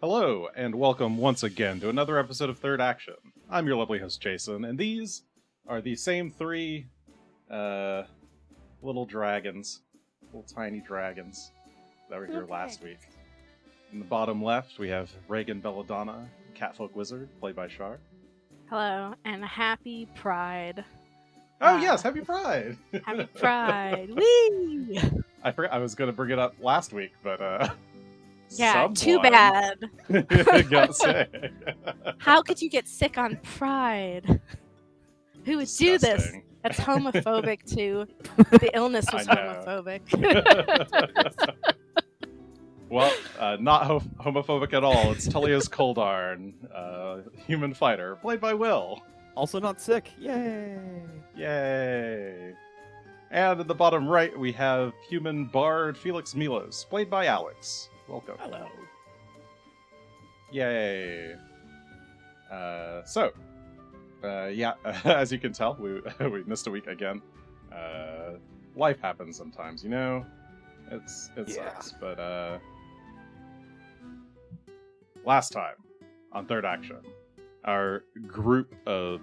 Hello, and welcome once again to another episode of Third Action. I'm your lovely host, Jason, and these are the same three little dragons, little tiny dragons that were here last week. In the bottom left, we have Regan, Belladonna, Catfolk Wizard, played by Char. Hello, and happy Pride. Oh yes, happy Pride! Happy Pride! Whee! I forgot I was going to bring it up last week, but yeah, too bad. Got sick. How could you get sick on Pride? Who would do this? That's homophobic too. The illness was homophobic. Well, not homophobic at all. It's Tullios Couldarn, human fighter, played by Will. Also not sick. Yay! Yay! And at the bottom right, we have human bard Felix Milos, played by Alex. Welcome. Hello. Yay! As you can tell, we missed a week again. Life happens sometimes, you know? It sucks, but last time, on Third Action, our group of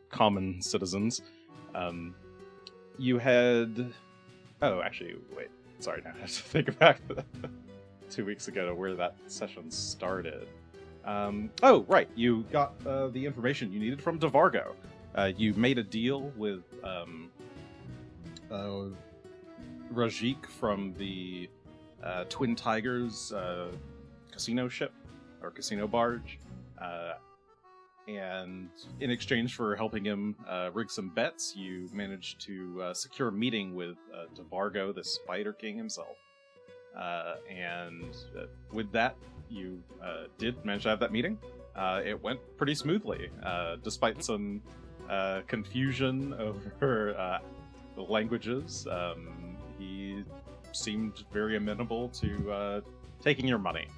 common citizens, you had... Oh, actually, wait. Sorry, now I have to think back 2 weeks ago to where that session started. Right. You got the information you needed from DeVargo. You made a deal with Rajik from the Twin Tigers casino ship, or casino barge. And in exchange for helping him rig some bets, you managed to secure a meeting with DeVargo, the Spider King himself. With that, you did manage to have that meeting. It went pretty smoothly, despite some confusion over the languages. He seemed very amenable to taking your money.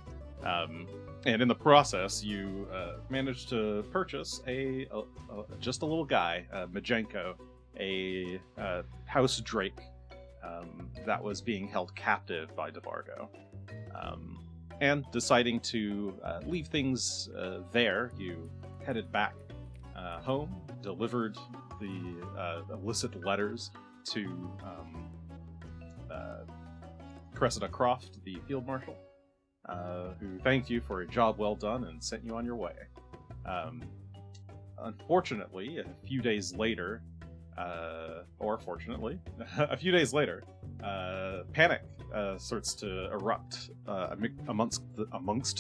And in the process, you managed to purchase just a little guy, Majenko, a house drake that was being held captive by DeVargo. And deciding to leave things there, you headed back home, delivered the illicit letters to Cressida Croft, the field marshal, who thanked you for a job well done and sent you on your way. Unfortunately, a few days later, or fortunately, a few days later, panic starts to erupt amongst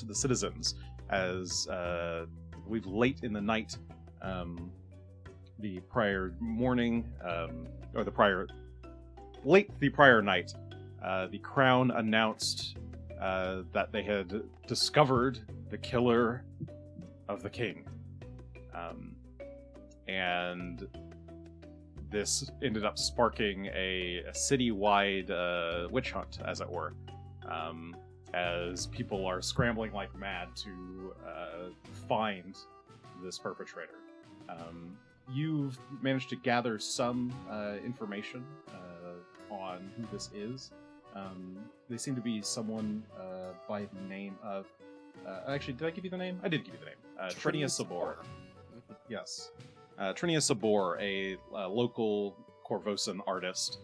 the citizens as I believe late in the night, the prior night, the Crown announced that they had discovered the killer of the king. And this ended up sparking a city-wide witch hunt, as it were, as people are scrambling like mad to find this perpetrator. You've managed to gather some information on who this is. They seem to be someone by the name of... actually, did I give you the name? I did give you the name. Trinia Sabor. Yes. Trinia Sabor, a local Corvosan artist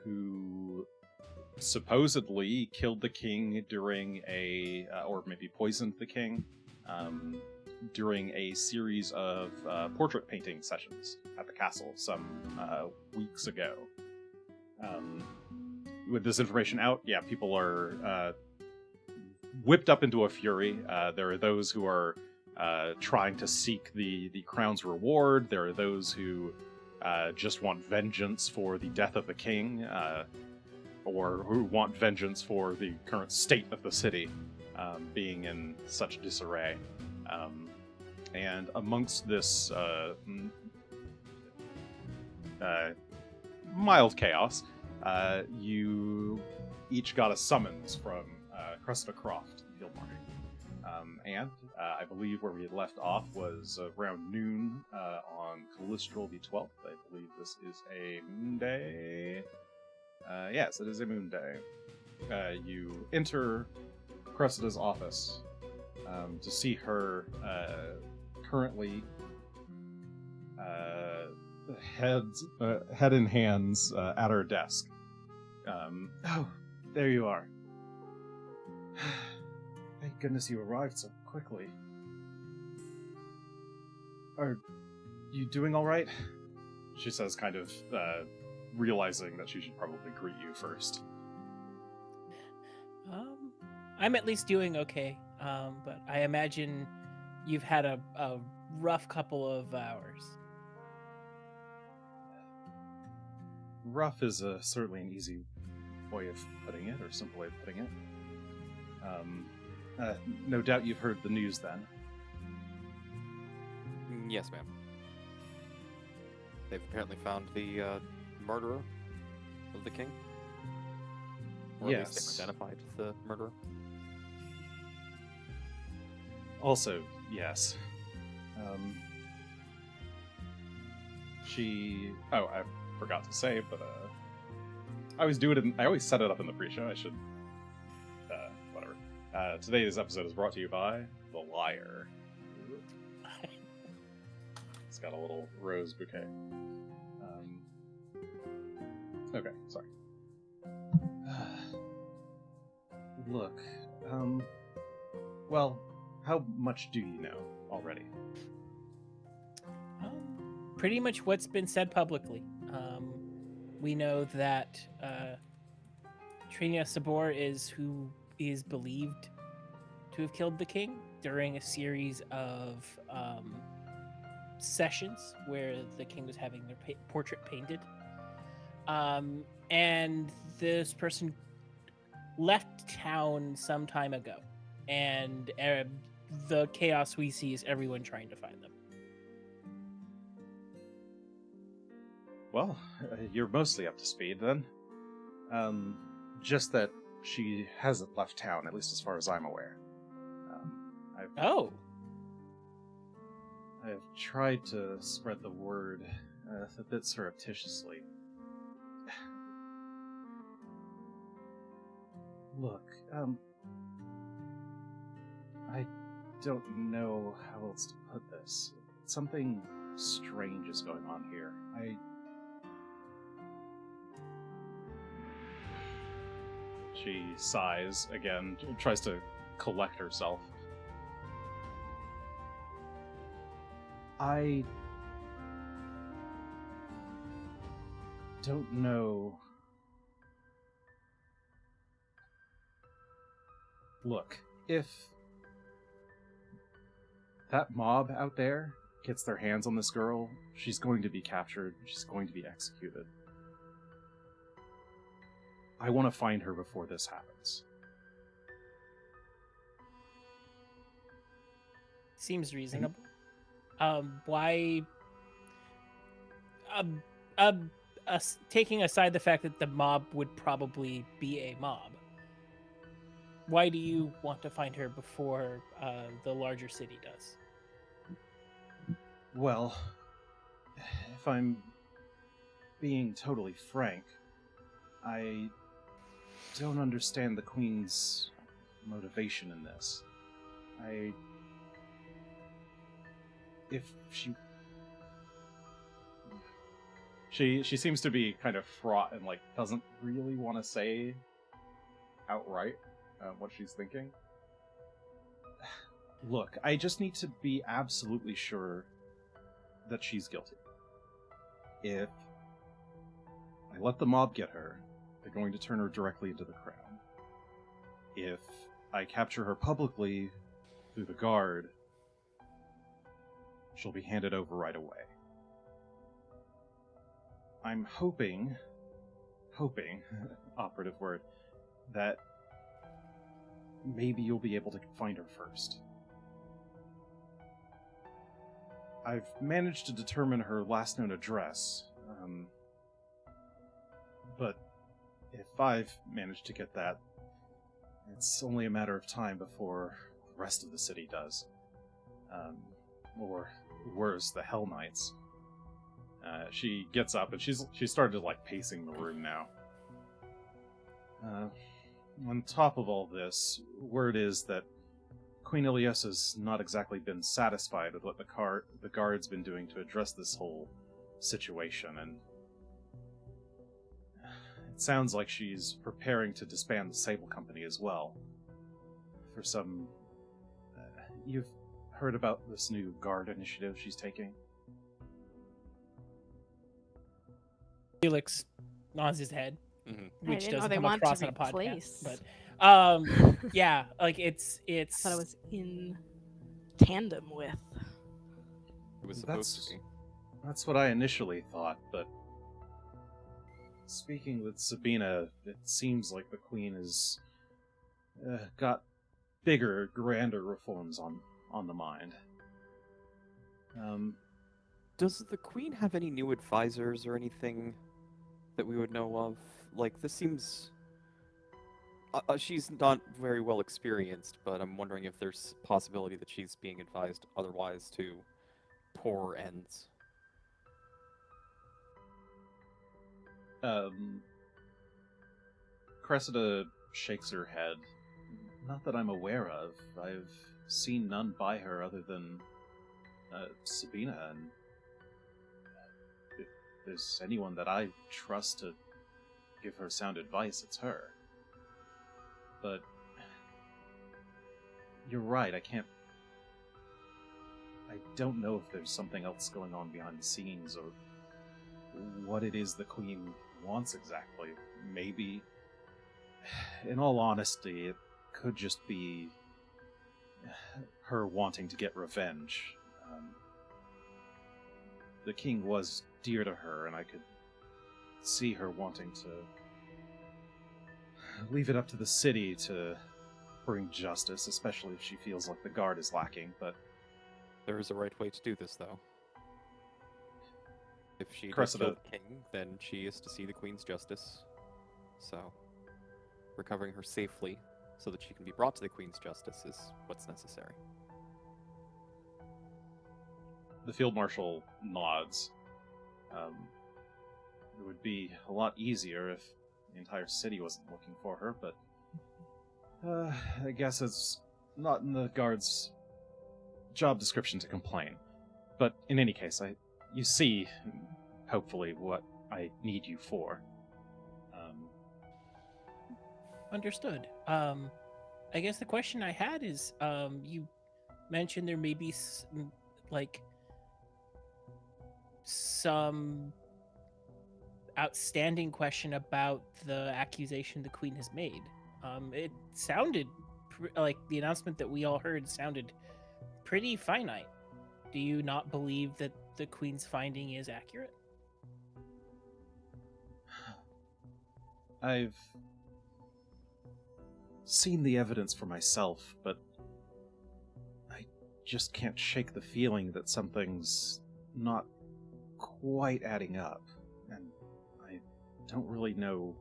who supposedly killed the king during or maybe poisoned the king during a series of portrait painting sessions at the castle some weeks ago. With this information out, people are whipped up into a fury. There are those who are trying to seek the crown's reward. There are those who just want vengeance for the death of the king, or who want vengeance for the current state of the city being in such disarray. And amongst this mild chaos, you each got a summons from Cressida Croft, Field Marshal. And I believe where we had left off was around noon on Calistral the 12th. I believe this is a moon day. Yes, it is a moon day. You enter Cressida's office to see her currently head in hands at her desk. Oh, there you are. Thank goodness you arrived so quickly. Are you doing all right? She says, kind of realizing that she should probably greet you first. I'm at least doing okay, but I imagine you've had a rough couple of hours. Rough is certainly an easy way of putting it, or simple way of putting it. No doubt you've heard the news then. Yes, ma'am. They've apparently found the murderer of the king. Or at least they've identified the murderer. Also, yes. Oh, I forgot to say, but I always set it up in the pre-show. I should, whatever. Today's episode is brought to you by The Liar. It's got a little rose bouquet. Okay, sorry. Look, well, how much do you know already? Pretty much what's been said publicly. We know that Trinia Sabor is who is believed to have killed the king during a series of sessions where the king was having their portrait painted. And this person left town some time ago. And the chaos we see is everyone trying to find them. Well, you're mostly up to speed then. Just that she hasn't left town, at least as far as I'm aware. I've tried to spread the word a bit surreptitiously. Look, I don't know how else to put this. Something strange is going on here. She sighs again, tries to collect herself. I don't know. Look, if that mob out there gets their hands on this girl, she's going to be captured, she's going to be executed. I want to find her before this happens. Seems reasonable. Why? Taking aside the fact that the mob would probably be a mob, why do you want to find her before the larger city does? Well, if I'm being totally frank, I don't understand the Queen's motivation in this. If she seems to be kind of fraught and doesn't really want to say outright what she's thinking. Look, I just need to be absolutely sure that she's guilty. If I let the mob get her, they're going to turn her directly into the crown. If I capture her publicly through the guard, she'll be handed over right away. I'm hoping, operative word, that maybe you'll be able to find her first. I've managed to determine her last known address, but if I've managed to get that, it's only a matter of time before the rest of the city does. Or worse, the Hell Knights. She gets up and she started pacing the room now. on top of all this, word is that Queen Ilios has not exactly been satisfied with what the guard's been doing to address this whole situation, and it sounds like she's preparing to disband the Sable Company as well. For some... you've heard about this new guard initiative she's taking? Felix nods his head, I which didn't know doesn't they come wanted across to on a podcast. replace. But yeah, like it's. I thought it was in tandem with. It was supposed to be. That's what I initially thought, but speaking with Sabina, it seems like the Queen has got bigger, grander reforms on the mind. Does the Queen have any new advisors or anything that we would know of? Like, this seems... she's not very well experienced, but I'm wondering if there's possibility that she's being advised otherwise to poor ends. Cressida shakes her head. Not that I'm aware of. I've seen none by her other than Sabina, and if there's anyone that I trust to give her sound advice, it's her. But you're right, I don't know if there's something else going on behind the scenes, or what it is the Queen wants exactly. Maybe, in all honesty, it could just be her wanting to get revenge. The King was dear to her, and I could see her wanting to leave it up to the city to bring justice, especially if she feels like the guard is lacking, but... There is a right way to do this, though. If she does Cressida... kill the King, then she is to see the Queen's justice. So, recovering her safely so that she can be brought to the Queen's justice is what's necessary. The Field Marshal nods. It would be a lot easier if the entire city wasn't looking for her, but I guess it's not in the guard's job description to complain. But in any case, you see, hopefully, what I need you for. Understood. I guess the question I had is, you mentioned there may be some outstanding question about the accusation the Queen has made. It sounded like the announcement that we all heard sounded pretty finite. Do you not believe that the Queen's finding is accurate? I've seen the evidence for myself, but I just can't shake the feeling that something's not quite adding up, and I don't really know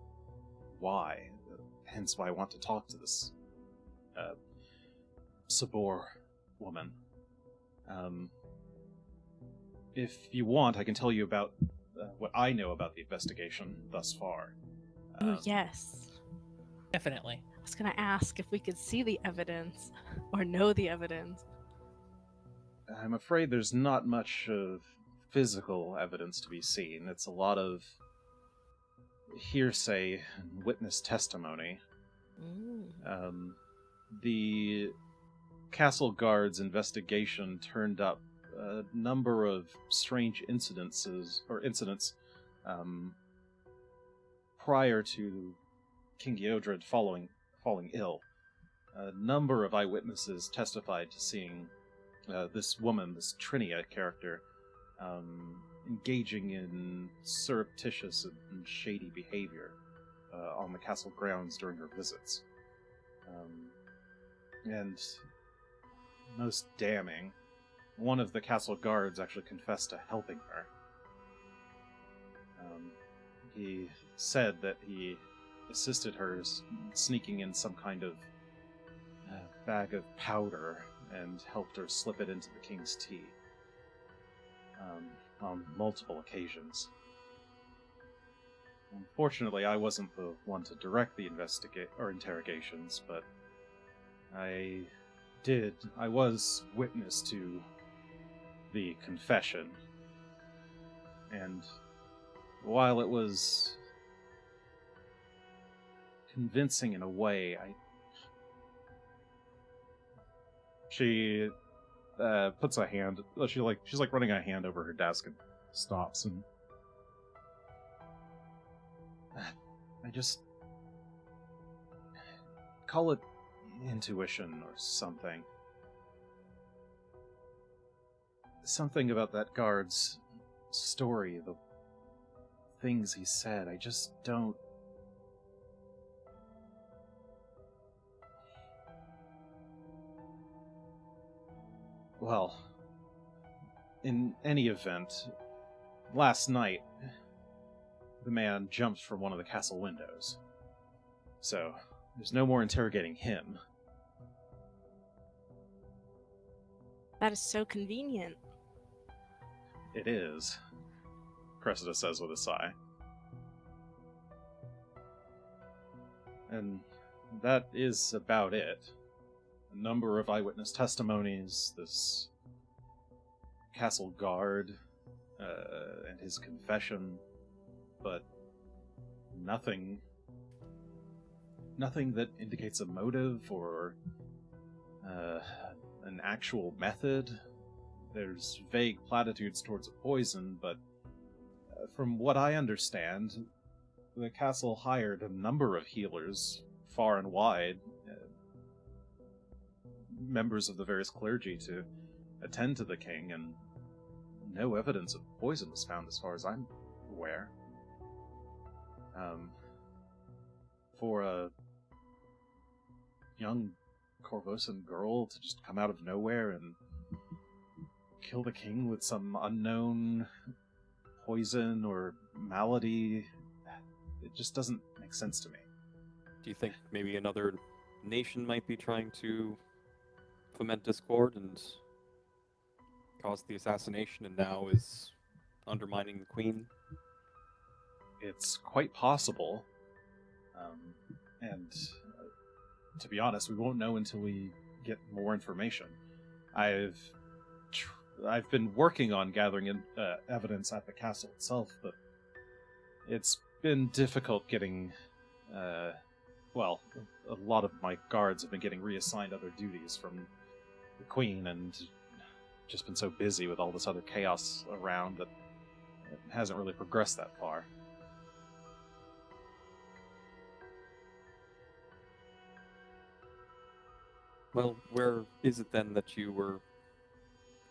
why, hence why I want to talk to this Sabor woman. If you want, I can tell you about what I know about the investigation thus far. Oh, yes. Definitely. I was going to ask if we could see the evidence or know the evidence. I'm afraid there's not much of physical evidence to be seen. It's a lot of hearsay and witness testimony. The Castle Guard's investigation turned up a number of strange incidents prior to King Geodred falling ill. A number of eyewitnesses testified to seeing this woman, this Trinia character, engaging in surreptitious and shady behavior on the castle grounds during her visits. And most damning, one of the castle guards actually confessed to helping her. He said that he assisted her sneaking in some kind of bag of powder and helped her slip it into the king's tea on multiple occasions. Unfortunately, I wasn't the one to direct the interrogations, but I was witness to the confession. And while it was convincing in a way, she puts a hand. She's like running a hand over her desk and stops, and I just call it intuition or something. Something about that guard's story, the things he said. I just don't. Well, in any event, last night, the man jumped from one of the castle windows. So, there's no more interrogating him. That is so convenient. It is, Cressida says with a sigh. And that is about it. A number of eyewitness testimonies, this castle guard, and his confession, but nothing that indicates a motive or an actual method. There's vague platitudes towards a poison, but from what I understand, the castle hired a number of healers far and wide, members of the various clergy, to attend to the king, and no evidence of poison was found as far as I'm aware. For a young Corvosan girl to just come out of nowhere and kill the king with some unknown poison or malady, it just doesn't make sense to me. Do you think maybe another nation might be trying to foment discord and cause the assassination, and now is undermining the queen? It's quite possible. And to be honest, we won't know until we get more information. I've been working on gathering evidence at the castle itself, but it's been difficult getting... well, a lot of my guards have been getting reassigned other duties from the queen, and just been so busy with all this other chaos around that it hasn't really progressed that far. Well, where is it then that you were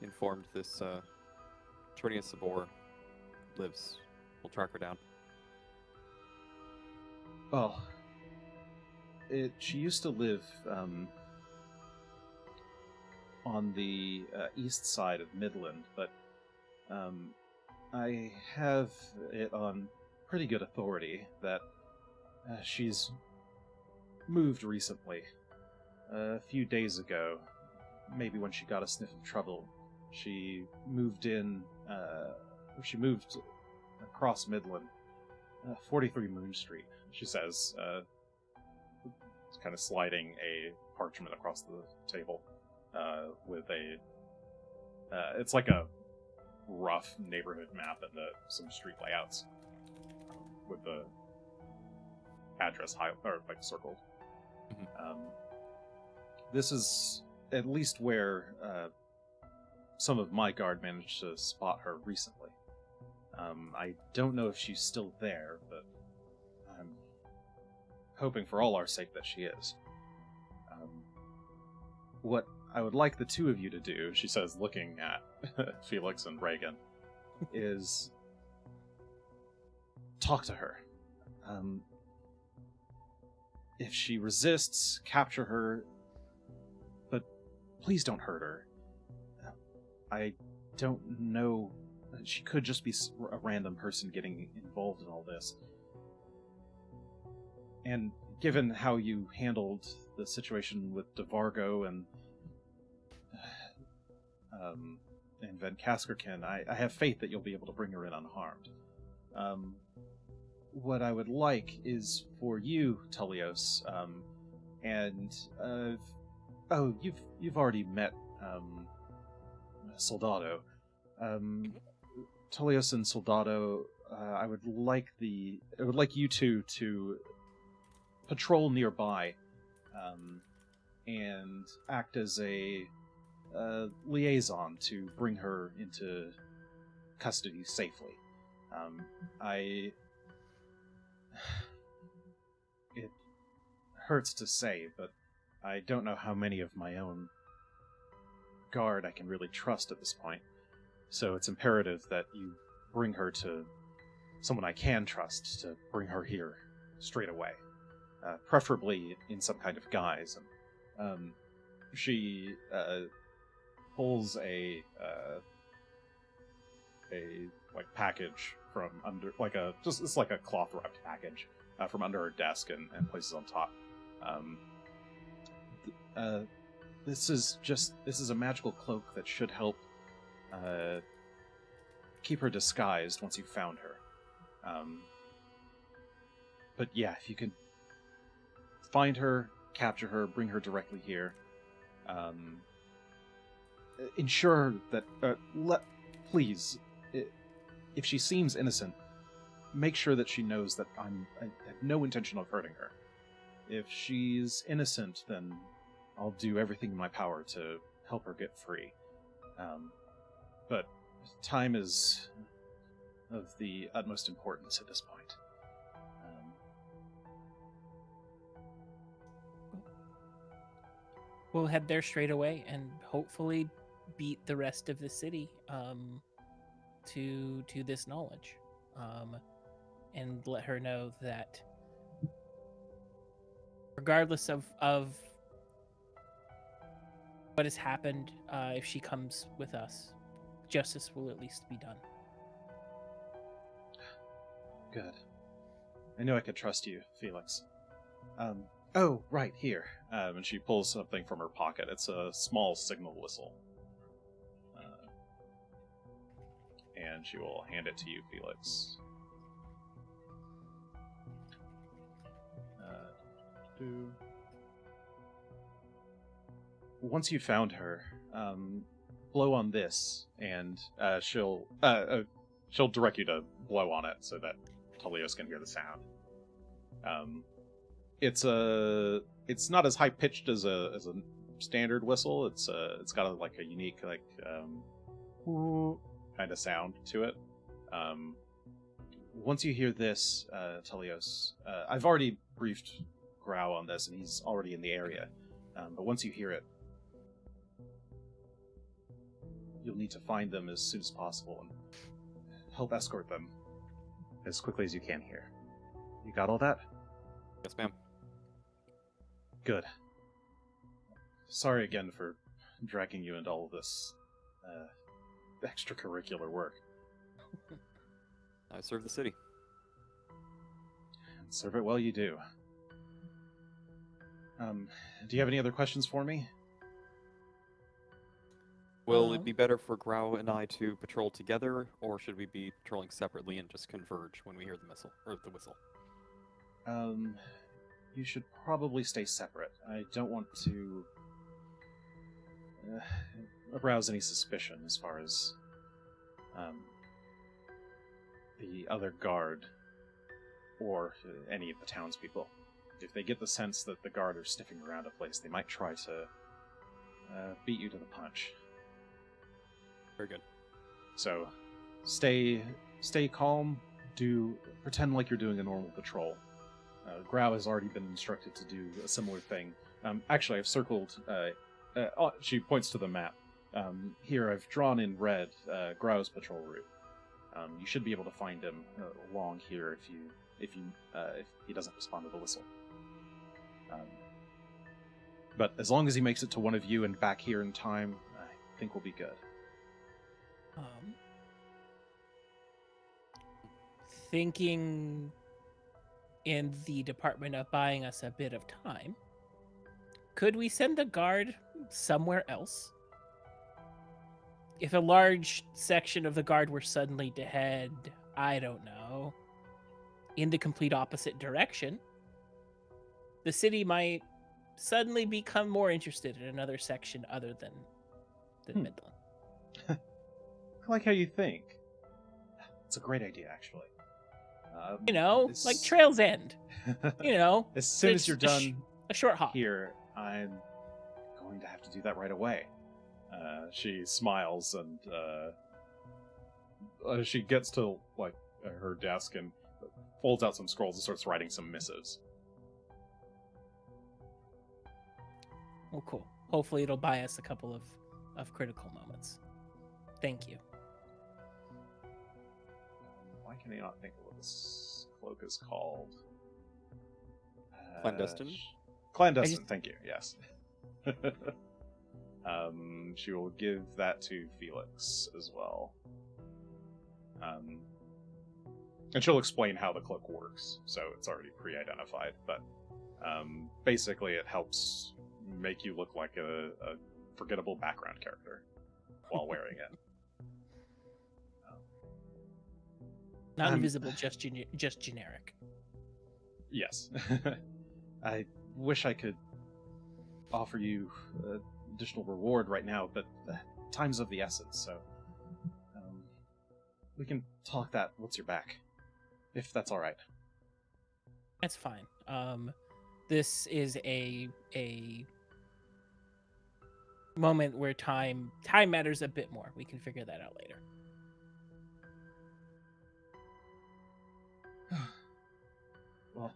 informed this Tullios Sabor lives? We'll track her down. Well, she used to live on the east side of Midland, but I have it on pretty good authority that she's moved recently. A few days ago, maybe when she got a sniff of trouble, she moved across Midland, 43 Moon Street, she says, kind of sliding a parchment across the table with it's like a rough neighborhood map and some street layouts with the address circled. Mm-hmm. This is at least where some of my guard managed to spot her recently. I don't know if she's still there, but I'm hoping for all our sake that she is. What I would like the two of you to do, she says, looking at Felix and Regan, is talk to her. If she resists, capture her, but please don't hurt her. I don't know. She could just be a random person getting involved in all this. And given how you handled the situation with DeVargo and Van Kaskerkin, I have faith that you'll be able to bring her in unharmed. what I would like is for you, Tullios, and you've already met Soldado. Tullios and Soldado, I would like you two to patrol nearby, and act as a liaison to bring her into custody safely. It hurts to say, but I don't know how many of my own guard I can really trust at this point. So it's imperative that you bring her to someone I can trust to bring her here straight away, preferably in some kind of guise. And she pulls a package from under, it's like a cloth wrapped package from under her desk and places on top. This is a magical cloak that should help keep her disguised once you've found her. But yeah, if you can find her, capture her, bring her directly here, ensure that please, if she seems innocent, make sure that she knows that I have no intention of hurting her. If she's innocent, then I'll do everything in my power to help her get free. But time is of the utmost importance at this point. We'll head there straight away and hopefully beat the rest of the city to this knowledge, and let her know that regardless of what has happened, if she comes with us, justice will at least be done. Good. I knew I could trust you, Felix. Oh, right, here. And she pulls something from her pocket. It's a small signal whistle. And she will hand it to you, Felix. Once you've found her, blow on this, and she'll direct you to blow on it so that Tullios can hear the sound. It's not as high pitched as a standard whistle. It's got a unique kind of sound to it. Once you hear this, Tullios, I've already briefed Grau on this, and he's already in the area. But once you hear it, you'll need to find them as soon as possible and help escort them as quickly as you can here. You got all that? Yes, ma'am. Good. Sorry again for dragging you into all of this extracurricular work. I serve the city. And serve it well you do. Do you have any other questions for me? Will it be better for Grau and I to patrol together, or should we be patrolling separately and just converge when we hear the whistle? You should probably stay separate. I don't want to arouse any suspicion as far as the other guard or any of the townspeople. If they get the sense that the guard are sniffing around a place, they might try to beat you to the punch. Very good. So, stay calm. Pretend like you're doing a normal patrol. Grau has already been instructed to do a similar thing. Actually, I've circled. She points to the map. Here, I've drawn in red Grau's patrol route. You should be able to find him along here if he doesn't respond to the whistle. But as long as he makes it to one of you and back here in time, I think we'll be good. Thinking in the department of buying us a bit of time, could we send the guard somewhere else? If a large section of the guard were suddenly to head, I don't know, in the complete opposite direction, the city might suddenly become more interested in another section other than Midland. I like how you think. It's a great idea, actually. Like Trail's End. As soon as it's you're done a short hop. here, I'm going to have to do that right away. She smiles and she gets to her desk and folds out some scrolls and starts writing some missives. Well, cool. Hopefully it'll buy us a couple of critical moments. Thank you. Why can I not think of what this cloak is called? Clandestine? Clandestine, thank you, yes. She will give that to Felix as well. And she'll explain how the cloak works, so it's already pre-identified, but basically it helps make you look like a forgettable background character while wearing it. Not invisible, just generic. Yes. I wish I could offer you additional reward right now, but time's of the essence, so we can talk that once you're back, if that's all right. That's fine. This is a moment where time matters a bit more. We can figure that out later. Well,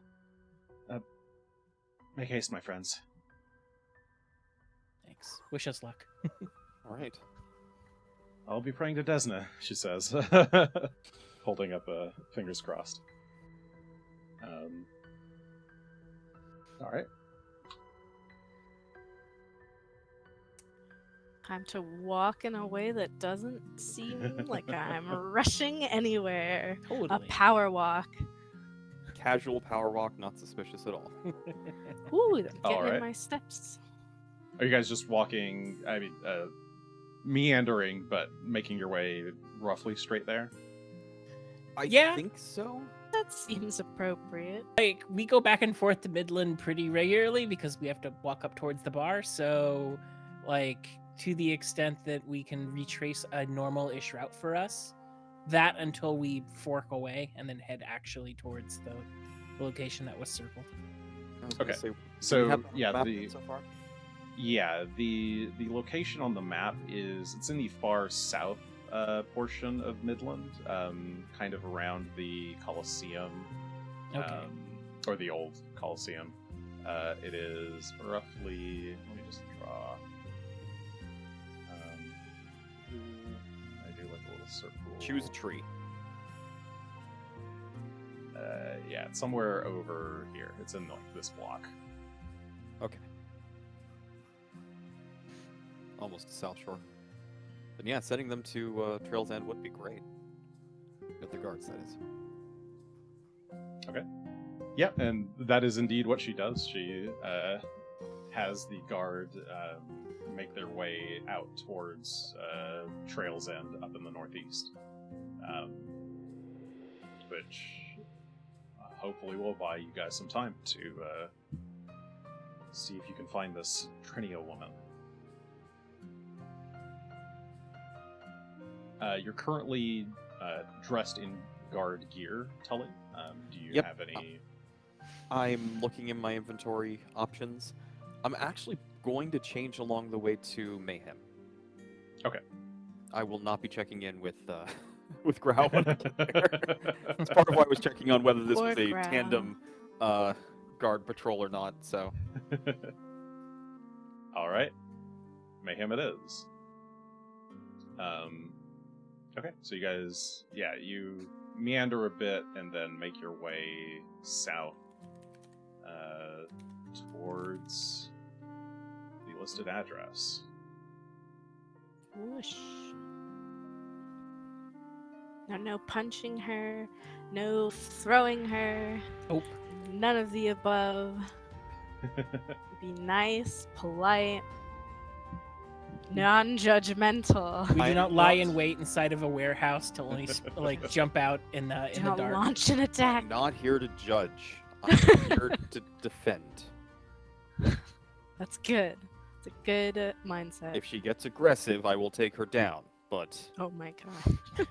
make haste, my friends. Thanks. Wish us luck. All right. I'll be praying to Desna, she says, holding up fingers crossed. All right. Time to walk in a way that doesn't seem like I'm rushing anywhere. Totally. A power walk. Casual power walk, not suspicious at all. Ooh, I'm getting Alright. in my steps. Are you guys just walking, meandering, but making your way roughly straight there? I Yeah. think so. That seems appropriate. Like, we go back and forth to Midland pretty regularly because we have to walk up towards the bar. So, like, to the extent that we can retrace a normal-ish route for us, that until we fork away and then head actually towards the location that was circled. I was gonna Okay. say, do So, we have it on the yeah, map the so far? the location on the map it's in the far south portion of Midland, kind of around the Colosseum, Okay. or the old Colosseum. It is roughly. Let me just draw. I do like a little circle. Choose a tree. Yeah, it's somewhere over here. It's in this block. Okay. Almost South Shore. But yeah, sending them to Trail's End would be great. With the guards, that is. Yeah, and that is indeed what she does. She has the guard make their way out towards Trail's End up in the northeast, which hopefully will buy you guys some time to see if you can find this Trinia woman. You're currently dressed in guard gear, Tully. Do you Yep. have any... I'm looking in my inventory options. I'm actually going to change along the way to Mayhem. Okay. I will not be checking in with with Grau when I get there. It's part of why I was checking on whether this Poor was a Grau. tandem guard patrol or not. So All right, Mayhem it is. Okay, so you guys, you meander a bit and then make your way south towards the listed address. Whoosh. No punching her, no throwing her. Nope. None of the above. Be nice, polite. Non-judgmental. We I do am not lie not- in wait inside of a warehouse to only like jump out in the Don't dark. launch an attack. I'm not here to judge. I'm here to defend. That's good. It's a good mindset. If she gets aggressive, I will take her down. But Oh my god.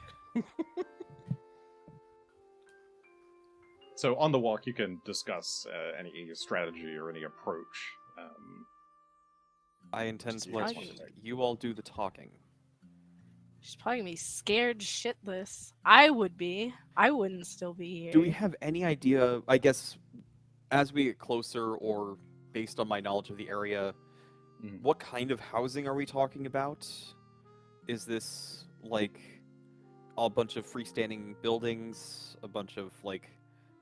So on the walk, you can discuss any strategy or any approach. I intend Just to you let guys want to take. you all do the talking. She's probably gonna be scared shitless. I would be. I wouldn't still be here. Do we have any idea, I guess, as we get closer or based on my knowledge of the area, Mhm. what kind of housing are we talking about? Is this like a bunch of freestanding buildings, a bunch of like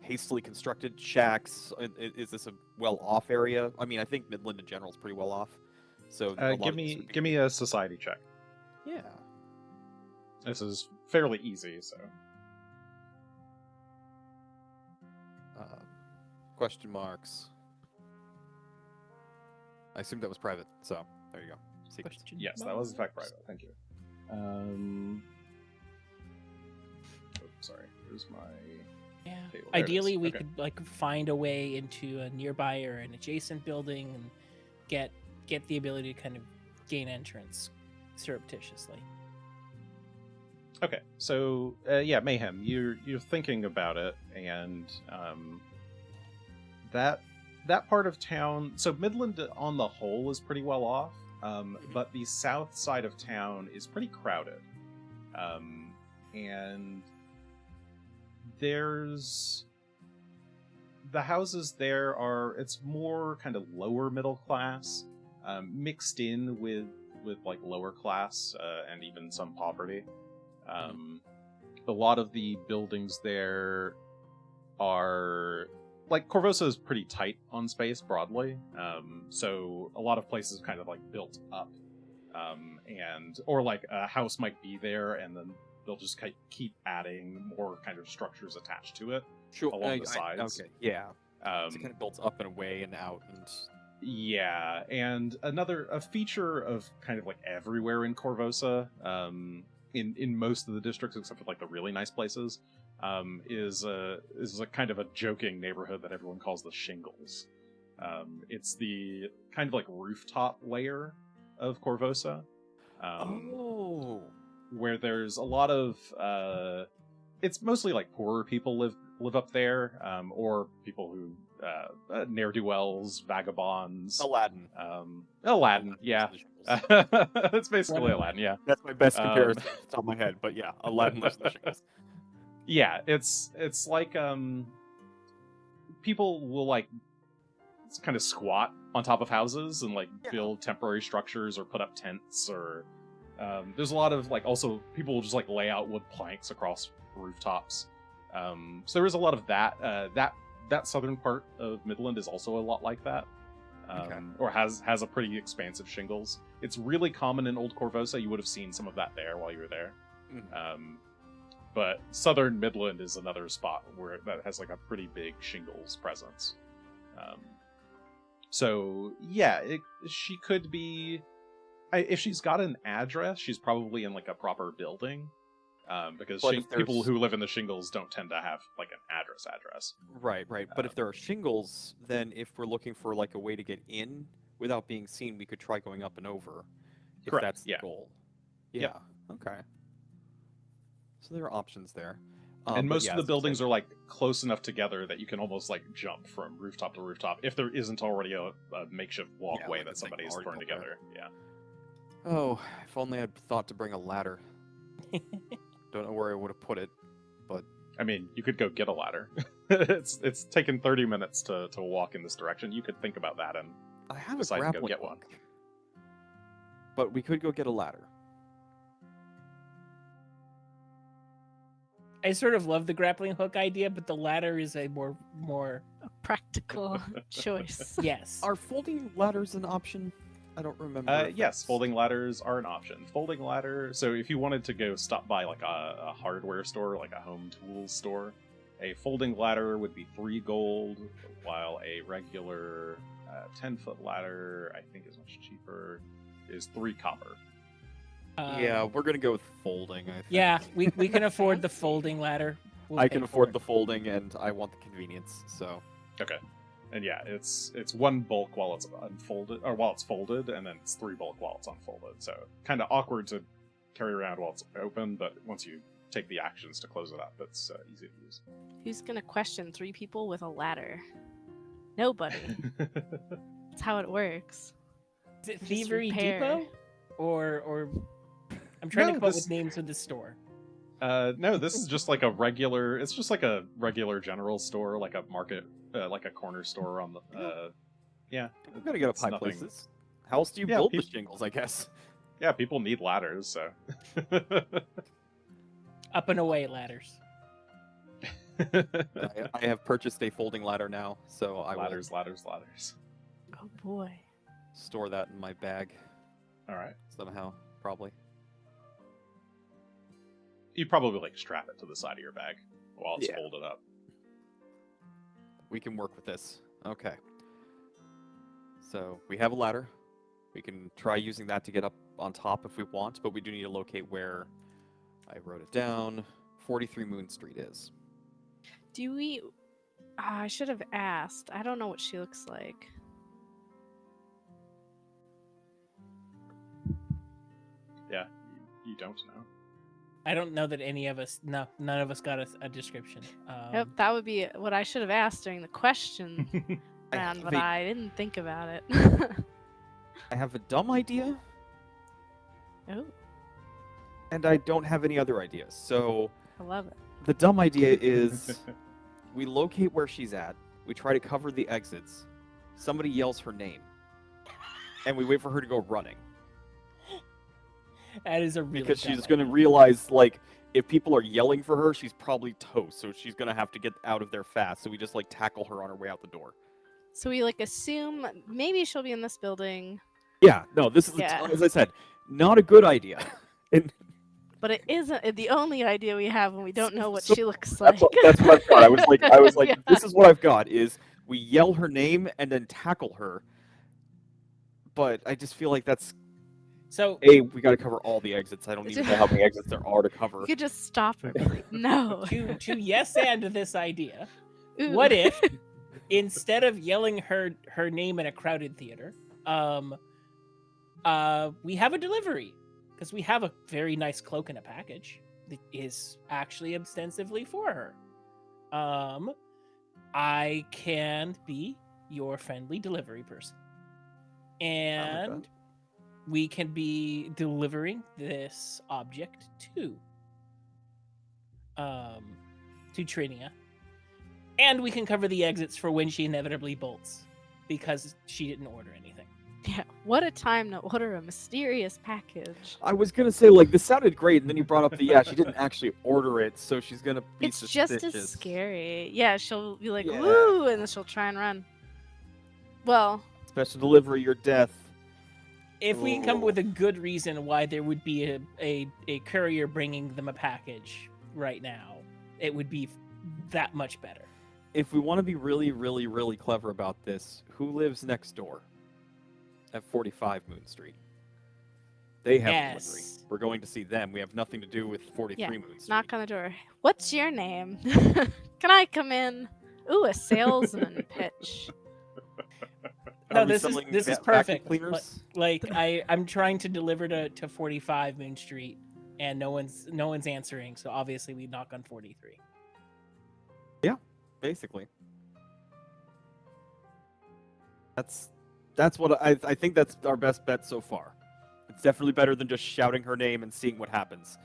hastily constructed shacks? Is this a well-off area? I mean, I think Midland in general is pretty well off. So a lot Give of this me would be- give me a society check. Yeah. This is fairly easy, so Question marks. I assume that was private, so there you go. Secrets. Question yes, that was in fact marks. private. Thank you. Oh, sorry, here's my Yeah. table. There it Ideally, is. we Okay. could like find a way into a nearby or an adjacent building and get the ability to kind of gain entrance surreptitiously. Okay, so yeah, Mayhem, you're thinking about it, and that part of town. So Midland, on the whole, is pretty well off, but the south side of town is pretty crowded, and there's the houses there are. It's more kind of lower middle class, mixed in with like lower class and even some poverty. A lot of the buildings there are like Corvosa is pretty tight on space broadly, so a lot of places kind of like built up, and or like a house might be there and then they'll just keep adding more kind of structures attached to it Sure. along the sides. Okay. Yeah. So Um, it kind of builds up and away and out and. Yeah, and a feature of kind of like everywhere in Corvosa, in most of the districts except for like the really nice places, is a kind of a joking neighborhood that everyone calls the Shingles. It's the kind of like rooftop layer of Corvosa, where there's a lot of it's mostly like poorer people live up there, or people who ne'er-do-wells, vagabonds. Aladdin. Aladdin, yeah. lives in the shingles. It's basically Aladdin, yeah. That's my best Um, comparison off the top of my head, but yeah, Aladdin lives in the shingles. Yeah, it's like people will like kind of squat on top of houses and like Yeah. build temporary structures or put up tents, or there's a lot of like also people will just like lay out wood planks across rooftops. So there is a lot of that. That southern part of Midland is also a lot like that, Okay. or has a pretty expansive shingles. It's really common in Old Corvosa. You would have seen some of that there while you were there. Mhm. But southern Midland is another spot where that has like a pretty big shingles presence. So yeah, she could be. If she's got an address, she's probably in like a proper building. Because But if people there's- who live in the shingles don't tend to have like an address. Right. But if there are shingles, then if we're looking for like a way to get in without being seen, we could try going up and over. If Correct, that's yeah. the goal. Yep. Yeah. Okay. So there are options there. And but most yeah, of the as I buildings said- are like close enough together that you can almost like jump from rooftop to rooftop if there isn't already a makeshift walkway like a that thing somebody's already thrown built there. together. Yeah. Oh, if only I'd thought to bring a ladder. Don't know where I would have put it, but I mean, you could go get a ladder. it's taken 30 minutes to walk in this direction. You could think about that and I have a decide to go grappling get one. hook. But we could go get a ladder. I sort of love the grappling hook idea, but the ladder is a more A practical choice. yes. Are folding ladders an option? I don't remember. if Yes, that's- folding ladders are an option. Folding ladder. So if you wanted to go stop by like a hardware store, like a home tools store, a folding ladder would be 3 gold, while a regular 10-foot ladder I think is much cheaper. is 3 copper. Yeah, we're gonna go with folding. I think. Yeah, we can afford the folding ladder. We'll I pay can for afford it. the folding, and I want the convenience. So Okay. And yeah, it's 1 bulk while it's unfolded, or while it's folded, and then it's 3 bulk while it's unfolded. So kind of awkward to carry around while it's open, but once you take the actions to close it up, it's easy to use. Who's gonna question 3 people with a ladder? Nobody. That's how it works. Is it Just Thievery repair. Depot? Or I'm trying to No, come up this- with names of the store. No, this is just like a regular. It's just like a regular general store, like a market, like a corner store on the. Yeah, we're gonna get up it's high nothing- places. How else do you Yeah, build the peop- shingles? I guess. Yeah, people need ladders, so. Up and away ladders. I have purchased a folding ladder now, so I ladders. Oh boy. will store that in my bag All right. somehow, probably. You'd probably like strap it to the side of your bag while it's Yeah. folded up. We can work with this. Okay. So we have a ladder. We can try using that to get up on top if we want, but we do need to locate where I wrote it down. 43 Moon Street is. Do we? I should have asked. I don't know what she looks like. Yeah, you don't know. I don't know that any of us. No, none of us got a description. Yep, that would be what I should have asked during the question I round, have but a- I didn't think about it. I have a dumb idea, Oh, and I don't have any other ideas. So I love it. the dumb idea is we locate where she's at, we try to cover the exits, somebody yells her name, and we wait for her to go running. that is a really Because dumb she's going to idea. realize, like, if people are yelling for her, she's probably toast. So she's going to have to get out of there fast. So we just, like, tackle her on her way out the door. So we like assume maybe she'll be in this building, Yeah, no, this is, Yeah. as I said, not a good idea. And but it isn't the only idea we have when we don't know what So she looks like. that's what I've got. I was like, Yeah. this is what I've got, is we yell her name and then tackle her. But I just feel like that's, So we got to cover all the exits. I don't even know how many exits there are to cover. You could just stop her. and be like, no. to yes and this idea. Ooh. What if instead of yelling her name in a crowded theater, we have a delivery because we have a very nice cloak and a package that is actually ostensibly for her. I can be your friendly delivery person, and we can be delivering this object to Trinia. And we can cover the exits for when she inevitably bolts, because she didn't order anything. Yeah, what a time to order a mysterious package. I was gonna say, like, this sounded great, and then you brought up the she didn't actually order it, so she's gonna be It's suspicious. just as scary. Yeah, she'll be like, Yeah. woo, and then she'll try and run. Well, Special delivery, your death. If we can come up Ooh. with a good reason why there would be a courier bringing them a package right now, it would be that much better. If we want to be really, really, really clever about this, who lives next door at 45 Moon Street? They have a delivery. Yes. We're going to see them. We have nothing to do with 43 Yeah, Moon Street. knock on the door. What's your name? Can I come in? Ooh, a salesman pitch. Are No, we this is selling this is vacuum perfect. Cleaners? Like I'm trying to deliver to 45 Moon Street, and no one's answering. So obviously we knock on 43. Basically. That's what I think that's our best bet so far. It's definitely better than just shouting her name and seeing what happens.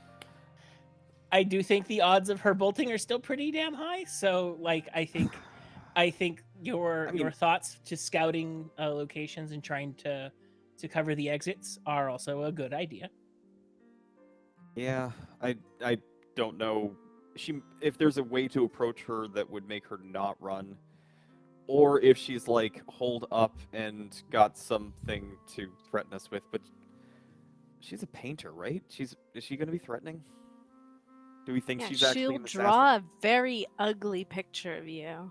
I do think the odds of her bolting are still pretty damn high. So like I think your thoughts to scouting locations and trying to cover the exits are also a good idea. Yeah, I don't know. If there's a way to approach her that would make her not run, or if she's like holed up and got something to threaten us with. But she's a painter, right? Is she going to be threatening? Do we think Yeah, she's actually she'll an assassin? draw a very ugly picture of you.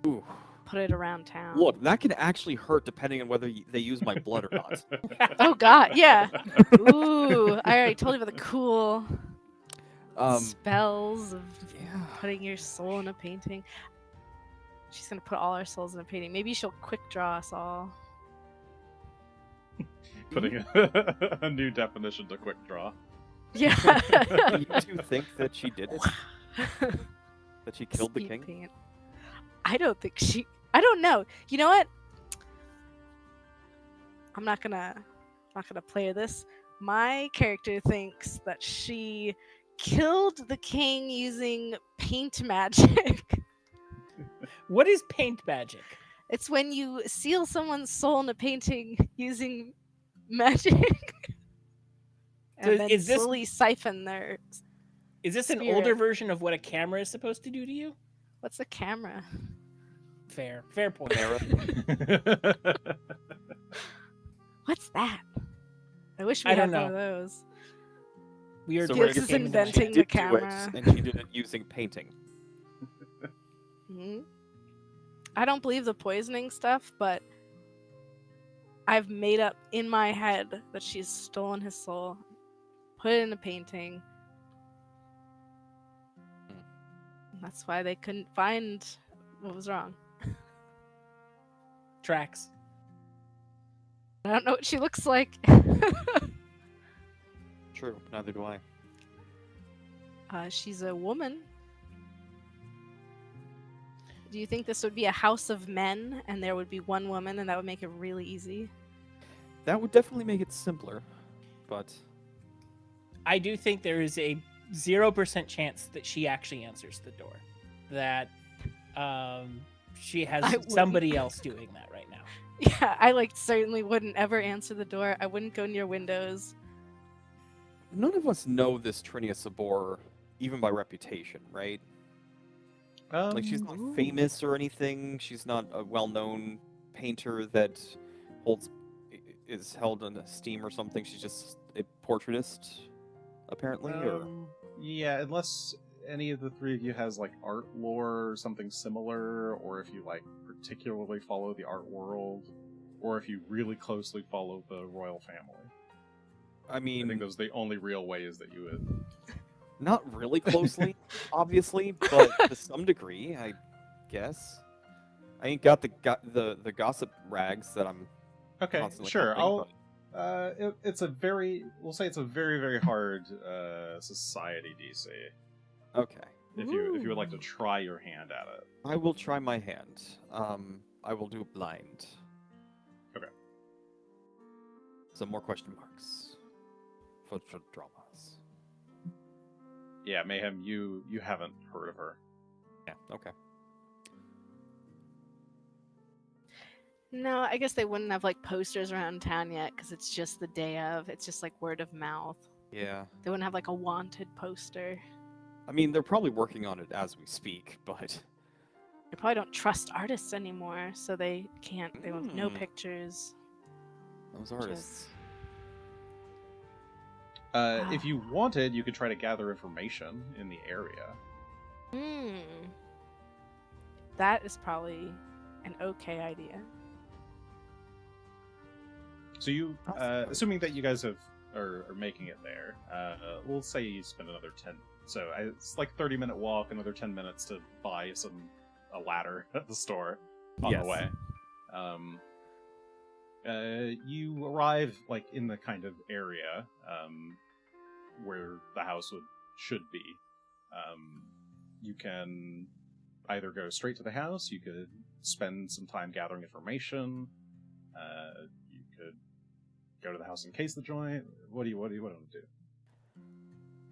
Ooh. put it around town. Look, that can actually hurt depending on whether they use my blood or not. Oh God, yeah. Ooh, I already told you about the cool spells of Yeah. putting your soul in a painting. She's gonna put all our souls in a painting. Maybe she'll quick draw us all. Putting a new definition to quick draw. Yeah. Do you two think that she did it? That she killed the Speed king? paint. I don't think she. I don't know. You know what? I'm not gonna play this. My character thinks that she killed the king using paint magic. What is paint magic? It's when you seal someone's soul in a painting using magic. So And then is this- slowly siphon their. Is this an Spirit. older version of what a camera is supposed to do to you? What's a camera? Fair point. Chimera? What's that? I wish we I had don't one of know. those. We are So Felix Regan is thinks that she inventing the did do it, camera. and she did it using painting. Mhm. I don't believe the poisoning stuff, but I've made up in my head that she's stolen his soul, put it in a painting. And that's why they couldn't find what was wrong. tracks. I don't know what she looks like. True, neither do I. She's a woman. Do you think this would be a house of men and there would be one woman and that would make it really easy? That would definitely make it simpler, but I do think there is a 0% chance that she actually answers the door. That she has I wouldn't. somebody else doing that right now. Yeah, I certainly wouldn't ever answer the door. I wouldn't go near windows. none of us know this Trinia Sabor, even by reputation, right? Like, she's not famous or anything. She's not a well-known painter that is held in esteem or something. She's just a portraitist, apparently. Or Yeah, unless any of the three of you has like art lore or something similar, or if you like particularly follow the art world, or if you really closely follow the royal family. I mean, I think those are the only real ways that you would. not really closely, obviously, but to some degree, I guess. I ain't got the gossip rags that I'm Okay, constantly sure. helping, It's a very, we'll say it's a very, very hard society DC. but okay. If you would like to try your hand at it. I will try my hand. I will do blind. Okay. Some more question marks for dramas. Yeah, Mayhem, you haven't heard of her. Yeah. Okay. No, I guess they wouldn't have like posters around town yet because it's just the day of. It's just like word of mouth. Yeah. They wouldn't have like a wanted poster. I mean, they're probably working on it as we speak, but They probably don't trust artists anymore, so they can't. They have no Hmm. pictures. those artists. If you wanted, you could try to gather information in the area. That is probably an okay idea. So you, assuming that you guys are making it there, we'll say you spend another 10. So it's like 30-minute walk, another 10 minutes to buy a ladder at the store on Yes. the way. You arrive like in the kind of area where the house should be. You can either go straight to the house. You could spend some time gathering information. You could go to the house and case the joint. What do you want to do?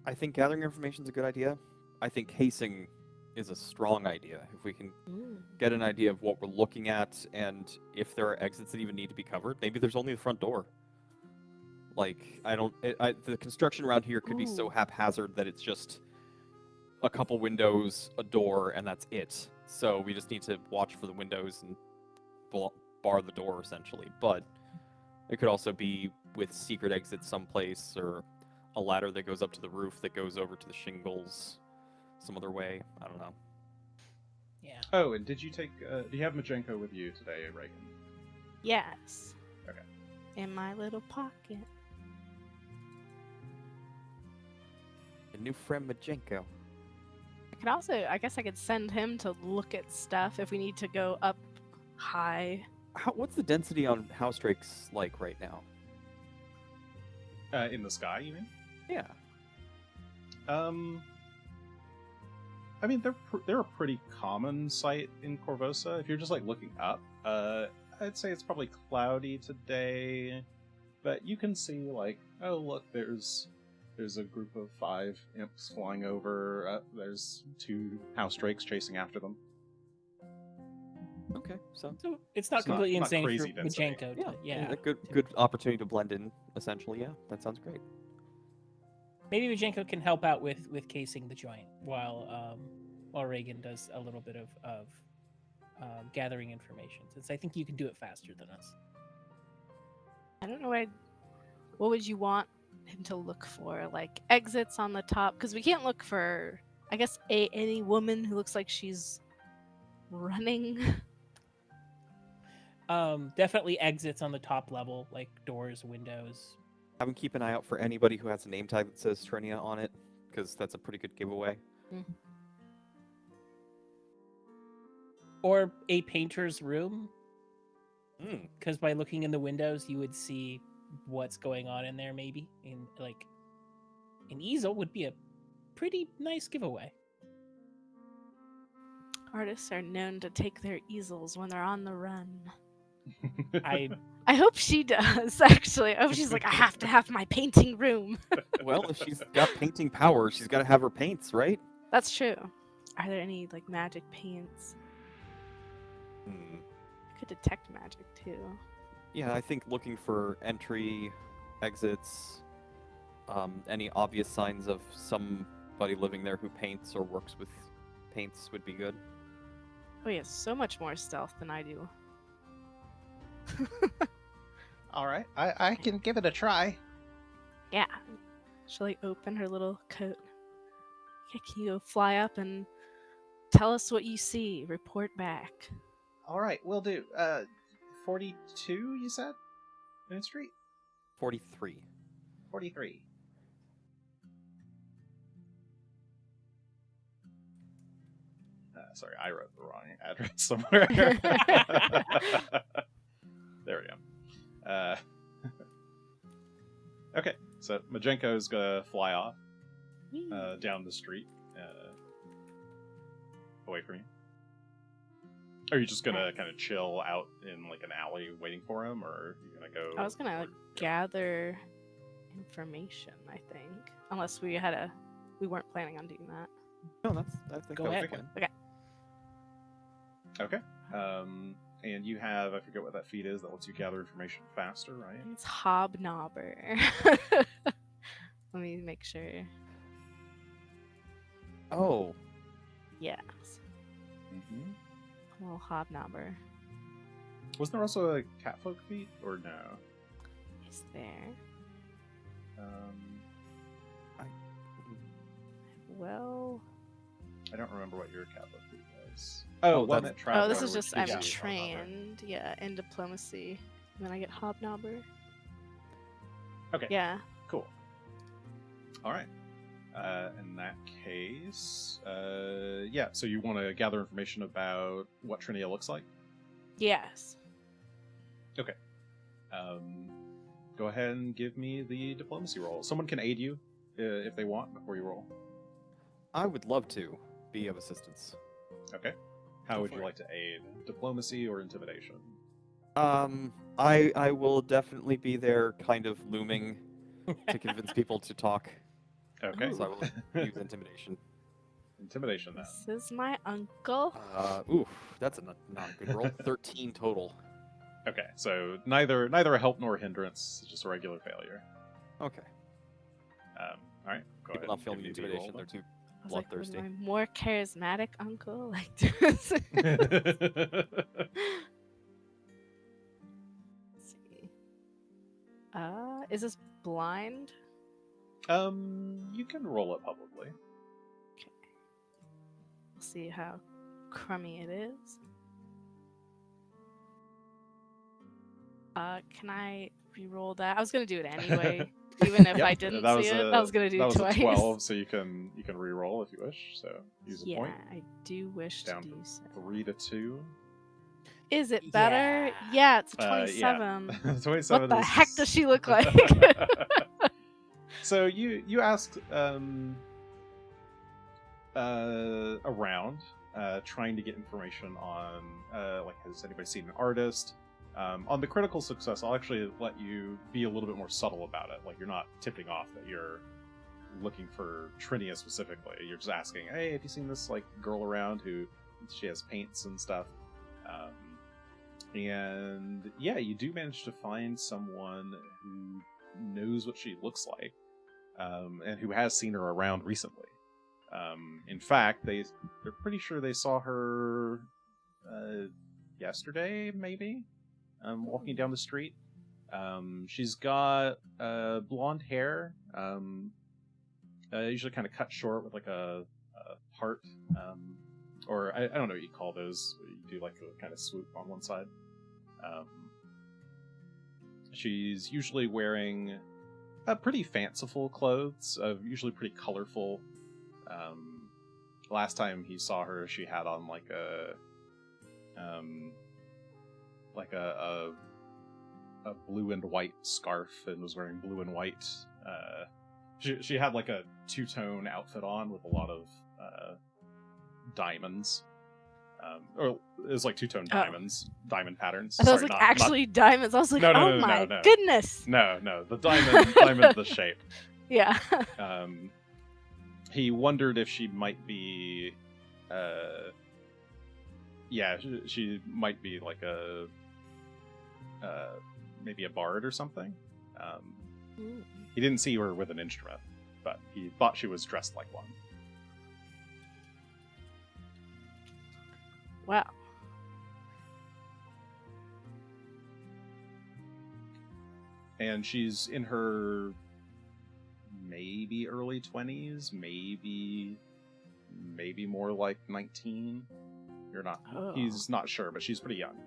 I think gathering information is a good idea. I think casing is a strong idea. If we can get an idea of what we're looking at and if there are exits that even need to be covered, maybe there's only the front door. Like, the construction around here could be so haphazard that it's just a couple windows, a door, and that's it. So we just need to watch for the windows and bar the door, essentially. But it could also be with secret exits someplace, or a ladder that goes up to the roof that goes over to the shingles some other way. I don't know. Yeah. Oh, and did you take? Do you have Majenko with you today, Regan? Yes. Okay. In my little pocket. A new friend, Majenko. I could also, I guess I could send him to look at stuff if we need to go up high. What's the density on house drakes like right now? In the sky, you mean? Yeah. I mean, they're a pretty common sight in Corvosa. If you're just like looking up, I'd say it's probably cloudy today, but you can see like, oh look, there's a group of 5 imps flying over. There's 2 house drakes chasing after them. Okay, so So it's not It's not- completely not insane crazy for density. Majenko. Yeah. a good opportunity to blend in. Essentially, yeah, that sounds great. Maybe Majenko can help out with casing the joint while Regan does a little bit of gathering information. Since I think you can do it faster than us. I don't know what would you want him to look for? Like exits on the top? Because we can't look for, I guess, any woman who looks like she's running. Definitely exits on the top level, like doors, windows. Have him keep an eye out for anybody who has a name tag that says Trinia on it, because that's a pretty good giveaway. Or a painter's room, Mm. because by looking in the windows, you would see what's going on in there. Maybe in like an easel would be a pretty nice giveaway. Artists are known to take their easels when they're on the run. I I hope she does, actually. I hope she's like, I have to have my painting room. Well, if she's got painting power, she's got to have her paints, right? That's true. Are there any like magic paints? Hmm. I could detect magic too. Yeah, I think looking for entry, exits, any obvious signs of somebody living there who paints or works with paints would be good. Oh, he has so much more stealth than I do. All right, I can give it a try. Yeah. She'll like open her little coat. Yeah, can you go fly up and tell us what you see? Report back. All right, we'll do. 42, you said? Main Street? 43. 43. Sorry, I wrote the wrong address somewhere. There we go. Okay, so Majenko's gonna fly off down the street, away from you. Are you just gonna kind of chill out in like an alley waiting for him, or are you gonna go? I was gonna like, gather information, I think. Unless we weren't planning on doing that. No, I think Go that was ahead. the plan. Okay. And you have, I forget what that feat is that lets you gather information faster, right? It's Hobnobber. Let me make sure. Oh, Yes. Mm-hmm. Well, Hobnobber Wasn't there also a catfolk feat, or no? is there. Well. I don't remember what your catfolk feat was. Oh, one that's- that traveled. Oh, this is which just gives I'm you Hobnobber. trained. Yeah, in diplomacy. And then I get Hobnobber. Okay. Yeah. Cool. All right. In that case, yeah. So you want to gather information about what Trinia looks like? Yes. Go ahead and give me the diplomacy roll. Someone can aid you if they want before you roll. I would love to be of assistance. Okay. How Go would for you it. like to aid? Diplomacy or intimidation? I will definitely be there, kind of looming to convince people to talk. Okay. So I will use intimidation. Intimidation then. This is my uncle. Oof, that's not a good roll. 13 total. Okay. So neither a help nor a hindrance, just a regular failure. Okay. All right. Go People ahead. not and feeling give the me intimidation. roll They're too I was like, would bloodthirsty. my more charismatic uncle like this? then. Let's see. Is this blind? You can roll it publicly. We'll see how crummy it is. Can I re-roll that? I was gonna do it anyway, even if Yep, I didn't that see was it. I was gonna do that it was twice. a 12, so you can re-roll if you wish. So use a Yeah, point. I do wish Down to to do so. 3 to 2. Is it better? Yeah. Yeah, it's a Yeah. 27. 27 What the is heck does she look like? So you asked around, trying to get information on like, has anybody seen an artist? On the critical success, I'll actually let you be a little bit more subtle about it. Like, you're not tipping off that you're looking for Trinia specifically. You're just asking, hey, have you seen this like girl around who she has paints and stuff? And yeah, you do manage to find someone who knows what she looks like, and who has seen her around recently. In fact, they're pretty sure they saw her yesterday, maybe, walking down the street. She's got blonde hair, usually kind of cut short with like a part, or I don't know what you call those. You do like a kind of swoop on one side. She's usually wearing pretty fanciful clothes, usually pretty colorful. Last time he saw her, she had on like a blue and white scarf and was wearing blue and white. She had like a two-tone outfit on with a lot of diamonds. Or it was like two-tone diamonds, diamond patterns. I thought it was like actually diamonds. I was like, oh my goodness. No, the diamond the shape. Yeah. He wondered if she might be, she might be like a, maybe a bard or something. He didn't see her with an instrument, but he thought she was dressed like one. Wow. And she's in her maybe early 20s, maybe more like 19. You're not. Oh. He's not sure, but she's pretty young.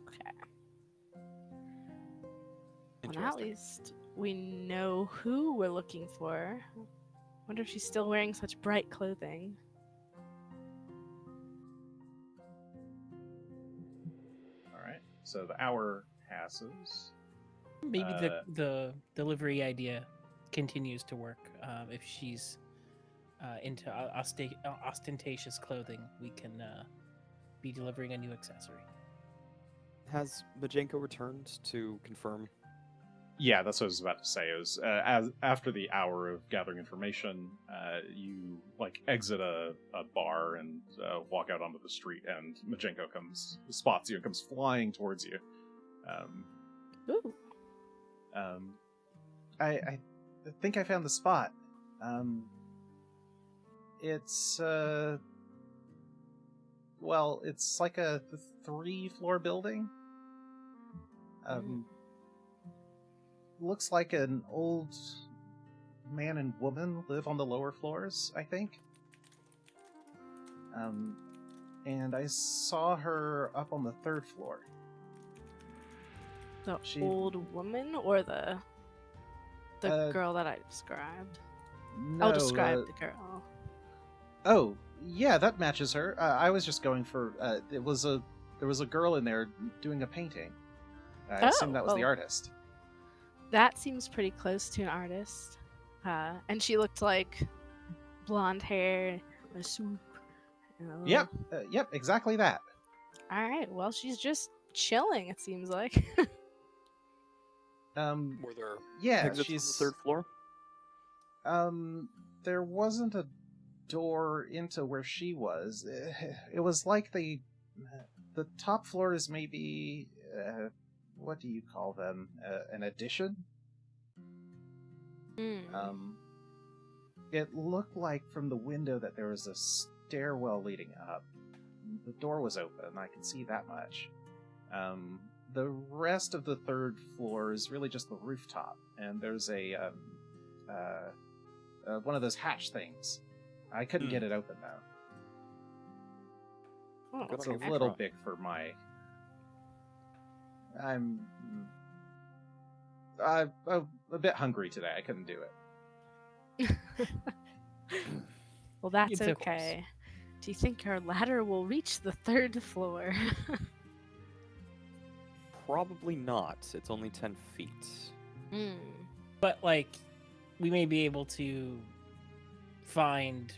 Okay. Well, at least we know who we're looking for. Wonder if she's still wearing such bright clothing. All right. So the hour passes. Maybe the delivery idea continues to work. If she's into ostentatious clothing, we can be delivering a new accessory. Has Majenko returned to confirm? Yeah, that's what I was about to say. It was after the hour of gathering information, you like exit a bar and walk out onto the street, and Majenko spots you and comes flying towards you. Ooh. I think I found the spot. It's it's like a 3-floor building. Looks like an old man and woman live on the lower floors, I think. And I saw her up on the 3rd floor. The old woman or the girl that I described? No, I'll describe the girl. Oh, yeah, that matches her. I was just going for there was a girl in there doing a painting. I assume that was the artist. That seems pretty close to an artist. And she looked like blonde hair, a swoop. Yep, exactly that. All right, well, she's just chilling, it seems like. Were there exits she's on the 3rd floor? There wasn't a door into where she was. It was like the top floor is maybe what do you call them? An addition? It looked like from the window that there was a stairwell leading up. The door was open, I can see that much. The rest of the 3rd floor is really just the rooftop, and there's a one of those hatch things. I couldn't get it open though. Oh, Good It's on a you for little trying. big for my. I'm a bit hungry today. I couldn't do it. well, that's It's of course. okay. Do you think our ladder will reach the 3rd floor? Probably not. It's only 10 feet. Hmm. But like, we may be able to find,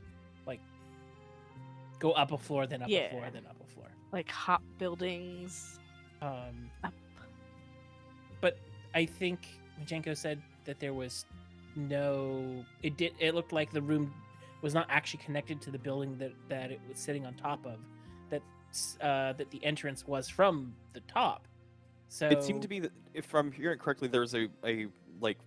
like, go up a floor, then up a floor, Yeah. then up a floor. Like hot buildings. Up. But I think Majenko said that there was no. It looked like the room was not actually connected to the building that it was sitting on top of. That the entrance was from the top. So It seemed to be that, if I'm hearing it correctly, there's a like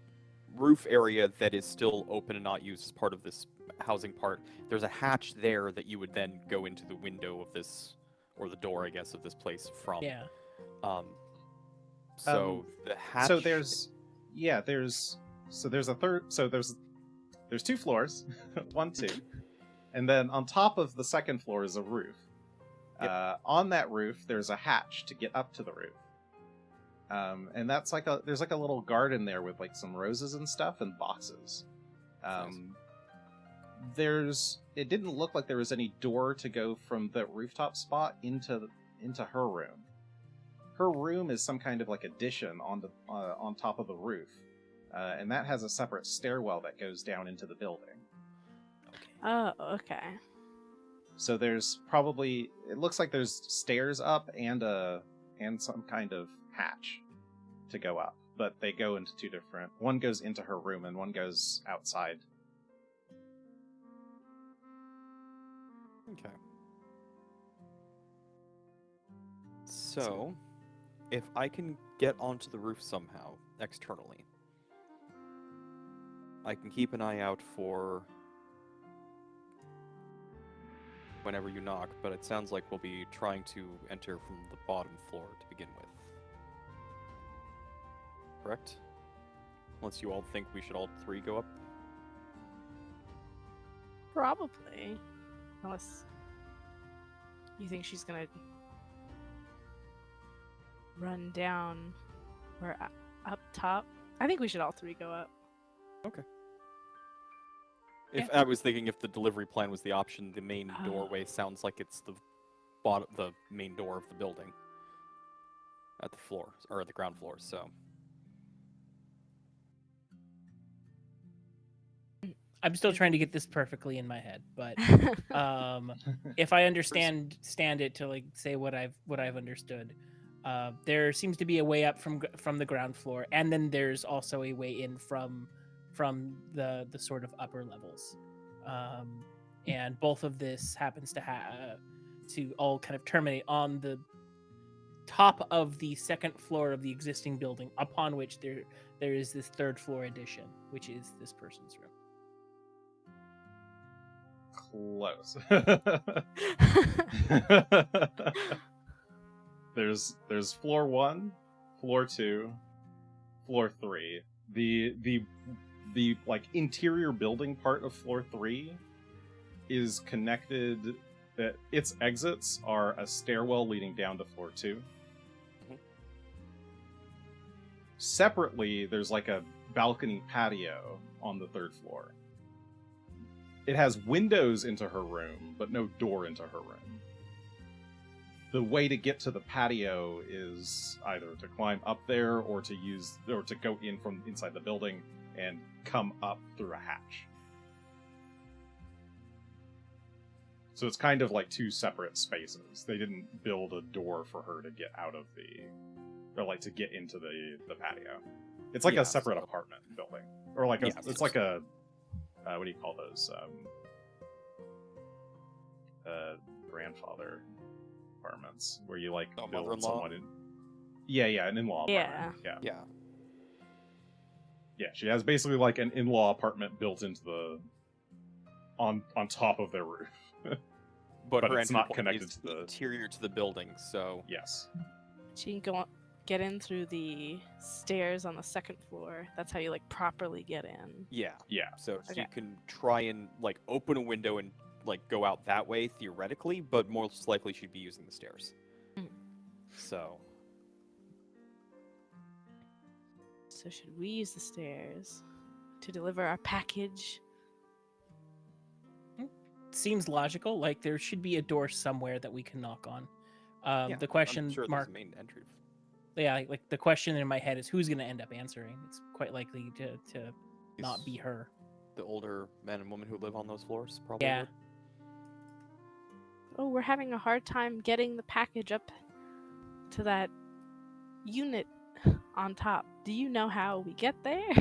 roof area that is still open and not used as part of this housing part. There's a hatch there that you would then go into the window of this, or the door, I guess, of this place from. Yeah. So the hatch. So there's a third. So there's 2 floors, 1, 2, and then on top of the 2nd floor is a roof. Yep. On that roof, there's a hatch to get up to the roof. And that's there's like a little garden there with like some roses and stuff and boxes. It didn't look like there was any door to go from the rooftop spot into her room. Her room is some kind of like addition on top of the roof, and that has a separate stairwell that goes down into the building. Oh, okay. So there's probably, it looks like there's stairs up and some kind of hatch to go up, but they go into 2 different. One goes into her room and one goes outside. Okay. So, if I can get onto the roof somehow, externally, I can keep an eye out for whenever you knock, but it sounds like we'll be trying to enter from the bottom floor to begin with. Correct? Unless you all think we should all 3 go up. Probably. Unless you think she's gonna run down or up top. I think we should all 3 go up. If I was thinking if the delivery plan was the option, the main Oh. doorway sounds like it's the main door of the building at the floor or at the ground floor. So I'm still trying to get this perfectly in my head, but if I understand it to like say what I've understood, there seems to be a way up from the ground floor, and then there's also a way in from the sort of upper levels, and both of this happens to all kind of terminate on the top of the 2nd floor of the existing building, upon which there is this 3rd floor addition, which is this person's room. Close. There's floor 1, floor 2, floor 3. The like interior building part of floor 3 is connected. That its exits are a stairwell leading down to floor 2. Mhm. Separately, there's like a balcony patio on the 3rd floor. It has windows into her room, but no door into her room. The way to get to the patio is either to climb up there or to go in from inside the building and come up through a hatch. So it's kind of like 2 separate spaces. They didn't build a door for her to get out of to get into the patio. It's like Yeah, a separate so- apartment building, or like Yeah, it's like a what do you call those? Grandfather apartments where you like Oh, build mother-in-law? someone in. Yeah, an in-law apartment. Yeah. Yeah. She has basically like an in-law apartment built into the on top of their roof. but But her it's entry not point connected is to the- interior to the building. So Yes. She can get in through the stairs on the 2nd floor. That's how you like properly get in. yeah. Yeah. So Okay. you can try and like open a window and like go out that way theoretically, but most likely she'd be using the stairs. Mm. So should we use the stairs to deliver our package? Seems logical. Like there should be a door somewhere that we can knock on. yeah, The question I'm sure mark, there's a main entry. yeah, like the question in my head is who's going to end up answering. It's quite likely to not be her. The older men and women who live on those floors probably Yeah. would. Oh, we're having a hard time getting the package up to that unit on top. Do you know how we get there?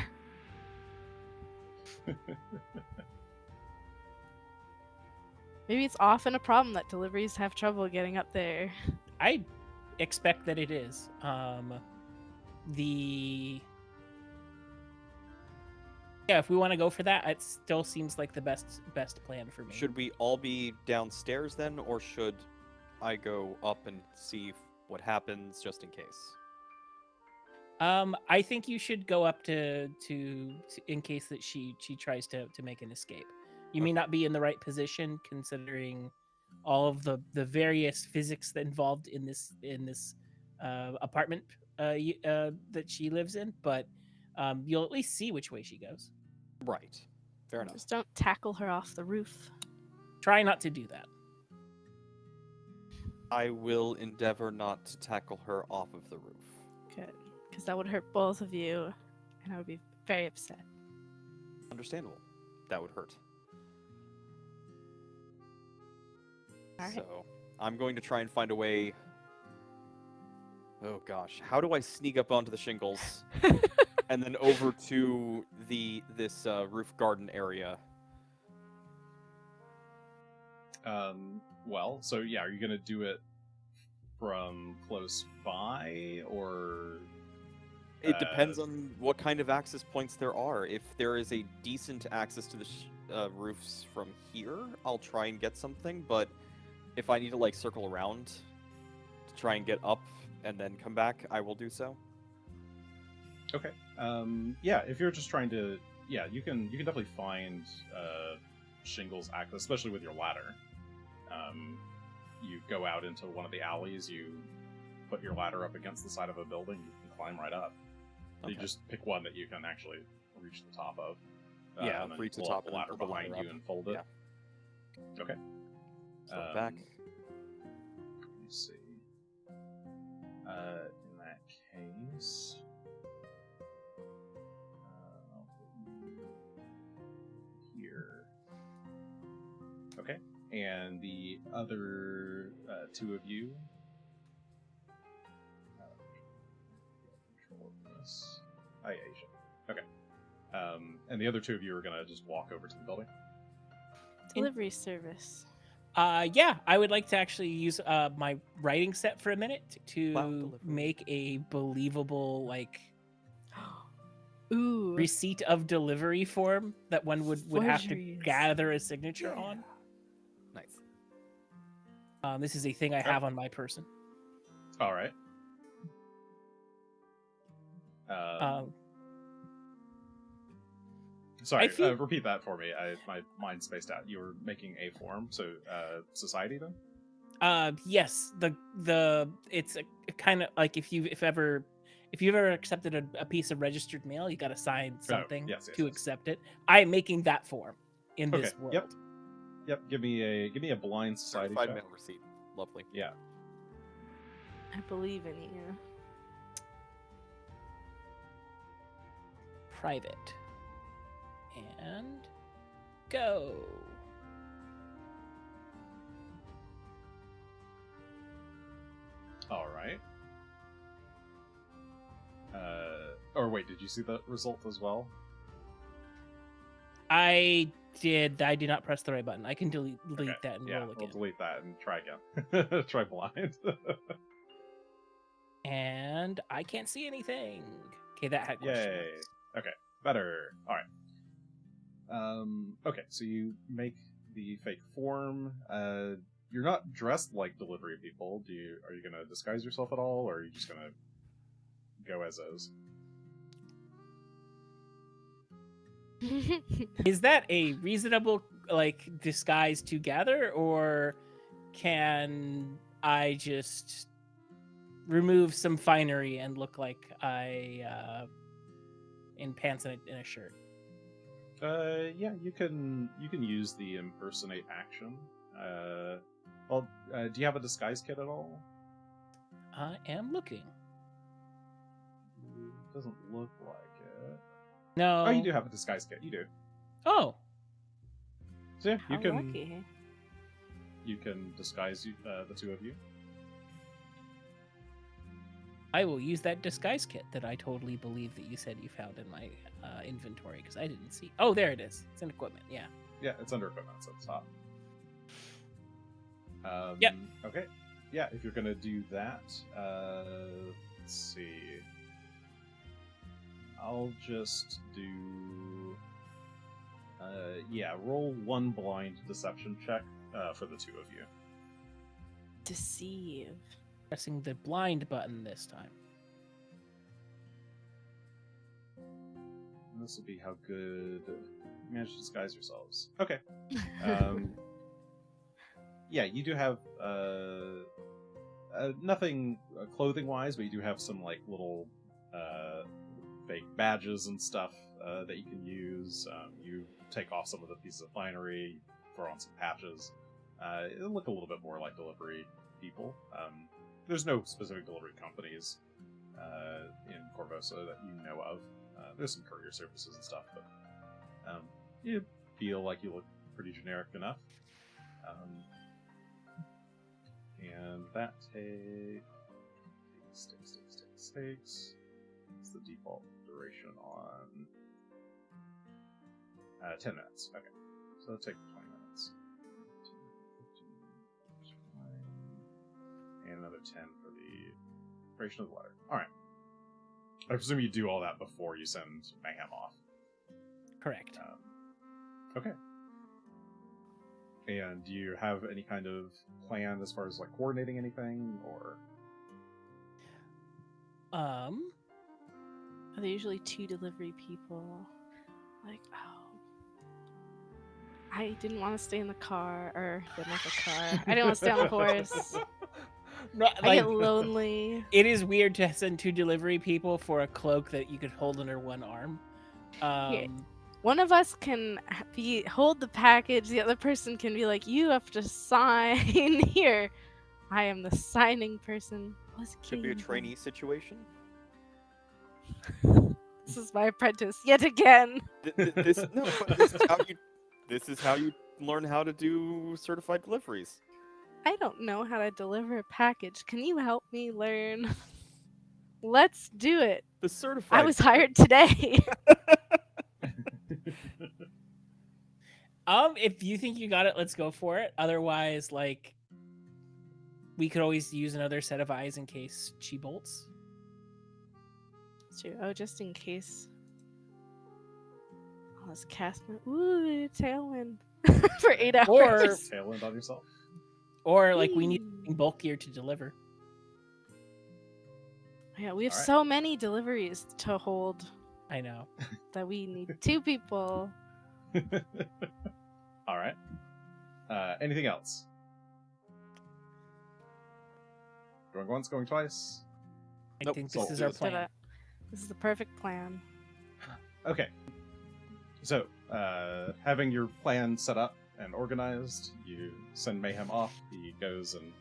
Maybe it's often a problem that deliveries have trouble getting up there. I expect that it is. Yeah, if we want to go for that, it still seems like the best plan for me. Should we all be downstairs then, or should I go up and see what happens just in case? I think you should go up to in case that she tries to make an escape. You may not be in the right position considering all of the various physics involved in this apartment that she lives in, but you'll at least see which way she goes. Right. Fair enough. Just don't tackle her off the roof. Try not to do that. I will endeavor not to tackle her off of the roof. Good. Because that would hurt both of you, and I would be very upset. Understandable. That would hurt. Alright. So, I'm going to try and find a way... Oh gosh, how do I sneak up onto the shingles and then over to this roof garden area? Well, so yeah, are you gonna do it from close by, or It depends on what kind of access points there are. If there is a decent access to the roofs from here, I'll try and get something, but if I need to like circle around to try and get up and then come back, I will do so. Okay. Yeah, if you're just trying to, yeah, you can definitely find shingles access, especially with your ladder. You go out into one of the alleys, you put your ladder up against the side of a building, you can climb right up. Okay. You just pick one that you can actually reach the top of. Yeah, and then reach the pull top up the and then ladder pull the behind ladder you up. and fold it. Yeah. Okay. So back. Let me see. In that case, I'll put you here. Okay, and the other two of you. Control of this. Oh yeah, you should. Okay. And the other two of you are gonna just walk over to the building. Delivery service. Yeah, I would like to actually use my writing set for a minute to delivery. make a believable like Ooh. receipt of delivery form that one would have to Forgeries. gather a signature on. Nice. This is a thing I have on my person. All right. Sorry, I feel- repeat that for me. My mind spaced out. You were making a form, so society then? Yes, it's a kind of like if you've ever accepted a piece of registered mail, you got to sign something yes, to yes. accept it. I am making that form in this Okay, world. Yep. Give me a blind society Certified check. mail receipt. Lovely. Yeah. I believe in you. Private. And go. All right. Or wait, did you see the result as well? I did not press the right button. I can delete Okay, that and yeah, roll we'll again. delete that and try again. Try blind. And I can't see anything. Okay, that had question Yay. marks. Okay, better. All right. Okay, so you make the fake form. You're not dressed like delivery people. Are you gonna disguise yourself at all, or are you just gonna go as is? Is that a reasonable like disguise together, or can I just remove some finery and look like I in pants and a shirt? Yeah, you can use the impersonate action. Do you have a disguise kit at all? I am looking. Doesn't look like it. No. Oh, you do have a disguise kit. You do. Oh, So yeah, How lucky. you can disguise the two of you. I will use that disguise kit that I totally believe that you said you found in my inventory, because I didn't see. Oh, there it is. It's in equipment. Yeah. Yeah, it's under equipment. It's at the top. Yep. Okay. Yeah, if you're gonna do that, let's see. I'll just do. Roll one blind deception check for the two of you. Deceive. Pressing the blind button this time. And this will be how good you manage to disguise yourselves. Okay. Yeah, you do have nothing clothing-wise, but you do have some like little fake badges and stuff that you can use. You take off some of the pieces of finery, throw on some patches. It'll look a little bit more like delivery people. There's no specific delivery companies in Corvosa that you know of. There's some courier services and stuff, but you feel like you look pretty generic enough. And that takes. What's the default duration on? 10 minutes. Okay. So let's take 20 minutes. 10, 15, 20, and another 10 for the duration of the letter. Alright. I presume you do all that before you send Mayhem off. Correct. Okay. And do you have any kind of plan as far as like coordinating anything, or? Are there usually two delivery people? Like, oh, I didn't want to stay in the car, or not the car. I didn't want to stay on the horse. No, I get lonely. It is weird to send two delivery people for a cloak that you could hold under one arm. Yeah. One of us can hold the package. The other person can be like, "You have to sign here." I am the signing person. Could be a trainee situation. This is my apprentice yet again. This is how you learn how to do certified deliveries. I don't know how to deliver a package. Can you help me learn? Let's do it. The certified. I was hired today. If you think you got it, let's go for it. Otherwise, like, we could always use another set of eyes in case she bolts. True. Oh, just in case. Let's cast my tailwind for 8 hours. Or Tailwind on yourself. Or like we need something bulkier to deliver. Yeah, we have Alright. so many deliveries to hold I know. that we need 2 people. All right. Anything else? Going once, going twice. I Nope, think so this is do our this. plan. This is the perfect plan. Okay. So, having your plan set up and organized, you send Mayhem off. He goes and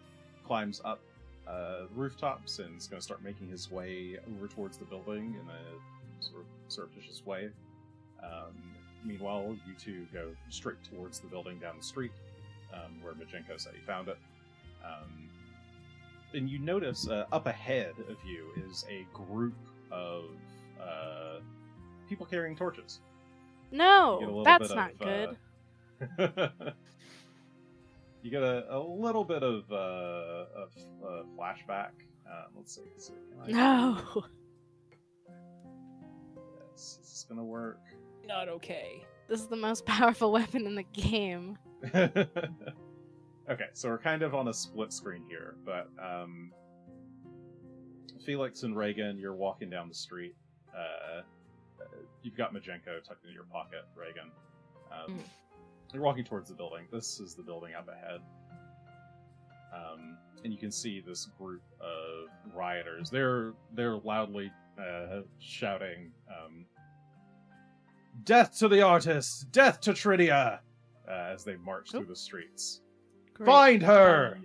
climbs up the rooftops and is going to start making his way over towards the building in a sort of surreptitious way. Meanwhile, you two go straight towards the building down the street, where Majenko said he found it. And you notice up ahead of you is a group of people carrying torches. You get a No, little that's bit not of, good. You get a little bit of flashback. Let's see. Can I- No. Yes, is this gonna work? Not okay. This is the most powerful weapon in the game. Okay, so we're kind of on a split screen here, but Felix and Regan, you're walking down the street. You've got Majenko tucked into your pocket, Regan. You're walking towards the building. This is the building up ahead. And you can see this group of rioters. They're loudly shouting, "Death to the artist! Death to Tridia!" As they march through the streets. Great. Find her!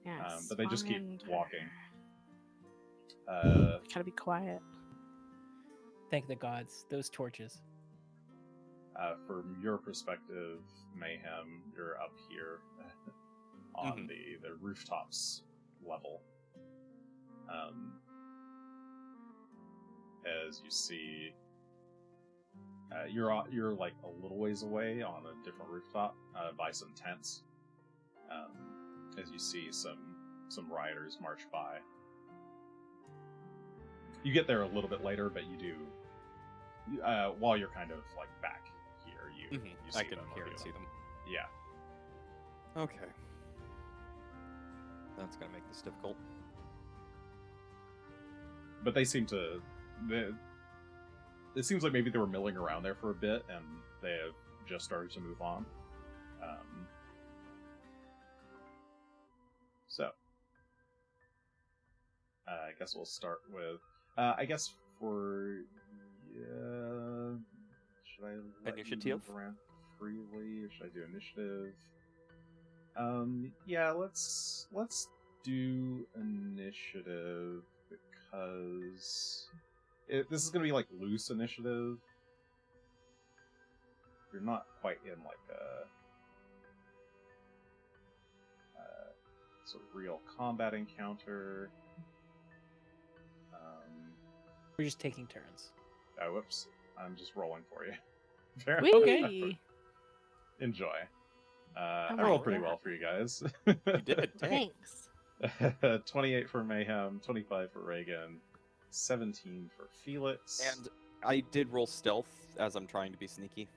Yes, But they just keep find her. walking. Gotta be quiet. Thank the gods. Those torches. From your perspective, Mayhem, you're up here on the rooftops level. As you see, you're like a little ways away on a different rooftop by some tents. As you see some rioters march by. You get there a little bit later, but you do. While you're kind of like back here, you see I can them. hear and see them. Yeah. Okay. That's gonna make this difficult. But they seem to. It seems like maybe they were milling around there for a bit, and they have just started to move on. So, I guess we'll start with. I guess for. Should I let Initiative? you move around freely, or should I do initiative? Yeah, let's do initiative because this is gonna be like loose initiative. You're not quite in like a sort of real combat encounter. We're just taking turns. Oh, whoops! I'm just rolling for you. Fair Whee! enough. Enjoy. I my rolled pretty God. well for you guys. You did. Dang. Thanks. 28 for Mayhem, 25 for Regan, 17 for Felix. And I did roll stealth as I'm trying to be sneaky.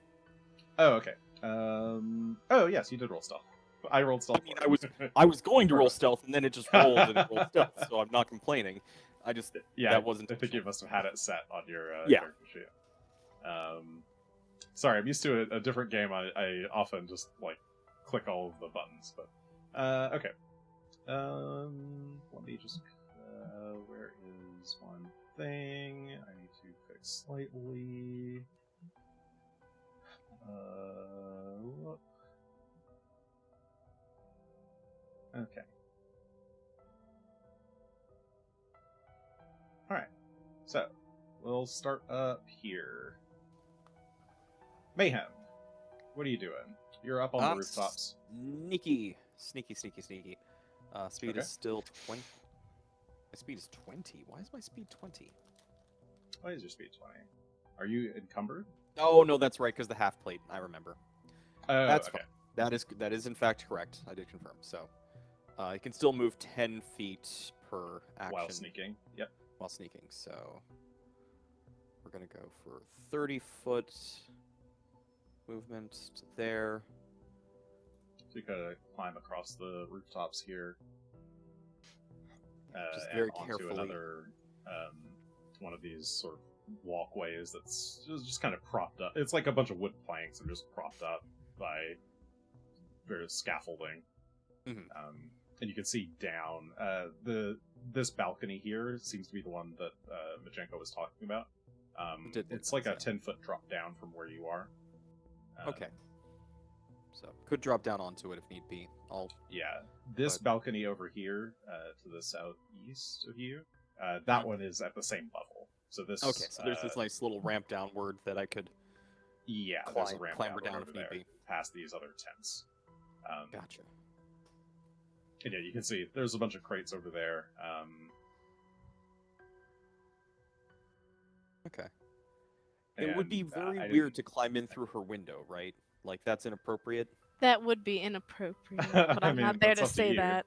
Oh, okay. Oh, yes, you did roll stealth. I rolled stealth. I mean, for you. I was going to roll stealth, and then it just rolled and it rolled stealth, so I'm not complaining. I just Yeah, that wasn't. I think you must have had it set on your Yeah. character sheet. Sorry, I'm used to a different game. I often just like click all of the buttons, but okay. Let me just where is one thing I need to fix slightly. Whoop. Okay. Alright, so we'll start up here. Mayhem, what are you doing? You're up on the rooftops. Sneaky. Speed Okay. is still 20. My speed is 20. Why is my speed 20? Why is your speed 20? Are you encumbered? Oh no, that's right, because the half plate. I remember. Oh, That's okay. fine. That is in fact correct. I did confirm. So, I can still move 10 feet per action While sneaking. Yep. While sneaking. So, we're gonna go for 30-foot movement to there. So you gotta climb across the rooftops here. Just and very onto carefully. another one of these sort of walkways that's just kind of propped up. It's like a bunch of wood planks and just propped up by various scaffolding. Mhm. And you can see down this balcony here seems to be the one that Majenko was talking about. It's like a 10-foot drop down from where you are. Okay. So could drop down onto it if need be. Yeah, this But- balcony over here to the southeast of you, that one is at the same level. So this. Okay, so there's this nice little ramp downward that I could Yeah, there's a ramp clamber down over if need there, be. past these other tents. Gotcha. And yeah, you can see there's a bunch of crates over there. Okay. It would be and, very I weird didn't- to climb in through her window, right? Like that's inappropriate. That would be inappropriate, but I I'm mean, not there that's to up to say you. that.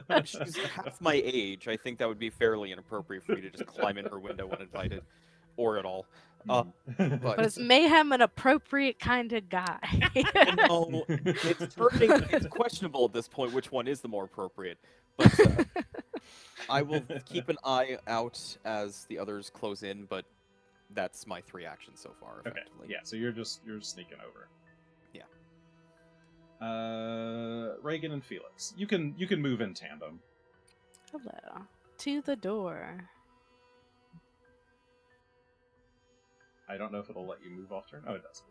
If she's half my age, I think that would be fairly inappropriate for me to just climb in her window uninvited, or at all. But is Mayhem an appropriate kind of guy? No, it's questionable at this point which one is the more appropriate. But I will keep an eye out as the others close in, but that's my 3 actions so far. Okay. Effectively. Yeah. So you're sneaking over. Yeah. Regan and Felix, you can move in tandem. Hello. To the door. I don't know if it'll let you move off turn. Oh, it does.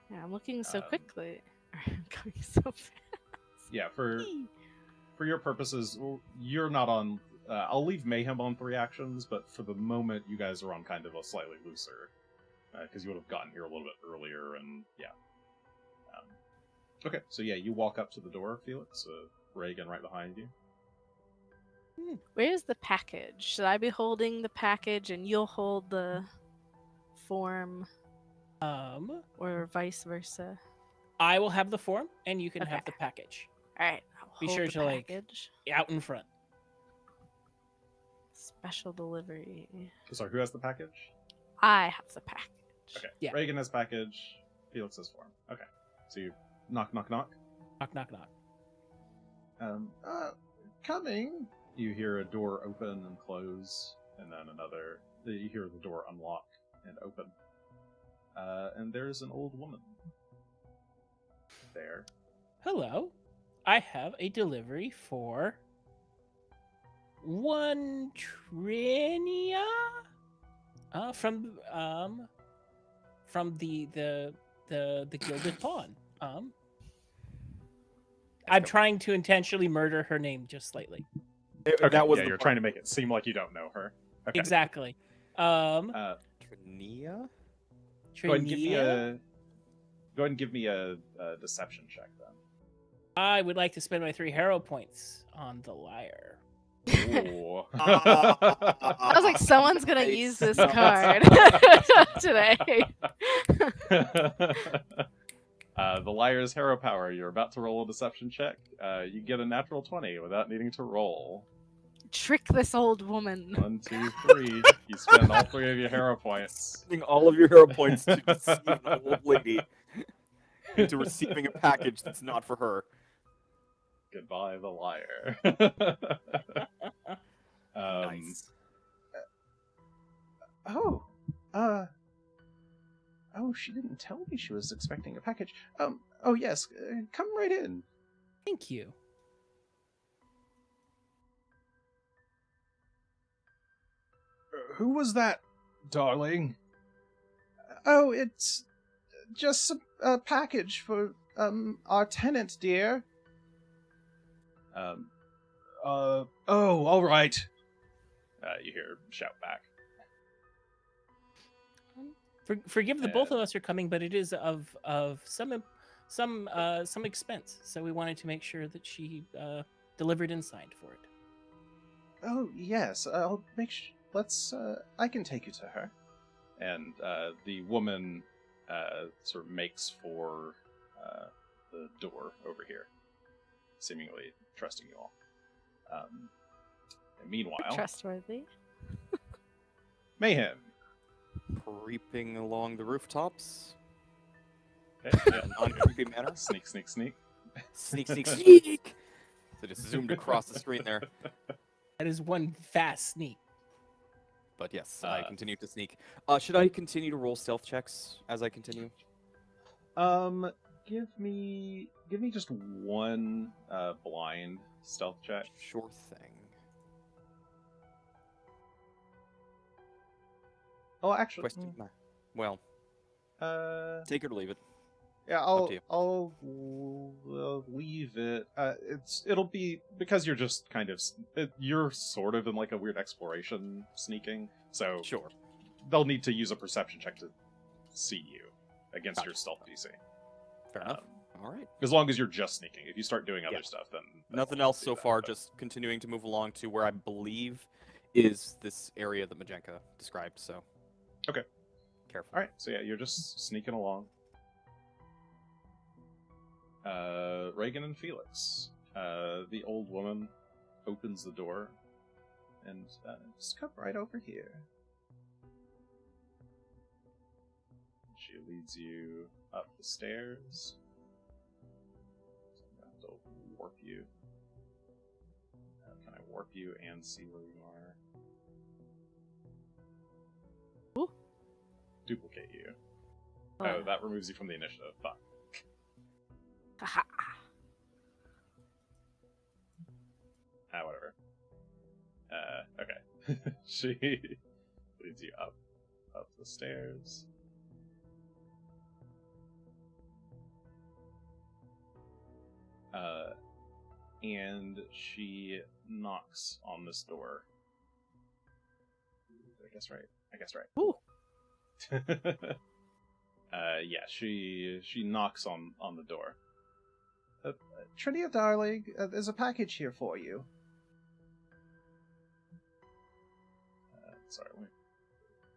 Yeah, I'm looking so Um, quickly. I'm going so fast. Yeah. For your purposes, you're not on. I'll leave Mayhem on 3 actions, but for the moment, you guys are on kind of a slightly looser, because you would have gotten here a little bit earlier, and yeah. Okay, so yeah, you walk up to the door, Felix. Regan right behind you. Where's the package? Should I be holding the package and you'll hold the form, or vice versa? I will have the form, and you can have Okay. the package. All right, I'll Be hold sure the to, like, package. Out in front. Special delivery. Sorry, who has the package? I have the package. Okay. Yeah. Regan has package. Felix has form. Okay. So you knock, knock, knock. Knock, knock, knock. Coming. You hear a door open and close, and then another. You hear the door unlock and open. And there's an old woman there. Hello. I have a delivery for one Trinia from the Gilded Pawn. I'm trying to intentionally murder her name just slightly. Okay, That was yeah, the you're part. trying to make it seem like you don't know her. Okay. Exactly. Trinia? Go ahead and give me Trinia? a deception check then. I would like to spend my 3 hero points on the liar. Ooh. I was like, someone's gonna Nice. use this card today. The liar's hero power. You're about to roll a deception check. You get a natural 20 without needing to roll. Trick this old woman. 1, 2, 3. You spend all 3 of your hero points. Spending all of your hero points to deceive an old lady into receiving a package that's not for her. Goodbye, the liar. Nice. Oh, she didn't tell me she was expecting a package. Oh yes, come right in. Thank you. Who was that, darling? Oh, it's just a package for our tenant, dear. Oh, all right. You hear shout back. Forgive the both of us are coming, but it is of some expense. So we wanted to make sure that she delivered and signed for it. Oh yes, I'll make sure. I can take you to her. And the woman sort of makes for the door over here, seemingly trusting you all. And meanwhile, Trustworthy. Mayhem. Creeping along the rooftops Okay, in yeah. a non-creepy manner. Sneak, sneak, sneak. Sneak, sneak, sneak! So just zoomed across the screen there. That is one fast sneak. But yes, I continue to sneak. Should I continue to roll stealth checks as I continue? Give me just one blind stealth check. Sure thing. Oh, actually, Well, take it or leave it. yeah, up to you. I'll leave it. It'll be because you're just kind of you're sort of in like a weird exploration sneaking, so Sure. they'll need to use a perception check to see you against your stealth DC. Fair enough. All right. As long as you're just sneaking. If you start doing other Yeah. stuff, then Nothing else so far, just continuing to move along to where I believe is this area that Majenka described, so. Okay. Careful. All right, so yeah, you're just sneaking along. Regan and Felix. The old woman opens the door and just come right over here. She leads you up the stairs. I'm going to have to warp you. Can I warp you and see where you are? duplicate you. Oh. Oh, that removes you from the initiative. Fuck. Haha. Whatever. Okay. She leads you up the stairs. And she knocks on this door. Did I guess right? I guess right. Ooh. Yeah, she knocks on the door. Trinia, darling, there's a package here for you. Sorry,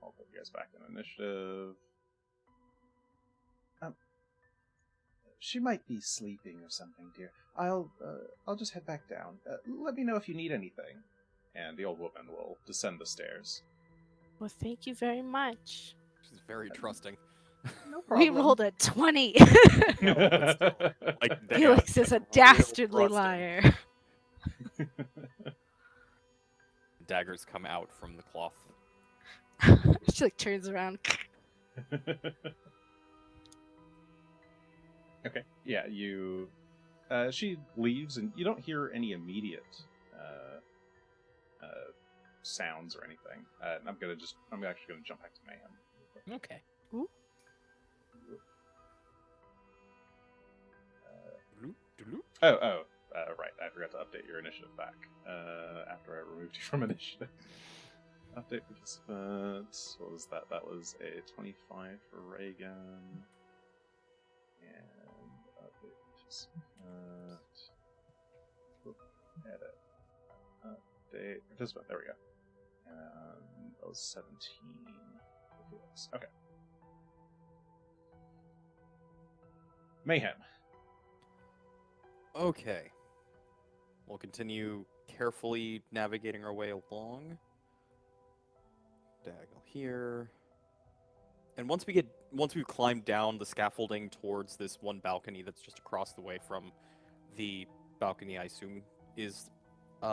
I'll put you guys back in initiative. She might be sleeping or something, dear. I'll just head back down. Let me know if you need anything. And the old woman will descend the stairs. Well, thank you very much. She's very trusting. No We rolled a 20. No, but still, like, damn, Felix is a real dastardly trusting. liar. Daggers come out from the cloth. She like turns around. Okay. Yeah, you. She leaves, and you don't hear any immediate sounds or anything. I'm actually gonna jump back to Mayhem. Okay. Right. I forgot to update your initiative back after I removed you from initiative. Update participants. What was that? That was a 25 for Regan. And update participant. Edit. Update participant. There we go. And that was 17 for Felix. Okay. Mayhem. Okay. We'll continue carefully navigating our way along. Diagonal here. And once we've climbed down the scaffolding towards this one balcony that's just across the way from the balcony I assume is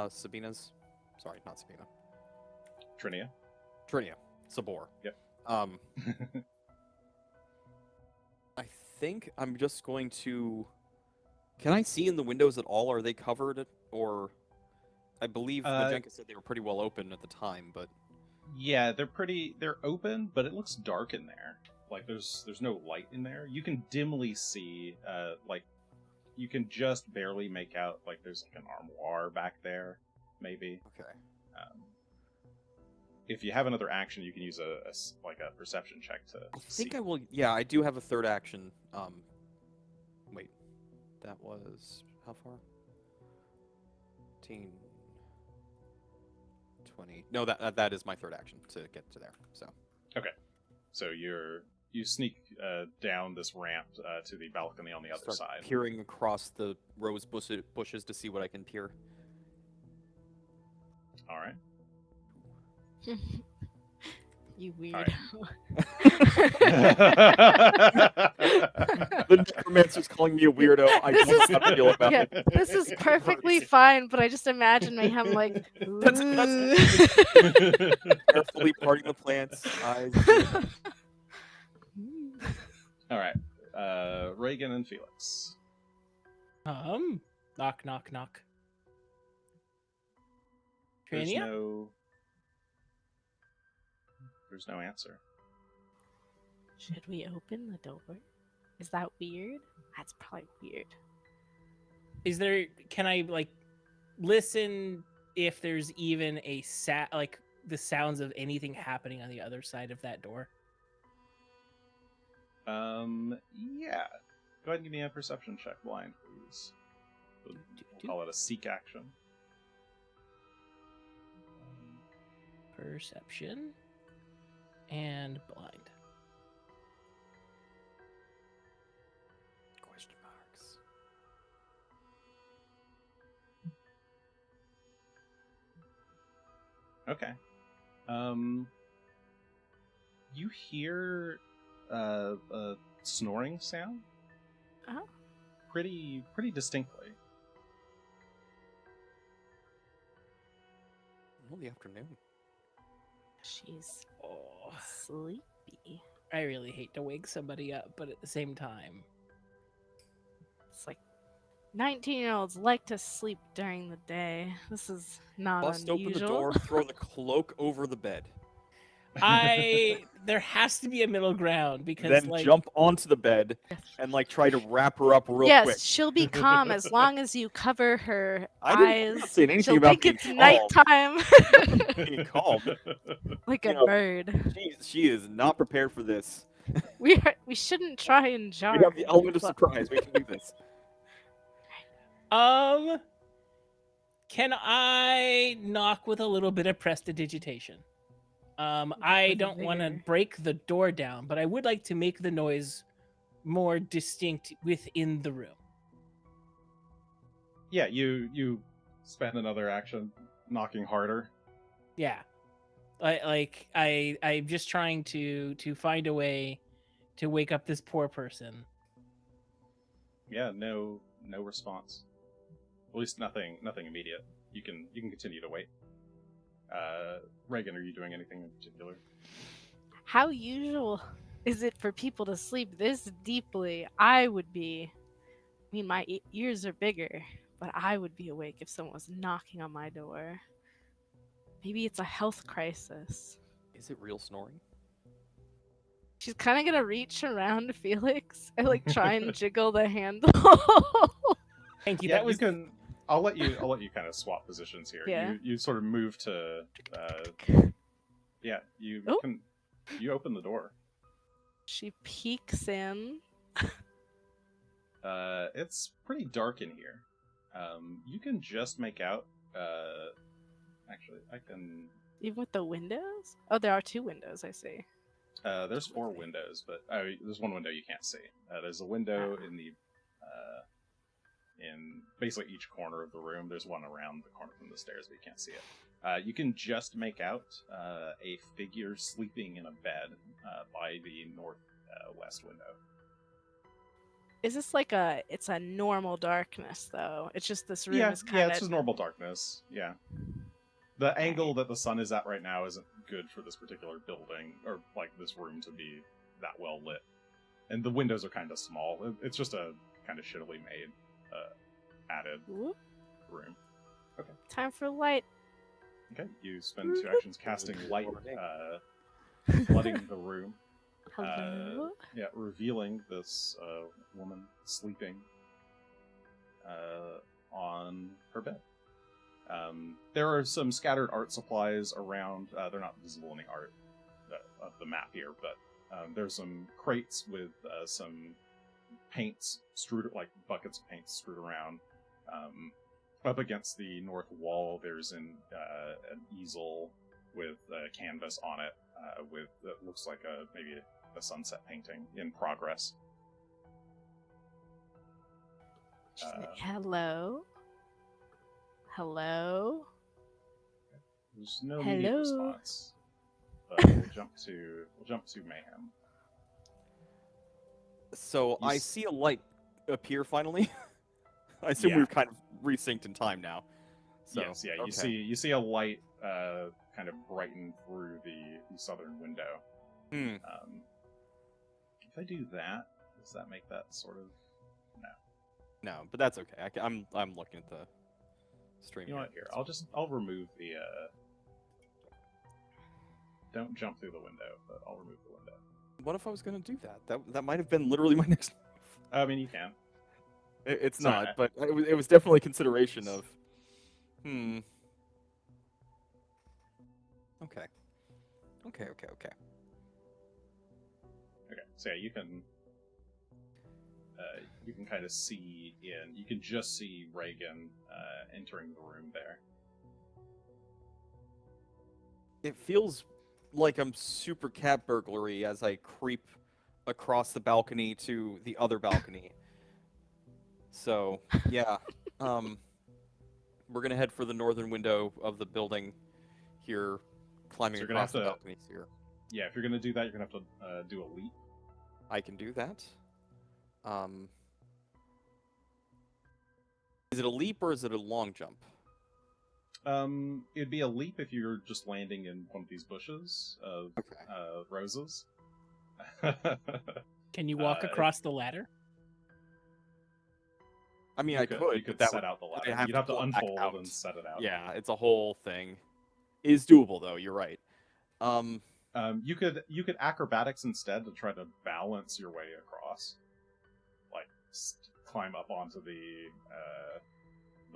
Sabina's. Sorry, not Sabina. Trinia. Sabor. Yep. I think I'm just going to... Can I see in the windows at all? Are they covered? Or... I believe Majenka said they were pretty well open at the time, but... Yeah, they're open, but it looks dark in there. Like, there's no light in there. You can dimly see, you can just barely make out, like, there's like an armoire back there, maybe. Okay. If you have another action, you can use a perception check to see. I think I will... Yeah, I do have a third action. Wait. That was... How far? 15... 20... No, that is my third action to get to there, so... Okay. So you sneak down this ramp to the balcony on the other side. Peering across the rose bushes to see what I can peer. All right. You weird. All The necromancer's calling me a weirdo. I This don't is- have to deal about Yeah, it. this is perfectly fine, but I just imagine Mayhem like. That's- "Ooh." Carefully parting the plants. All right. Regan and Felix. Knock, knock, knock. Trania? There's no answer. Should we open the door? Is that weird? That's probably weird. Can I listen if there's even the sounds of anything happening on the other side of that door? Yeah. Go ahead and give me a perception check blind, please. We'll call it a seek action. Perception and blind. Question marks. Okay. You hear a snoring sound? Oh. Pretty distinctly. Well, the afternoon. She's Oh. sleepy. I really hate to wake somebody up, but at the same time, It's like 19-year-olds like to sleep during the day. This is not Bust open the unusual. door, throw the cloak over the bed. there has to be a middle ground because Then like jump onto the bed and like try to wrap her up real yes, quick. she'll be calm as long as you cover her I'm eyes. not saying anything She'll about think being it's calm. nighttime. Being calm. Like You a know, bird. She is not prepared for this. We shouldn't try and jar. We have the element of but- surprise. We can do this. can I knock with a little bit of prestidigitation? I don't want to vigor. break the door down, but I would like to make the noise more distinct within the room. Yeah, you spend another action knocking harder. Yeah. I'm just trying to find a way to wake up this poor person. Yeah, no response. At least nothing immediate. You can continue to wait. Regan, are you doing anything in particular? How usual is it for people to sleep this deeply? I would be. I mean, my ears are bigger, but I would be awake if someone was knocking on my door. Maybe it's a health crisis. Is it real snoring? She's kind of gonna reach around Felix and like try and jiggle the handle. Thank you. Yeah, That was you can. I'll let you kind of swap positions here. Yeah. You sort of move to. Yeah, you Oh. can. You open the door. She peeks in. It's pretty dark in here. You can just make out. Actually, I can. Even with the windows? Oh, there are 2 windows, I see. There's 4 windows, but there's one window you can't see. There's a window in the in basically each corner of the room. There's one around the corner from the stairs, but you can't see it. You can just make out a figure sleeping in a bed by the northwest window. Is this like it's a normal darkness though? It's just this room Yeah, is kind yeah, of it's just normal darkness. Yeah. The angle that the sun is at right now isn't good for this particular building, or like this room to be that well lit. And the windows are kind of small. It's just a kind of shittily made added Whoop. room. Time for light. Okay, you spend 2 actions casting light, flooding the room. Hello? Yeah, revealing this woman sleeping on her bed. There are some scattered art supplies around. They're not visible in the art of the map here, but there's some crates with some paints strewed, like buckets of paint strewed around. Up against the north wall, there's an easel with canvas on it, with that looks like maybe a sunset painting in progress. Hello? Hello? There's no immediate Hello? response, but we'll jump to Mayhem. So You I s- see a light appear finally. I assume Yeah. we've kind of resynced in time now. So, Yes, yeah, okay. you see a light kind of brighten through the southern window. If I do that, does that make that sort of No, but that's okay. I'm looking at the stream. You know what? Here, I'll remove the. Don't jump through the window, but I'll remove the window. What if I was going to do that? That might have been literally my next. I mean, you can. It's Sorry. not, but it was definitely consideration of. Okay. Okay. Okay, so yeah, you can kind of see in. You can just see Regan entering the room there. It feels like I'm super cat burglary as I creep across the balcony to the other balcony. So, yeah. We're gonna head for the northern window of the building here, climbing So you're gonna across the have to- balconies here. Yeah, if you're gonna do that, you're gonna have to do a leap. I can do that. Is it a leap or is it a long jump? It'd be a leap if you're just landing in one of these bushes of Okay. roses. Can you walk across the ladder? I mean, You I could, could. you could but that set would- out the I'd ladder. have You'd to have to pull it back unfold out. and set it out. Yeah, it's a whole thing. Is doable though. You're right. You could acrobatics instead to try to balance your way across, like climb up onto the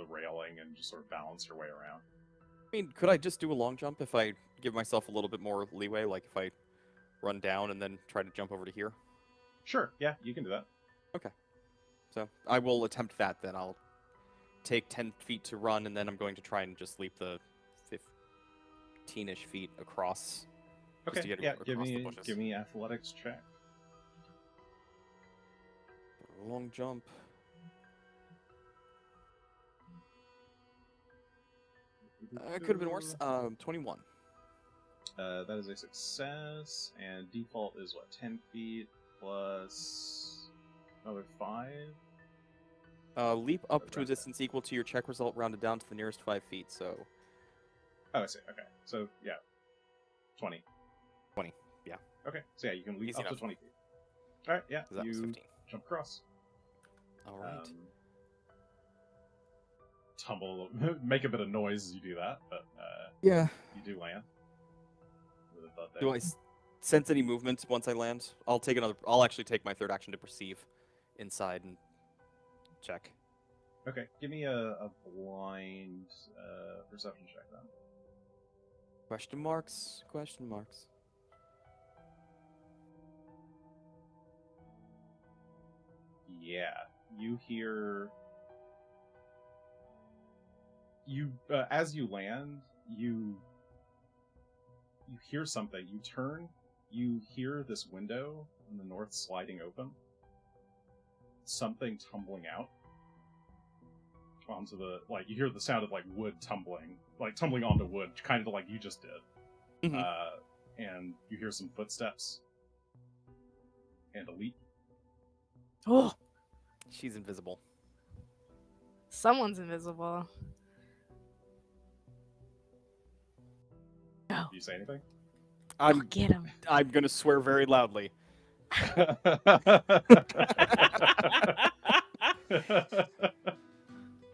railing and just sort of balance your way around. I mean, could I just do a long jump if I give myself a little bit more leeway? Like if I run down and then try to jump over to here? Sure, yeah, you can do that. So I will attempt that then. I'll take 10 feet to run, and then I'm going to try and just leap the 15-ish feet across. Just to Okay, get yeah, across the bushes. give me athletics check. Long jump. It could have been worse. 21. That is a success, and default is what, 10 feet plus another 5? Leap up to a distance equal to your check result rounded down to the nearest 5 feet, so... Oh, I see. Okay, so yeah, 20. 20, yeah. Okay, so yeah, you can leap Easy up to enough. 20 feet. All right, yeah, 'cause that was you 15. jump across. All right. Tumble, make a bit of noise as you do that, but Yeah. you do land. With a thud there. Do I sense any movement once I land? I'll actually take my third action to perceive inside and check. Okay, give me a blind perception check then. Question marks? Question marks. Yeah, you hear. As you land, you hear something. You turn. You hear this window in the north sliding open. Something tumbling out onto the you hear the sound of wood tumbling onto wood, kind of like you just did. Mhm. And you hear some footsteps and a leap. Oh, She's invisible. someone's invisible. No, Do you say anything? oh, get him. I'm gonna swear very loudly.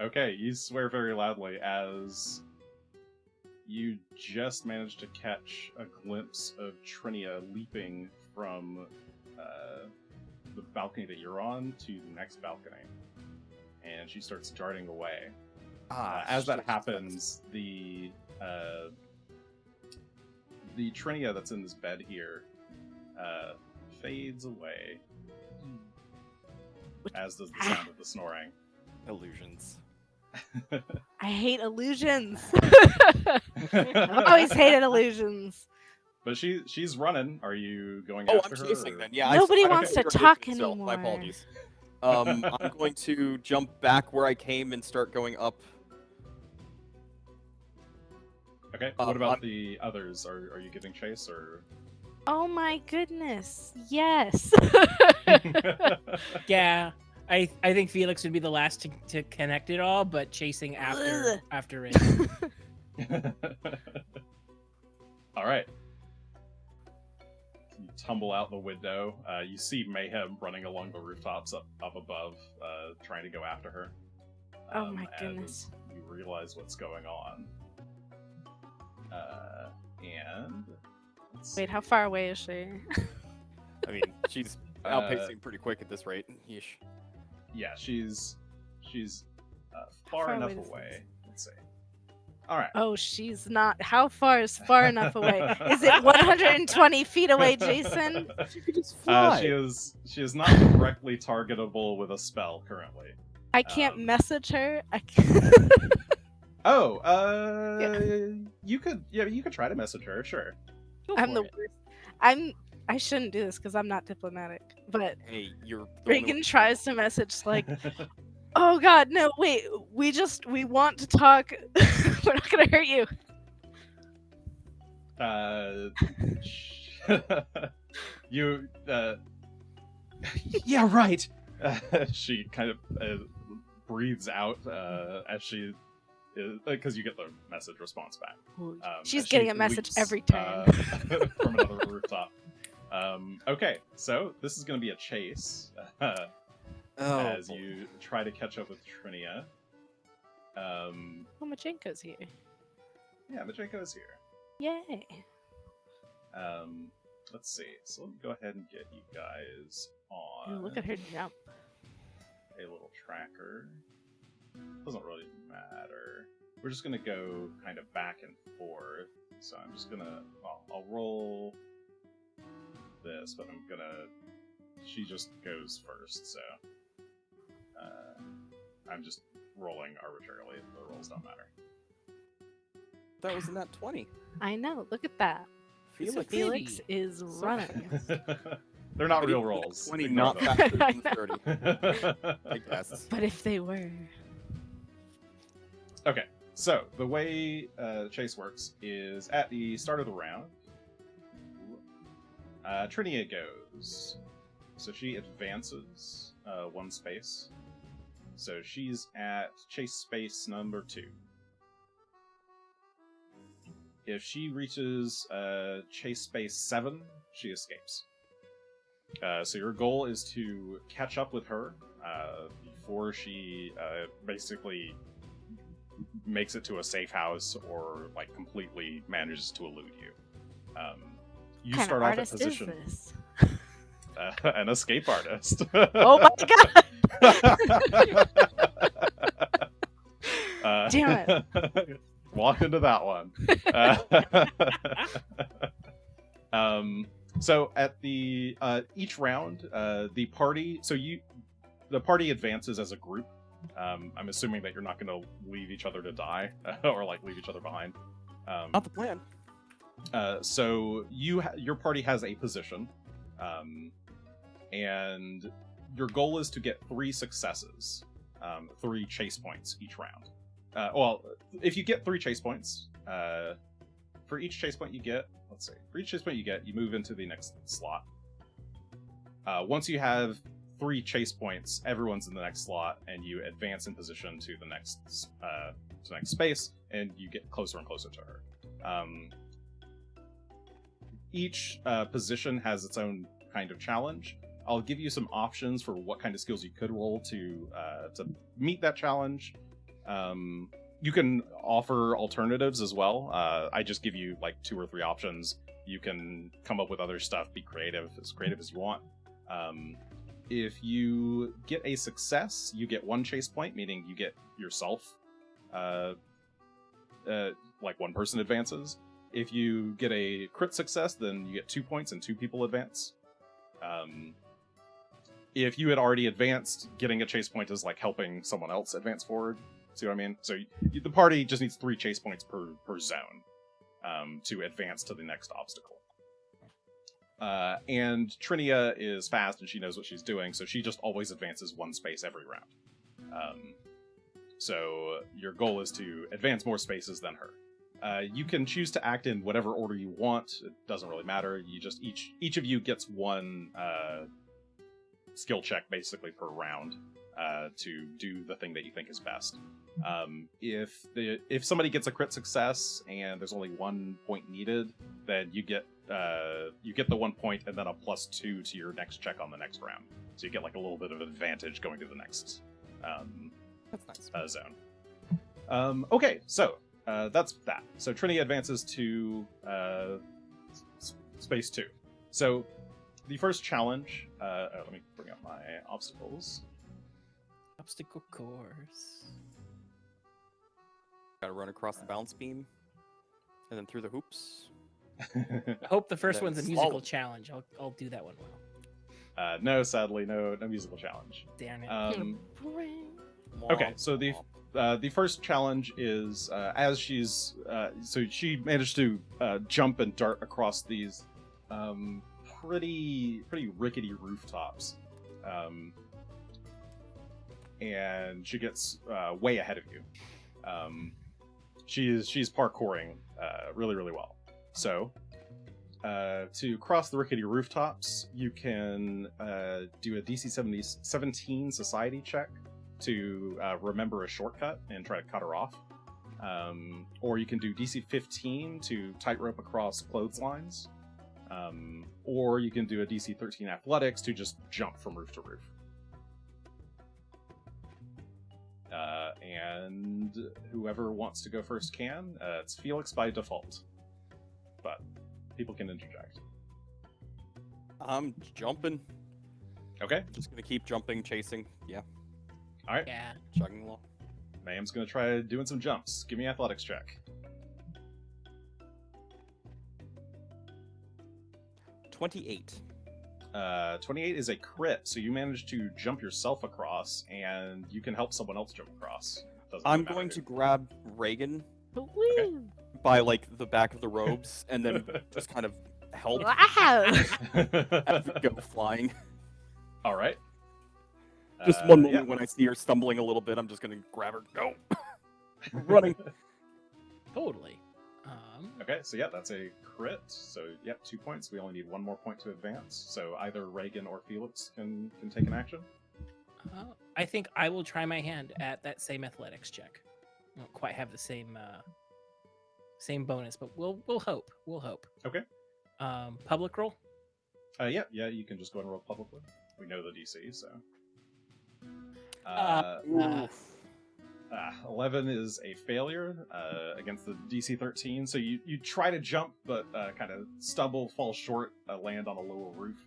Okay, you swear very loudly as you just managed to catch a glimpse of Trinia leaping from the balcony that you're on to the next balcony. And she starts darting away. As that happens, the Trinia that's in this bed here fades away, as does the sound of the snoring. Illusions. I hate illusions. I've always hated illusions. But she's running. Are you going Oh, after I'm her? chasing or- then. Yeah. Nobody I wants to heard talk it itself. My anymore. apologies. I'm going to jump back where I came and start going up. Okay. What about the others? Are you giving chase or? Oh my goodness. Yes. Yeah, I think Felix would be the last to connect it all, but chasing Ugh. after it. All right. You tumble out the window. You see Mayhem running along the rooftops up above, trying to go after her. Oh my as goodness. You realize what's going on. And let's Wait, see. how far away is she? I mean, she's outpacing pretty quick at this rate. Yeesh. Yeah, she's far far enough away is away. Let's see. All right. Oh, she's not. How far is far enough away? Is it 120 feet away, Jason? She could just fly. She is not directly targetable with a spell currently. I can't message her. I Oh, you could try to message her, sure. Go I'm for the it. worst. I shouldn't do this because I'm not diplomatic. But Hey, you're. the only Regan one- tries to message like, "Oh God, no! Wait, we want to talk. We're not gonna hurt you." You yeah, right. She kind of breathes out as she because you get the message response back. She's as getting she a message leaps, every turn. from another rooftop. Okay, so this is going to be a chase as you try to catch up with Trinia. Oh, Machenko's here. Yeah, Majenko's here. Yay. Let's see. So let me go ahead and get you guys on Ooh, look at her jump. a little tracker. Doesn't really matter. We're just gonna go kind of back and forth. So I'm just gonna, I'll roll this, but I'm gonna, she just goes first, so I'm just rolling arbitrarily. The rolls don't matter. That was in that 20. I know. Look at that. Felix. Felix is running. They're not real rolls. 20, Ignore not them. faster than 30. I guess. But if they were. Okay, so the way chase works is at the start of the round, Trinia goes. So she advances one space. So she's at chase space number 2. If she reaches chase space 7, she escapes. So your goal is to catch up with her before she basically makes it to a safe house or like completely manages to elude you. You What start kind off of at artist position is this? an escape artist. Oh my god! Damn it! Walk into that one. So at the each round, the party. So the party advances as a group. I'm assuming that you're not going to leave each other to die or like leave each other behind. Not the plan. So your party has a position, and your goal is to get 3 successes, 3 chase points each round. Well, if you get 3 chase points, for each chase point you get, let's see, for each chase point you get, you move into the next slot. Once you have 3 chase points, everyone's in the next slot, and you advance in position to the next space, and you get closer and closer to her. Each position has its own kind of challenge. I'll give you some options for what kind of skills you could roll to meet that challenge. You can offer alternatives as well. I just give you like 2 or 3 options. You can come up with other stuff, be creative as you want. If you get a success, you get 1 chase point, meaning you get yourself, like 1 person advances. If you get a crit success, then you get 2 points and 2 people advance. If you had already advanced, getting a chase point is like helping someone else advance forward. See what I mean? So the party just needs 3 chase points per zone to advance to the next obstacle. And Trinia is fast and she knows what she's doing, so she just always advances 1 space every round. So your goal is to advance more spaces than her. You can choose to act in whatever order you want. It doesn't really matter. You just each of you gets 1 skill check basically per round to do the thing that you think is best. If somebody gets a crit success and there's only 1 point needed, then you get the 1 point and then a +2 to your next check on the next round. So you get like a little bit of advantage going to the next That's nice. zone. Okay, so that's that. So Trinia advances to space 2. So the first challenge. Let me bring up my obstacles. Obstacle course. Gotta run across the balance beam, and then through the hoops. I hope the first Then one's a musical swallow. challenge. I'll do that one well. No, sadly, no musical challenge. Damn it. Okay, so the first challenge is as she's so she managed to jump and dart across these pretty rickety rooftops, and she gets way ahead of you. She's parkouring really well. So to cross the rickety rooftops, you can do a DC 17 society check to remember a shortcut and try to cut her off. Or you can do DC 15 to tightrope across clotheslines. Or you can do a DC 13 athletics to just jump from roof to roof. And whoever wants to go first can. It's Felix by default. But people can interject. I'm jumping. Okay. Just gonna keep jumping, chasing. Yeah, Alright. Yeah. chugging along. Mayhem's gonna try doing some jumps. Give me an athletics check. 28. 28 is a crit, so you manage to jump yourself across, and you can help someone else jump across. Doesn't I'm matter going who. to grab Regan Woo! by like the back of the robes and then just kind of help Wow! as we go flying. All right. Just one yeah. moment when I see her stumbling a little bit, I'm just gonna grab her. Go. Running. Totally. Okay, so yeah, that's a crit. So yeah, 2 points. We only need one more point to advance. So either Regan or Felix can take an action. I think I will try my hand at that same athletics check. Won't quite have the same bonus, but we'll hope. We'll hope. Okay. Public roll. Yeah, you can just go and roll publicly. We know the DC, so. 11 is a failure against the DC 13. So you try to jump, but kind of stumble, fall short, land on a lower roof.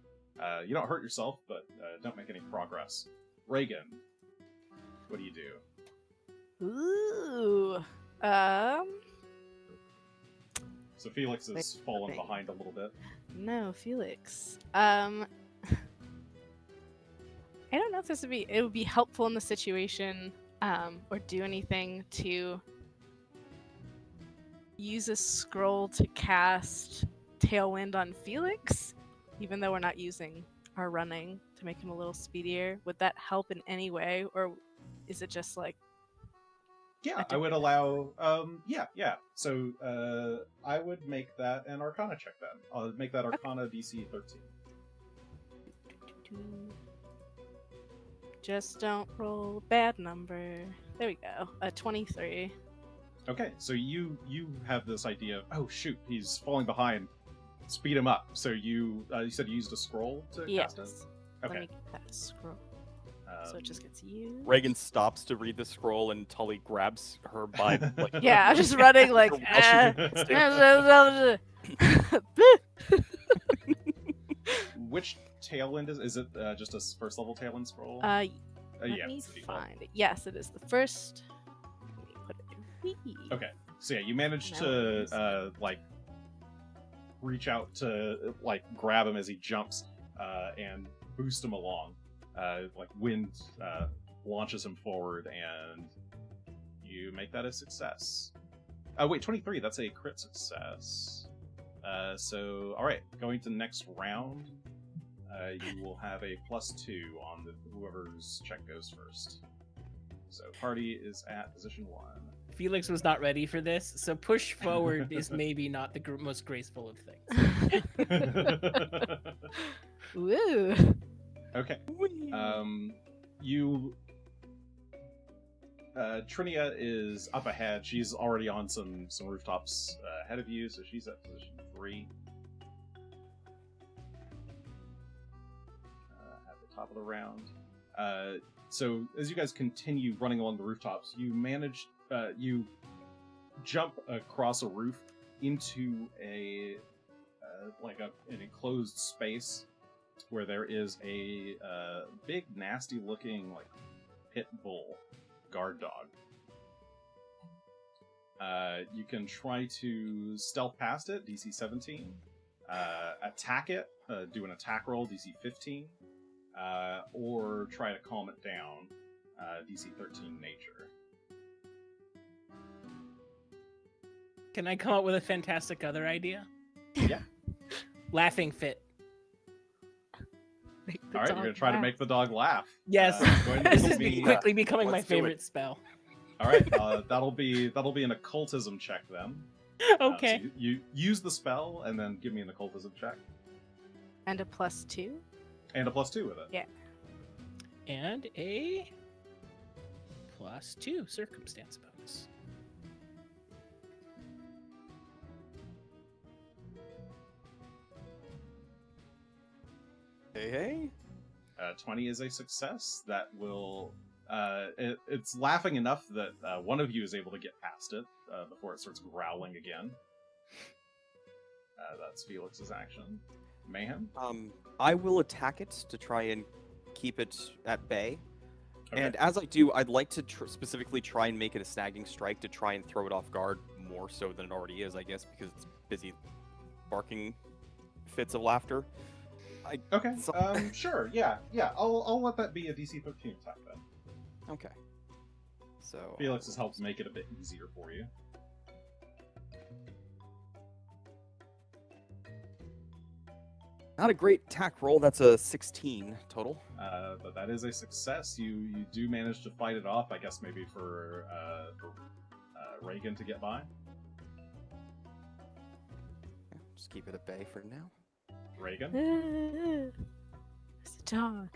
You don't hurt yourself, but don't make any progress. Regan, what do you do? Ooh. So Felix is fallen behind a little bit. No, Felix. I don't know if it would be helpful in the situation, or do anything to use a scroll to cast Tailwind on Felix, even though we're not using our running to make him a little speedier. Would that help in any way, or is it just like? Yeah, I would allow. Yeah. So I would make that an Arcana check then. I'll make that Arcana DC 13. Just don't roll a bad number. There we go. A 23. Okay, so you have this idea of, oh shoot, he's falling behind. Speed him up. So you said you used a scroll to Yes. cast it? Let Okay. me get that scroll. So it just gets you. Regan stops to read the scroll, and Tully grabs her by like. Yeah, I'm just running like. Which tailwind is it? Just a first level tailwind scroll? Let yeah, me it's the default. find it. Yes, it is the first. Let me put it in. Whee! Okay, so yeah, you managed Now it to like reach out to like grab him as he jumps and boost him along. Like wind launches him forward, and you make that a success. Oh wait, 23. That's a crit success. So all right, going to the next round. You will have a +2 on whoever's check goes first. So party is at position 1. Felix was not ready for this, so push forward is maybe not the most graceful of things. Woo! Okay. Trinia is up ahead. She's already on some rooftops ahead of you, so she's at position 3. At the top of the round. So as you guys continue running along the rooftops, you manage you jump across a roof into an enclosed space where there is a big, nasty-looking like pit bull guard dog. You can try to stealth past it, DC 17. Attack it, do an attack roll, DC 15. Or try to calm it down, DC 13 nature. Can I come up with a fantastic other idea? Yeah. Laughing fit. All right, you're gonna try to make the dog laugh. Yes. Go ahead and This give is me- quickly becoming my Let's do it. favorite spell. All right, that'll be an occultism check then. Okay. So you use the spell and then give me an occultism check And a +2. and a +2 with it. Yeah. And a +2 circumstance bonus. Hey. 20 is a success. That will. It's laughing enough that one of you is able to get past it before it starts growling again. That's Felix's action. Mayhem? I will attack it to try and keep it at bay. Okay. And as I do, I'd like to specifically try and make it a snagging strike to try and throw it off guard more so than it already is, I guess, because it's busy barking fits of laughter. Okay. Sure. Yeah. I'll let that be a DC 13 attack then. Okay. So Felix has helped make it a bit easier for you. not a great attack roll. That's a 16 total. But that is a success. You do manage to fight it off. I guess maybe for Regan to get by. Just keep it at bay for now. Regan. It's a dog.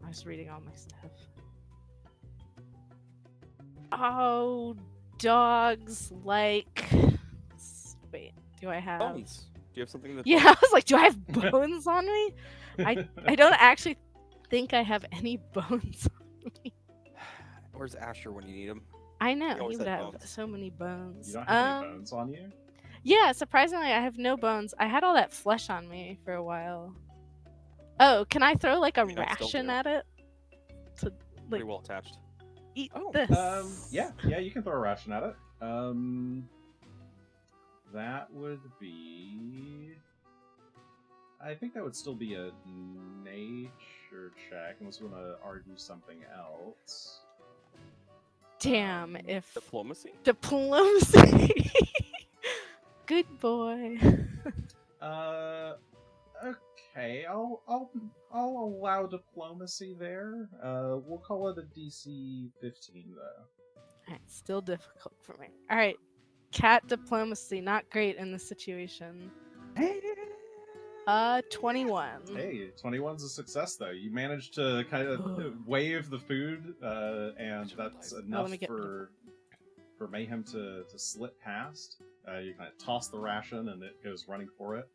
I was reading all my stuff. Oh, dogs like. Wait, do I have Bones. Do you have something that? Yeah, I was like, do I have bones on me? I don't actually think I have any bones on me. Where's Asher when you need him? I know, always he would had have bones. so many bones. You don't have any bones on you? Yeah, surprisingly, I have no bones. I had all that flesh on me for a while. Oh, can I throw like a mean, I still ration do. at it? To Pretty like well attached. eat Oh, this? Yeah, you can throw a ration at it. That would be. I think that would still be a nature check, unless you want to argue something else. Damn, if Diplomacy? diplomacy. Good boy. Okay, I'll allow diplomacy there. We'll call it a DC 15 though. Alright, still difficult for me. Alright, cat diplomacy, not great in this situation. 21. Hey, 21's a success though. You managed to kind of wave the food, and that's enough let me get- for Mayhem to slip past. You kind of toss the ration, and it goes running for it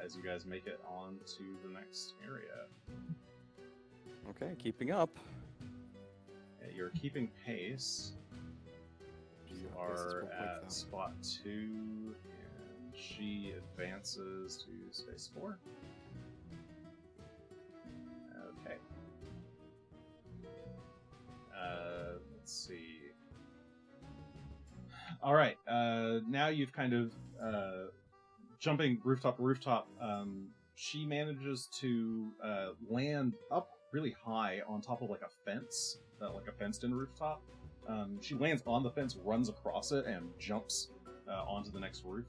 as you guys make it on to the next area. Okay, keeping up. You're keeping pace. You Pace is are real quick, at though. spot 2, and she advances to space 4. Okay. Let's see. All right. Now you've kind of jumping rooftop to rooftop. She manages to land up really high on top of like a fence, like a fenced-in rooftop. She lands on the fence, runs across it, and jumps onto the next roof.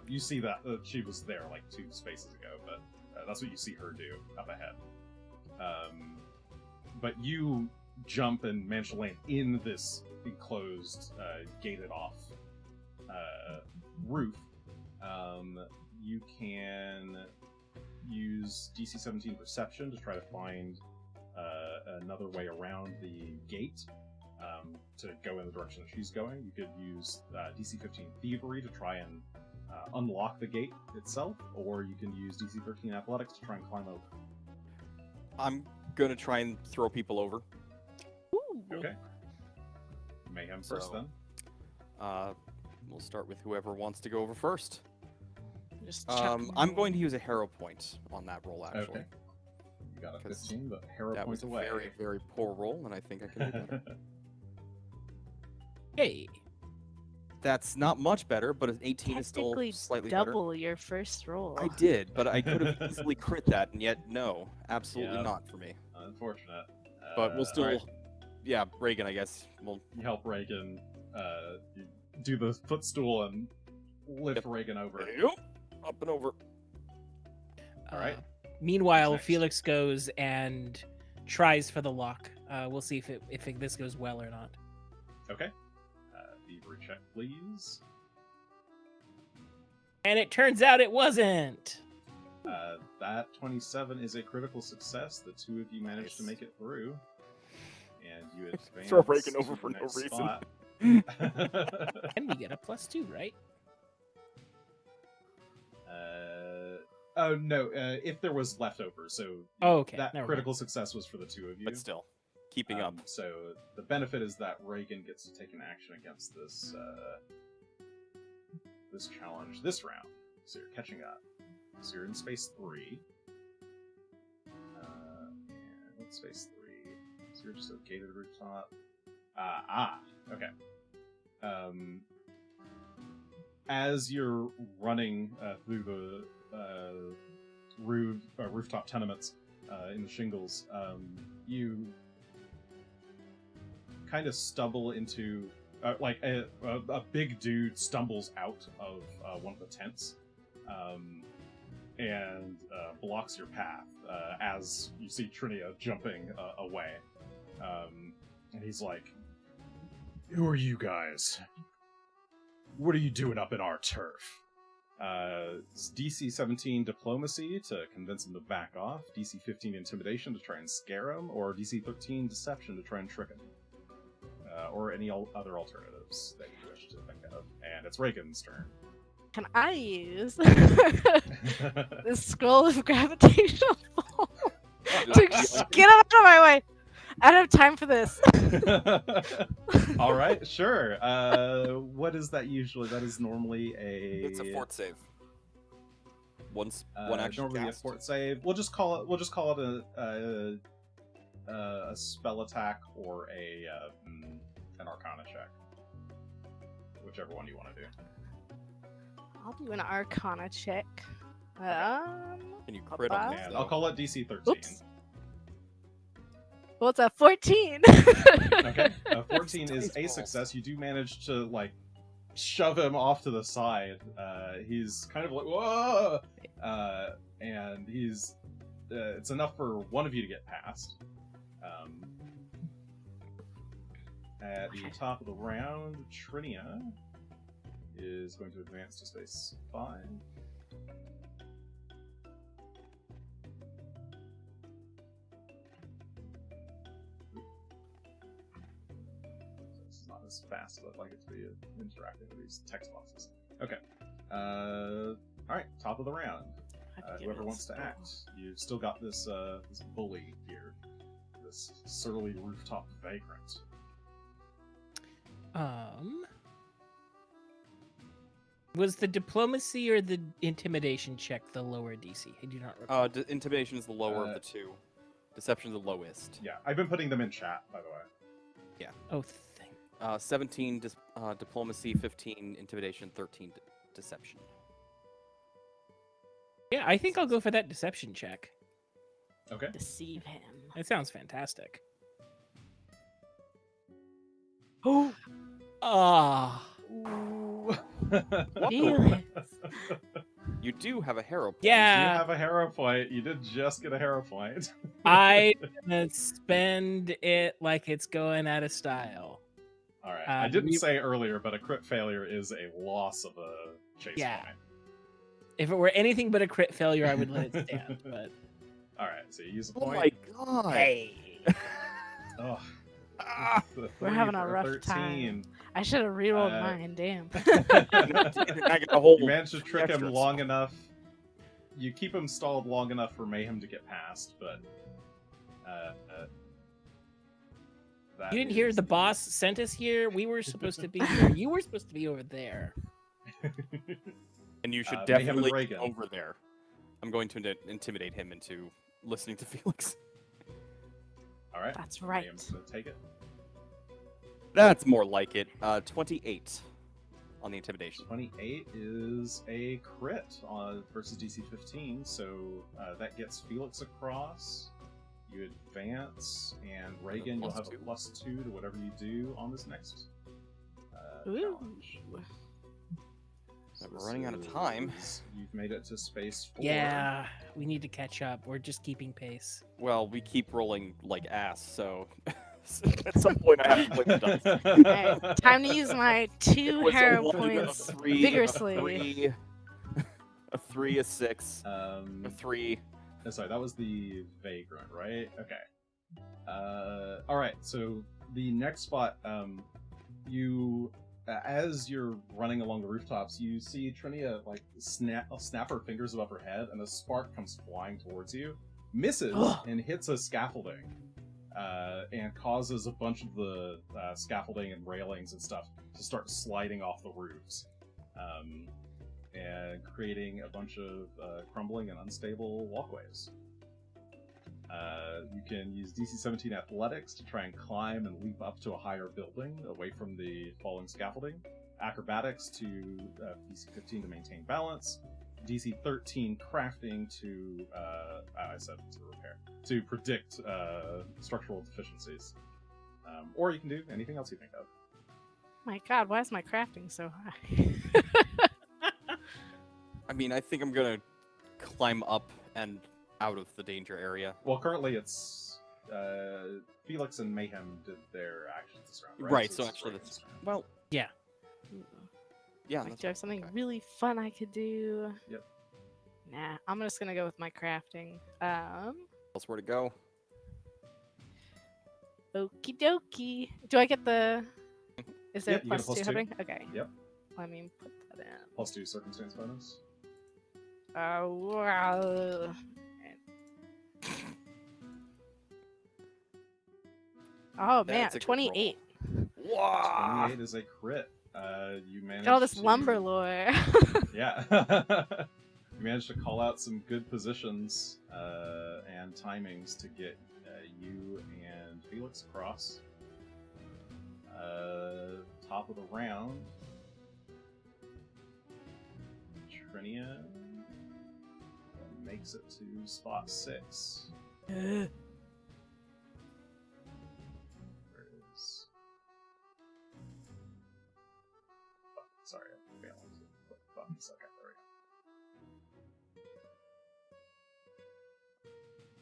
You see that she was there like 2 spaces ago, but that's what you see her do up ahead. But you jump and manage to land in this enclosed, gated-off roof. You can use DC 17 Perception to try to find another way around the gate to go in the direction that she's going. You could use DC 15 Thievery to try and unlock the gate itself, or you can use DC 13 Athletics to try and climb over. I'm gonna try and throw people over. Ooh. Okay. Mayhem first, So- then. We'll start with whoever wants to go over first. Just chuck I'm me. going to use a hero point on that roll, actually. Okay. You got a 'Cause 15, but hero That points was a away. very, very poor roll, and I think I can do better. Hey, That's not much better, but an 18 is still Technically slightly double your first roll. better. I did, but I could have easily crit that, and yet no, absolutely Yeah. not for me. Unfortunate. But we'll still, alright, yeah, Reagan, I guess. Well, you help Regan you do the footstool and lift Yep. Regan over. up and over. All right. Meanwhile, Who's next? Felix goes and tries for the lock. We'll see if this goes well or not. Okay. Thievery check, please. And it turns out it wasn't. That 27 is a critical success. The 2 of you managed to Nice. make it through. And you advance Throw Regan to over the for no next reason. spot. And we get a +2, right? Oh no! If there was leftover, so Oh, okay. that never critical success was for the two of you. But still, keeping up. So the benefit is that Regan gets to take an action against this this challenge this round. So you're catching up. So you're in space 3. And what's space 3? So you're just a gated rooftop. Okay. As you're running through the rooftop tenements in the shingles, you kind of stumble into like a big dude stumbles out of one of the tents and blocks your path as you see Trinia jumping away. And he's like, "Who are you guys? What are you doing up in our turf?" It's DC 17 diplomacy to convince him to back off, DC 15 intimidation to try and scare him, or DC 13 deception to try and trick him. Or any other alternatives that you wish to think of. And it's Reagan's turn. Can I use the scroll of gravitational pull to get out of my way? I don't have time for this. All right, sure. What is that usually? That is normally a. It's a fort save. One action normally cast. a fort save. We'll just call it a spell attack or an Arcana check, whichever one you want to do. I'll do an Arcana check. Can you crit on this? And though? I'll call it DC 13. Oops. Well, it's a 14. Okay, 14 is a Dice success. You do manage to like shove him off to the side. He's kind of like whoa, and he's it's enough for one of you to get past. At the top of the round, Trinia is going to advance to space 5. This is not as fast as I'd like it to be interacting with these text boxes. Okay. Alright, top of the round. Whoever wants to act. You've still got this this bully here. This surly rooftop vagrant. Was the diplomacy or the intimidation check the lower DC? I do not recall. Intimidation is the lower of the two. Deception is the lowest. Yeah, I've been putting them in chat, by the way. Oh, 17 diplomacy, 15 intimidation, 13 deception. yeah, I think I'll go for that deception check. Okay. Deceive him. That sounds fantastic. Oh, Ah, Felix. You do have a hero point. You yeah. have a hero point. You did just get a hero point. I'm gonna spend it like it's going out of style. All right. I didn't we- say earlier, but a crit failure is a loss of a chase Yeah. point. If it were anything but a crit failure, I would let it stand. But All right. So you use a Oh point. my god. hey, Oh. We're having a rough time. I should have rerolled Uh, mine. Damn. I got a whole You managed to trick him extras. long enough. You keep him stalled long enough for Mayhem to get past, but that you didn't hear is the boss sent us here. We were supposed to be here. You were supposed to be over there. And you should Mayhem and definitely Regan. get over there. I'm going to intimidate him into listening to Felix. All right. That's right. Mayhem's gonna take it. That's more like it. 28 on the intimidation. 28 is a crit versus DC 15, so that gets Felix across. You advance, and Regan, you'll have a +2 to whatever you do on this next Ooh. challenge. So We're this running out of time. You've made it to space 4. Yeah, we need to catch up. We're just keeping pace. Well, we keep rolling like ass, so at some point I have to play the dice. Alright, time to use my It 2 was a hero 1, a points 3, vigorously. A 3, a 6, a 3. Sorry, that was the vagrant, right? Okay. All right. So the next spot, you, as you're running along the rooftops, you see Trinia like snap her fingers above her head, and a spark comes flying towards you, misses, and hits a scaffolding, and causes a bunch of the scaffolding and railings and stuff to start sliding off the roofs, and creating a bunch of crumbling and unstable walkways. You can use DC 17 athletics to try and climb and leap up to a higher building away from the falling scaffolding. Acrobatics to DC 15 to maintain balance. DC 13 crafting to I said to repair, to predict structural deficiencies. Or you can do anything else you think of. My God, why is my crafting so high? I mean, I think I'm gonna climb up and out of the danger area. Well, currently it's Felix and Mayhem did their actions this round, Right, so it's actually Regan's that's... turn. Well, Yeah. yeah. Like, that's do I have something okay. really fun I could do? Yep. Nah, I'm just gonna go with my crafting. Elsewhere to go. Okie dokie. Do I get the? Is there Yep, you get a plus 2 +2. happening? Okay. Yep. Let me put that in. +2 circumstance bonus. Wow. Oh man, That's a good 28. Wow. 28 is a crit. You managed Got all this to... lumber lore. Yeah. You managed to call out some good positions and timings to get you and Felix across. Top of the round. Trinia makes it to spot 6. Where is... Oh, sorry, I'm failing to put buttons. Okay, there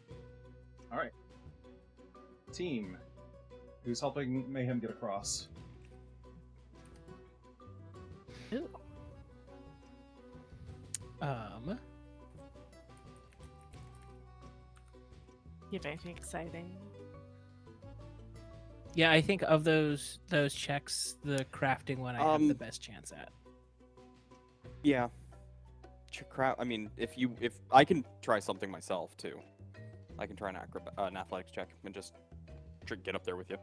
we go. Alright. Team. Who's helping Mayhem get across? Ooh. You have anything exciting? Yeah, I think of those checks, the crafting one I have the best chance at. Yeah. I mean, if I can try something myself too. I can try an athletics check and just get up there with you.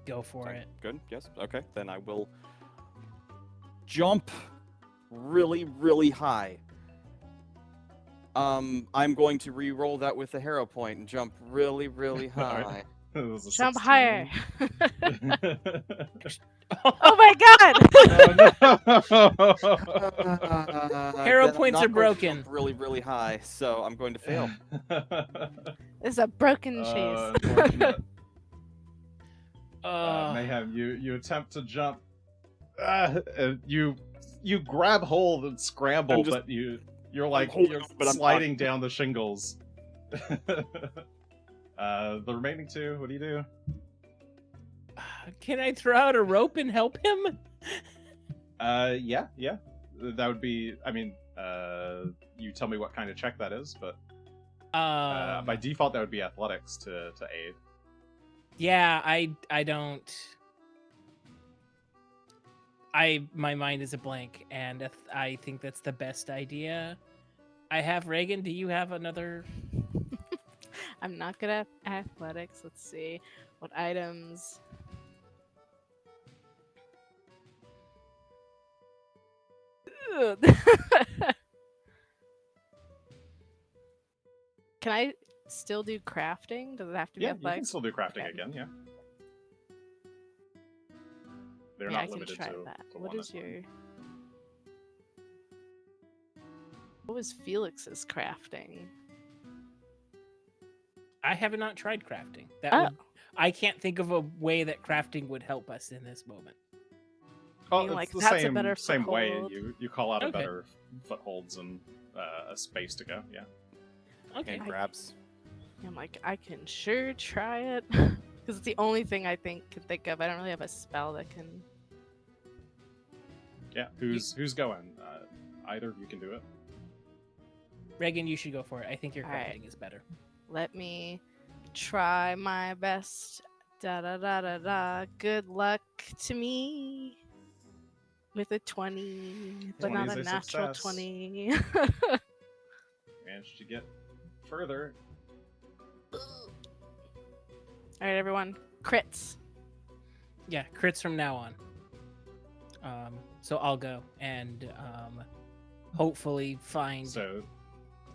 Go for Sound it. Good. Yes. Okay. Then I will jump really, really high. I'm going to re-roll that with a hero point and jump really, really Alright. high. It was a Jump 16. higher. Oh, Oh my God! Hero Then I'm points not are going to broken. jump really, really high, so I'm going to fail. This is a broken chase. Unfortunate. Oh, Mayhem, you attempt to jump. You grab hold and scramble, just- but you're like holding you're on, but I'm sliding down the shingles. The remaining 2, what do you do? can I throw out a rope and help him? Yeah. That would be. I mean, you tell me what kind of check that is, but by default that would be athletics to aid. Yeah, I don't. My mind is a blank, and I think that's the best idea. I have Regan. Do you have another? I'm not good at athletics. Let's see. What items? Ugh. Can I still do crafting? Does it have to be Yeah, you can athletics? still do crafting Okay. again. Yeah. They're Yeah, I not can limited try to. that. to What one is at a time. your? What was Felix's crafting? I have not tried crafting. That Oh. would, I can't think of a way that crafting would help us in this moment. Oh, mean, it's like, the that's a same better same way. foothold. You call out a Okay. better footholds and a space to go. Yeah. Okay. And grabs. I'm like, I can sure try it because it's the only thing I can think of. I don't really have a spell that can. Yeah. Who's going? Either of you can do it. Regan, you should go for it. I think your All right. crafting is better. Let me try my best. Da da da da da. Good luck. to me with a 20, but 20 not is a a natural success. 20. Managed to get further. All right, everyone, crits. Yeah, crits from now on. So I'll go and hopefully find. So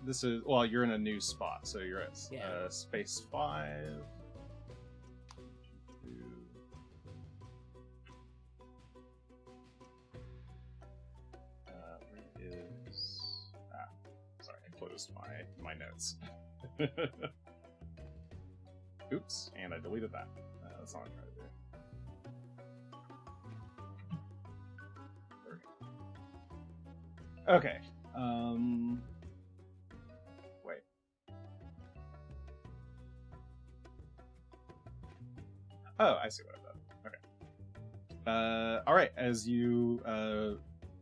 this is, well, you're in a new spot, so you're at Yeah. space 5. Where is... sorry, I closed my notes. Oops, and I deleted that. That's not what I'm trying to do. There we go. Okay. Wait. Oh, I see what I've done. Okay. All right. As you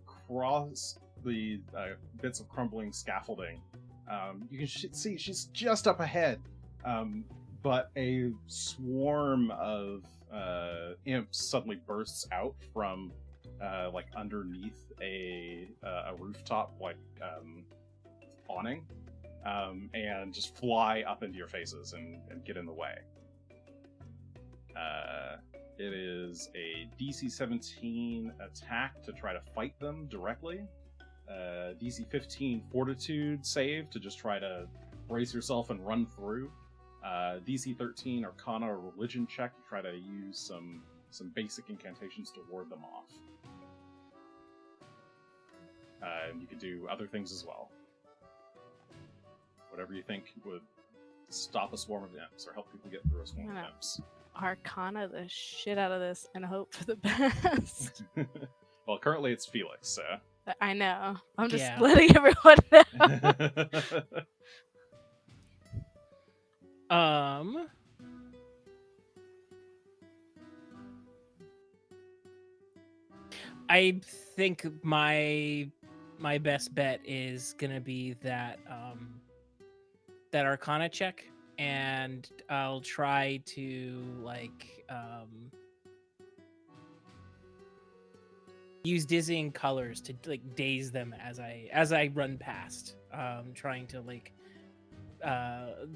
cross the bits of crumbling scaffolding, you can see she's just up ahead. But a swarm of imps suddenly bursts out from like underneath a rooftop, like awning, and just fly up into your faces and get in the way. It is a DC 17 attack to try to fight them directly. DC 15 Fortitude save to just try to brace yourself and run through. DC 13 Arcana or Religion check to try to use some basic incantations to ward them off. And you can do other things as well. Whatever you think would stop a swarm of imps or help people get through a swarm of Yeah. imps. Arcana the shit out of this and hope for the best. Well, currently it's Felix, so. I know. I'm just Yeah. letting everyone know. I think my best bet is gonna be that that Arcana check, and I'll try to use dizzying colors to daze them as I run past, trying to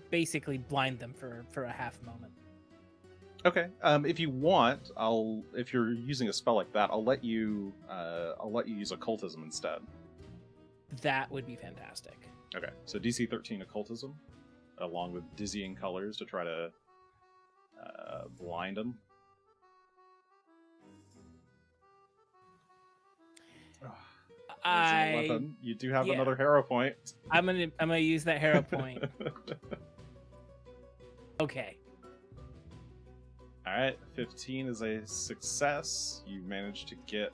basically blind them for a half moment. Okay. If you want, if you're using a spell like that, I'll let you use occultism instead. That would be fantastic. Okay. So DC 13 occultism, along with dizzying colors to try to blind them. You do have another hero point. I'm gonna use that hero point. Okay. All right, 15 is a success. You managed to get,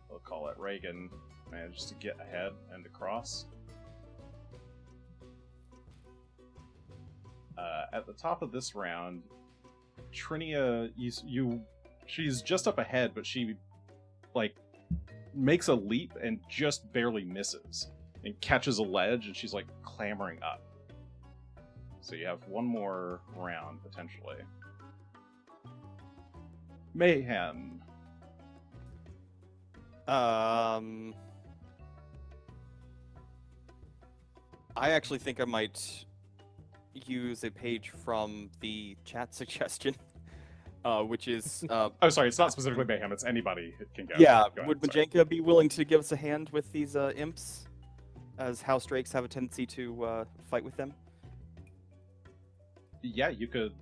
we'll call it Regan, managed to get ahead and across. At the top of this round, Trinia, she's just up ahead, but she, makes a leap and just barely misses and catches a ledge, and she's, clambering up. So you have one more round, potentially. Mayhem. I actually think I might use a page from the chat suggestion, which is... Oh, sorry, it's not specifically Mayhem, it's anybody who can go. Yeah, Go ahead, would sorry. Majenka be willing to give us a hand with these imps? As house drakes have a tendency to fight with them? Yeah, you could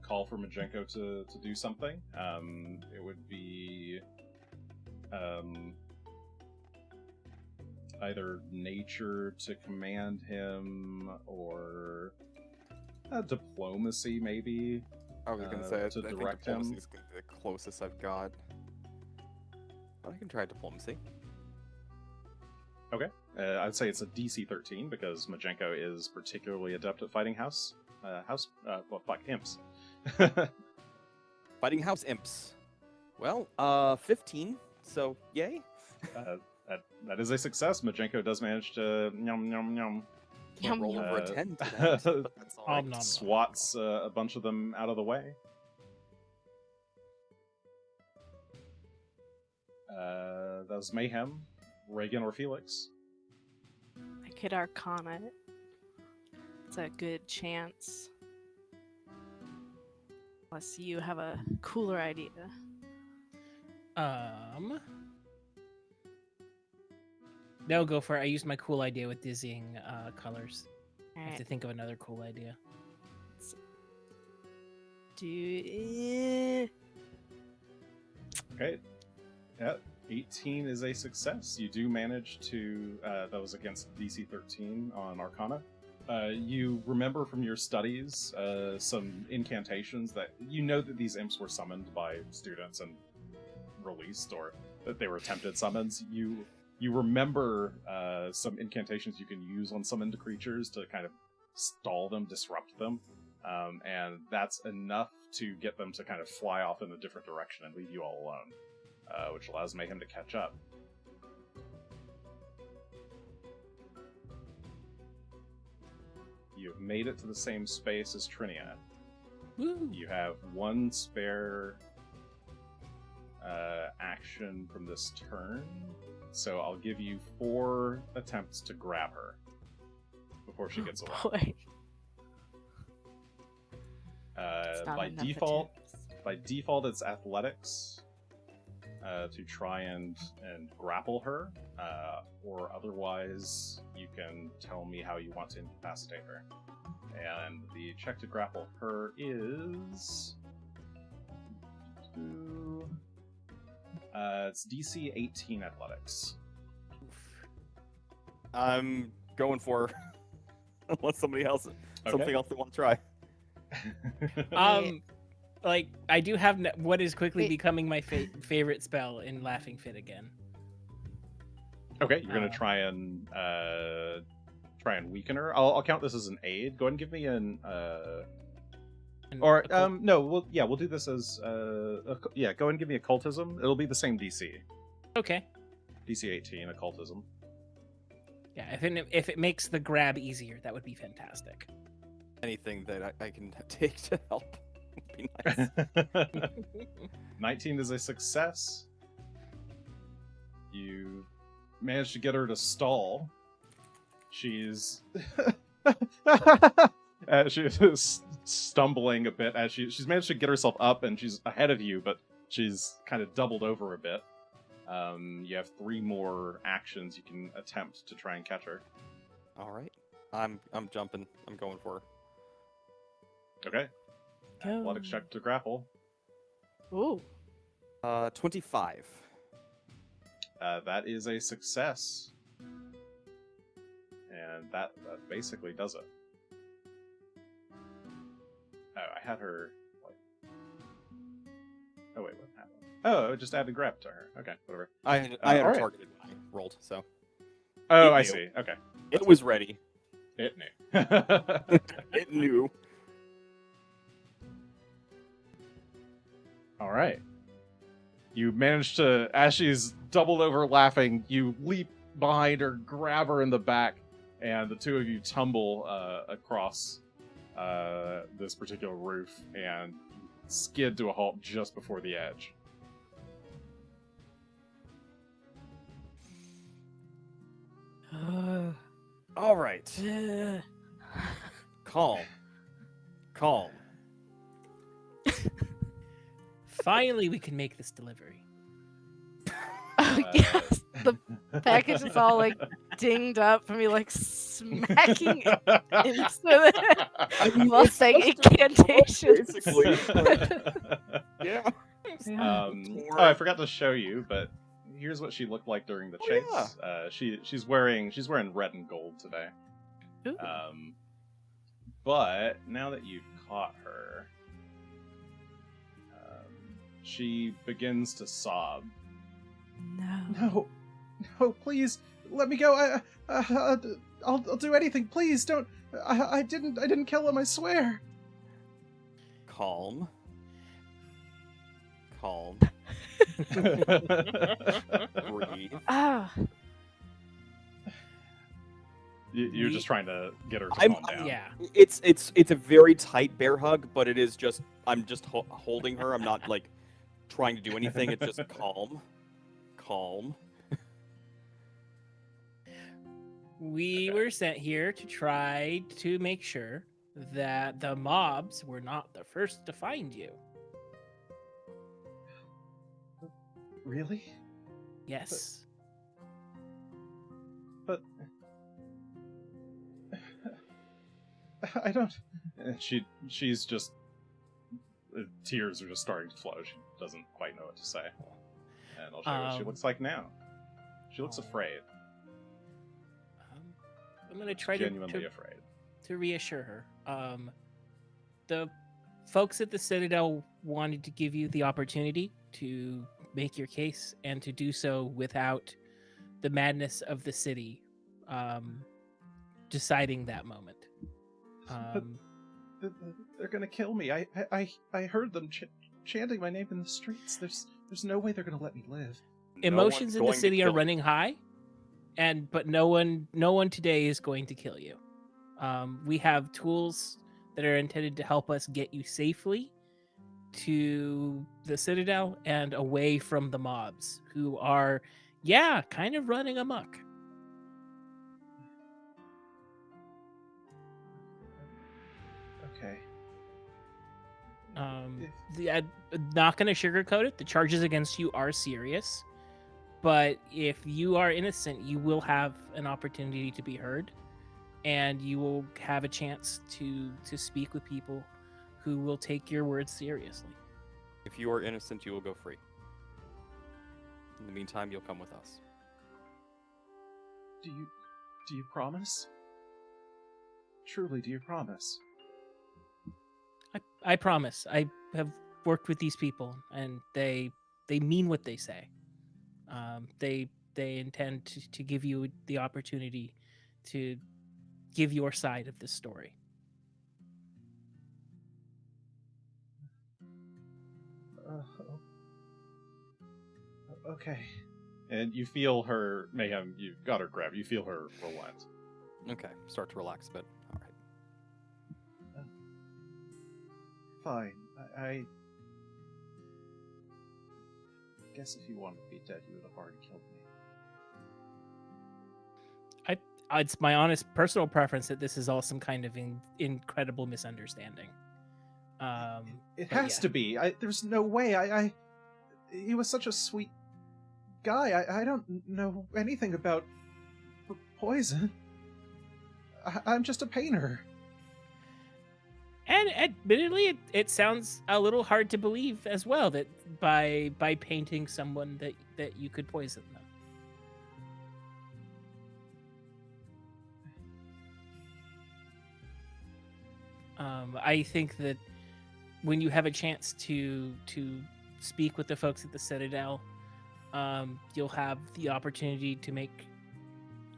call for Majenko to do something. It would be either nature to command him or diplomacy, maybe. I was gonna say, to I think direct him. diplomacy is gonna be the closest I've got. But I can try diplomacy. Okay. I'd say it's a DC 13 because Majenko is particularly adept at fighting imps. Fighting house imps. Well, 15, so yay. That is a success. Majenko does manage to Can't Yum, roll yum. over a 10 to that, but that's all right. Nom, nom. swats a bunch of them out of the way. That was Mayhem, Regan, or Felix. I could Arcana it. It's a good chance. Unless you have a cooler idea. No, go for it. I used my cool idea with dizzying colors. I have Alright. to think of another cool idea. Okay. Yeah, 18 is a success. You do manage to. That was against DC 13 on Arcana. You remember from your studies some incantations that you know that these imps were summoned by students and released, or that they were attempted summons. You remember some incantations you can use on summoned creatures to kind of stall them, disrupt them, and that's enough to get them to kind of fly off in a different direction and leave you all alone, which allows Mayhem to catch up. You've made it to the same space as Trinia. Woo! You have one spare action from this turn, so I'll give you 4 attempts to grab her before she gets away. Boy. It's not By enough default, attempts. it's athletics to try and grapple her, or otherwise you can tell me how you want to incapacitate her. And the check to grapple her is it's DC 18 athletics. I'm going for unless something else they want to try. Like I do have what is quickly Wait. becoming my favorite spell in Laughing Fit again. Okay, you're gonna try and weaken her. I'll count this as an aid. Go ahead and give me an no, we'll do this as go ahead and give me occultism. It'll be the same DC. Okay. DC 18 occultism. Yeah, if it makes the grab easier, that would be fantastic. Anything that I can take to help would be nice. 19 is a success. You managed to get her to stall. She's she's stumbling a bit as she's managed to get herself up, and she's ahead of you, but she's kind of doubled over a bit. You have 3 more actions you can attempt to try and catch her. All right, I'm jumping. I'm going for her. Okay. Athletics check to grapple. Ooh. 25. That is a success. And that basically does it. Oh, I had her... Oh, wait, what happened? Oh, it just added grab to her. Okay, whatever. I had her alright. targeted when I rolled, so Oh, It I knew. see. Okay. it was ready. It knew. It knew. All right. You managed to, as she's doubled over laughing, you leap behind her, grab her in the back, and the two of you tumble across this particular roof and skid to a halt just before the edge. All right. Calm. Finally, we can make this delivery. Oh, yes. The package is all like dinged up from me like smacking into it while saying incantations. Basically. Yeah. I forgot to show you, but here's what she looked like during the Oh, chase. She's wearing red and gold today. Ooh. But now that you've caught her, she begins to sob. No. No, please let me go. I'll do anything. Please don't. I didn't kill him. I swear. Calm. Breathe. Ah. You're just trying to get her to I'm- calm down. Yeah. It's a very tight bear hug, but it is just I'm just holding her. I'm not like trying to do anything. It's just calm. We were sent here to try to make sure that the mobs were not the first to find you. Really? Yes. But I don't. And she's just tears are just starting to flow. She doesn't quite know what to say. And I'll show you what she looks like now. She looks afraid. I'm gonna try to Genuinely afraid. to reassure her. The folks at the Citadel wanted to give you the opportunity to make your case and to do so without the madness of the city deciding that moment. They're gonna kill me. I heard them chanting my name in the streets. There's no way they're gonna let me live. Emotions No in one's the going to city are kill you. running high, but no one today is going to kill you. We have tools that are intended to help us get you safely to the Citadel and away from the mobs who are, kind of running amok. Okay. I'm not going to sugarcoat it. The charges against you are serious, but if you are innocent, you will have an opportunity to be heard, and you will have a chance to speak with people who will take your words seriously. If you are innocent, you will go free. In the meantime, you'll come with us. Do you promise? Truly, do you promise? I promise. I have worked with these people, and they mean what they say. They intend to give you the opportunity to give your side of this story. Okay. And you feel her, Mayhem, you got her grab. You feel her relent. Okay, start to relax a bit. All right. Fine. I guess if you wanted to be dead, you would have already killed me. It's my honest personal preference that this is all some kind of incredible misunderstanding. It but has yeah. to be. There's no way. He was such a sweet guy. I don't know anything about poison. I'm just a painter. And admittedly, it sounds a little hard to believe as well that by painting someone that you could poison them. I think that when you have a chance to speak with the folks at the Citadel, you'll have the opportunity to make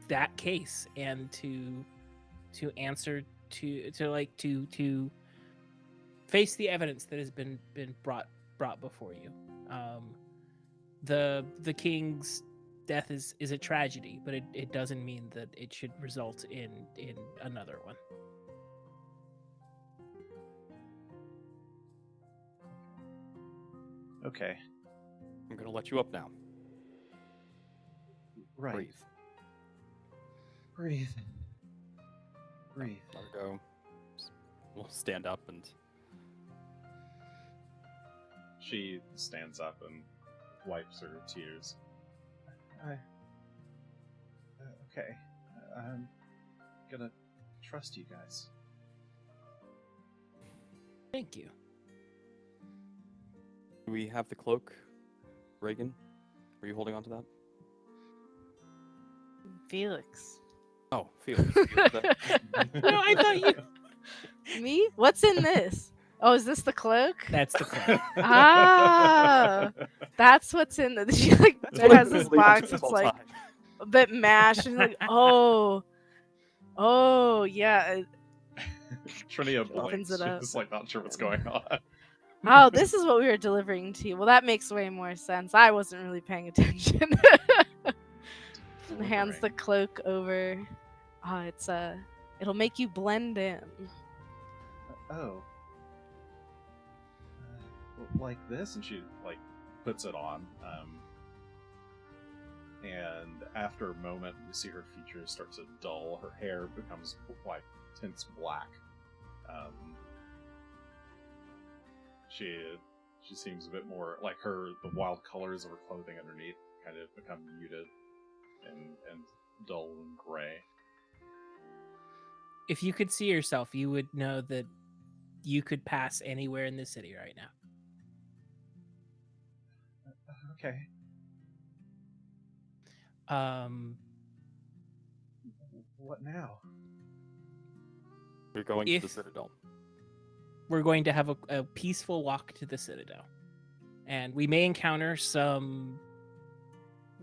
that case and to answer to face the evidence that has been brought before you. The king's death is a tragedy, but it doesn't mean that it should result in another one. Okay. I'm gonna let you up now. Right. Breathe. Breathe. Let her go. We'll stand up and She stands up and wipes her tears. Okay. I'm gonna trust you guys. Thank you. do we have the cloak, Regan? Were you holding on to that? Felix. Oh, Felix. you have that? No, I thought you. Me? What's in this? Oh, is this the cloak? That's the cloak. Ah, that's what's in the. She like That's it what has I this believe box. this It's whole like time. a bit mashed. And like, oh, yeah. Trinia Opens blinks. it up. She's like not sure what's going on. Oh, this is what we were delivering to you. Well, that makes way more sense. I wasn't really paying attention. And hands the cloak over. It'll make you blend in. Oh. Like this? And she, like, puts it on. And after a moment, you see her features start to dull. Her hair becomes, like, tints black. She seems a bit more, like, the wild colors of her clothing underneath kind of become muted and dull and gray. If you could see yourself, you would know that you could pass anywhere in the city right now. Okay. What now? We're going to the If- Citadel. We're going to have a peaceful walk to the Citadel. And we may encounter some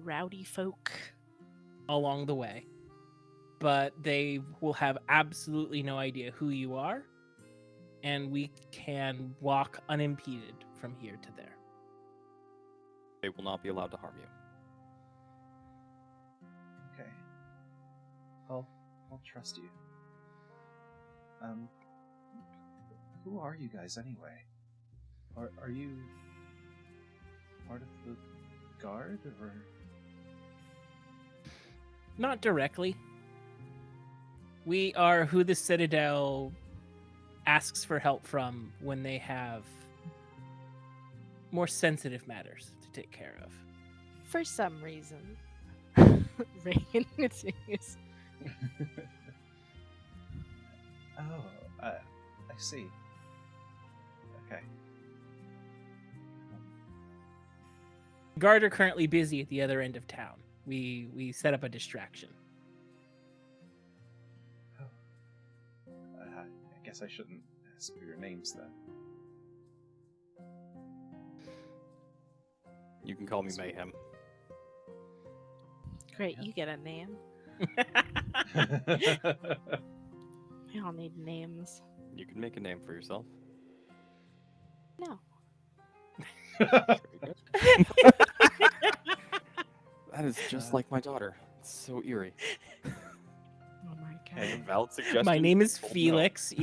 Rowdy folk. along the way, but they will have absolutely no idea who you are, and we can walk unimpeded from here to there. They will not be allowed to harm you. Okay. I'll trust you. Who are you guys anyway? Are you part of the guard, or? Not directly. We are who the Citadel asks for help from when they have more sensitive matters to take care of. For some reason. Regan continues. Oh, I see. Okay. Guard are currently busy at the other end of town. We set up a distraction. I guess I shouldn't ask for your names then. You can call me Mayhem. Great, you get a name. We all need names. You can make a name for yourself. No. Very good. That is just like my daughter. It's so eerie. Oh my Hey, god. Valid suggestion. My name is Told no. Felix,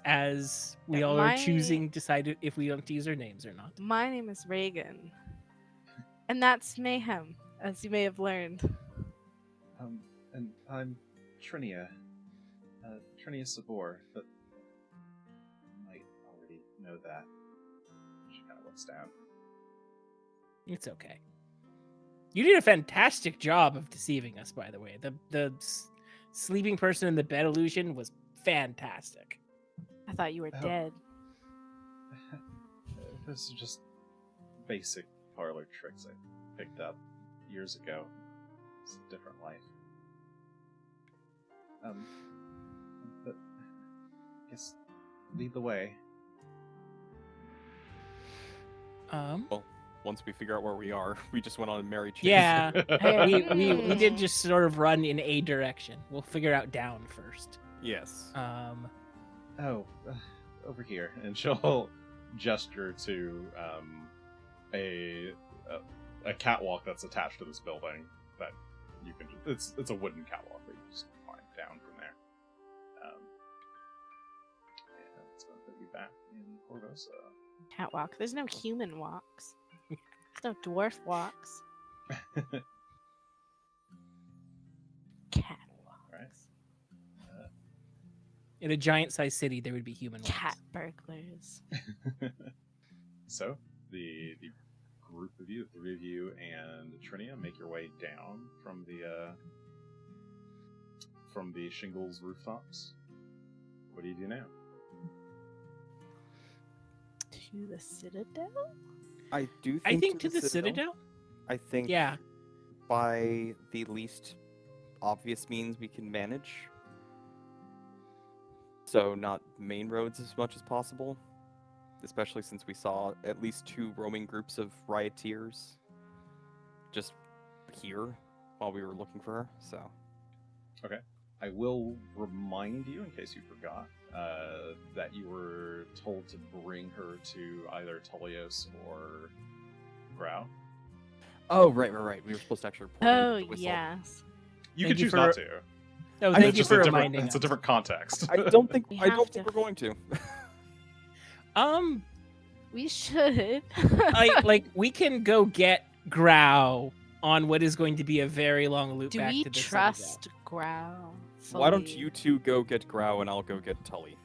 as we all are My- choosing, decided if we want to use our names or not. My name is Regan. And that's Mayhem, as you may have learned. And I'm Trinia. Trinia Sabor, but you might already know that. She kind of looks down. It's okay. You did a fantastic job of deceiving us, by the way. The sleeping person in the bed illusion was fantastic. I thought you were Oh. dead. This is just basic parlor tricks I picked up years ago. It's a different life. But I guess lead the way. Well, once we figure out where we are, we just went on a merry chase. Yeah, Hey. we did just sort of run in a direction. We'll figure out down first. Yes. Oh, over here, and she'll gesture to a catwalk that's attached to this building that you can. It's a wooden catwalk that you just climb down from there. And it's going to put you back in Corvosa. Catwalk. There's no human walks. There's no dwarf walks. Catwalks. Right. In a giant-sized city, there would be human ones. Cat burglars. So the group of you, the three of you and Trinia, make your way down from the shingles rooftops. What do you do now? To the Citadel? I do. I think to the Citadel. I think. Yeah. By the least obvious means we can manage. So not main roads as much as possible, especially since we saw at least 2 roaming groups of rioters just here while we were looking for her. So I will remind you, in case you forgot, that you were told to bring her to either Tullios or Grau. oh right. We were supposed to actually report Oh, the whistle. yes. You Thank could you choose for- not to. Oh, I thank think you It's for just a reminding different. It's a us. different context. I don't think We I don't have think to. we're going to. We should. We can go get Grow on what is going to be a very long loop Do back we to the trust Growl? Why don't fully? you two go get Grow and I'll go get Tully?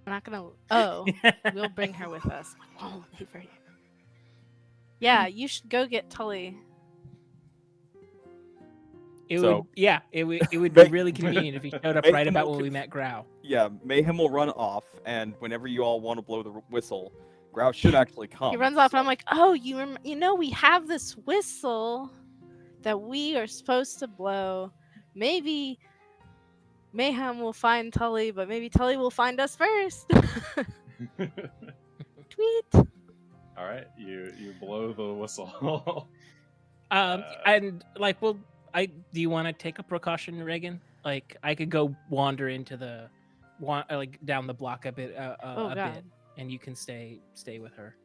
I'm not gonna. Oh, Citadel. we'll bring her with us. We won't leave her here. Yeah, you should go get Tully. It So- would, yeah, it would be May- really convenient if he showed up Mayhem right about will when we conf- met Grow. Yeah, Mayhem will run off, and whenever you all want to blow the whistle, Grow should actually come. He runs off, so- and I'm like, "Oh, you know, we have this whistle that we are supposed to blow. Maybe Mayhem will find Tully, but maybe Tully will find us first." Tweet. All right, you blow the whistle. And like, well, do you want to take a precaution, Regan? Like, I could go wander into the, like down the block a bit, Oh a God. bit, and you can stay with her.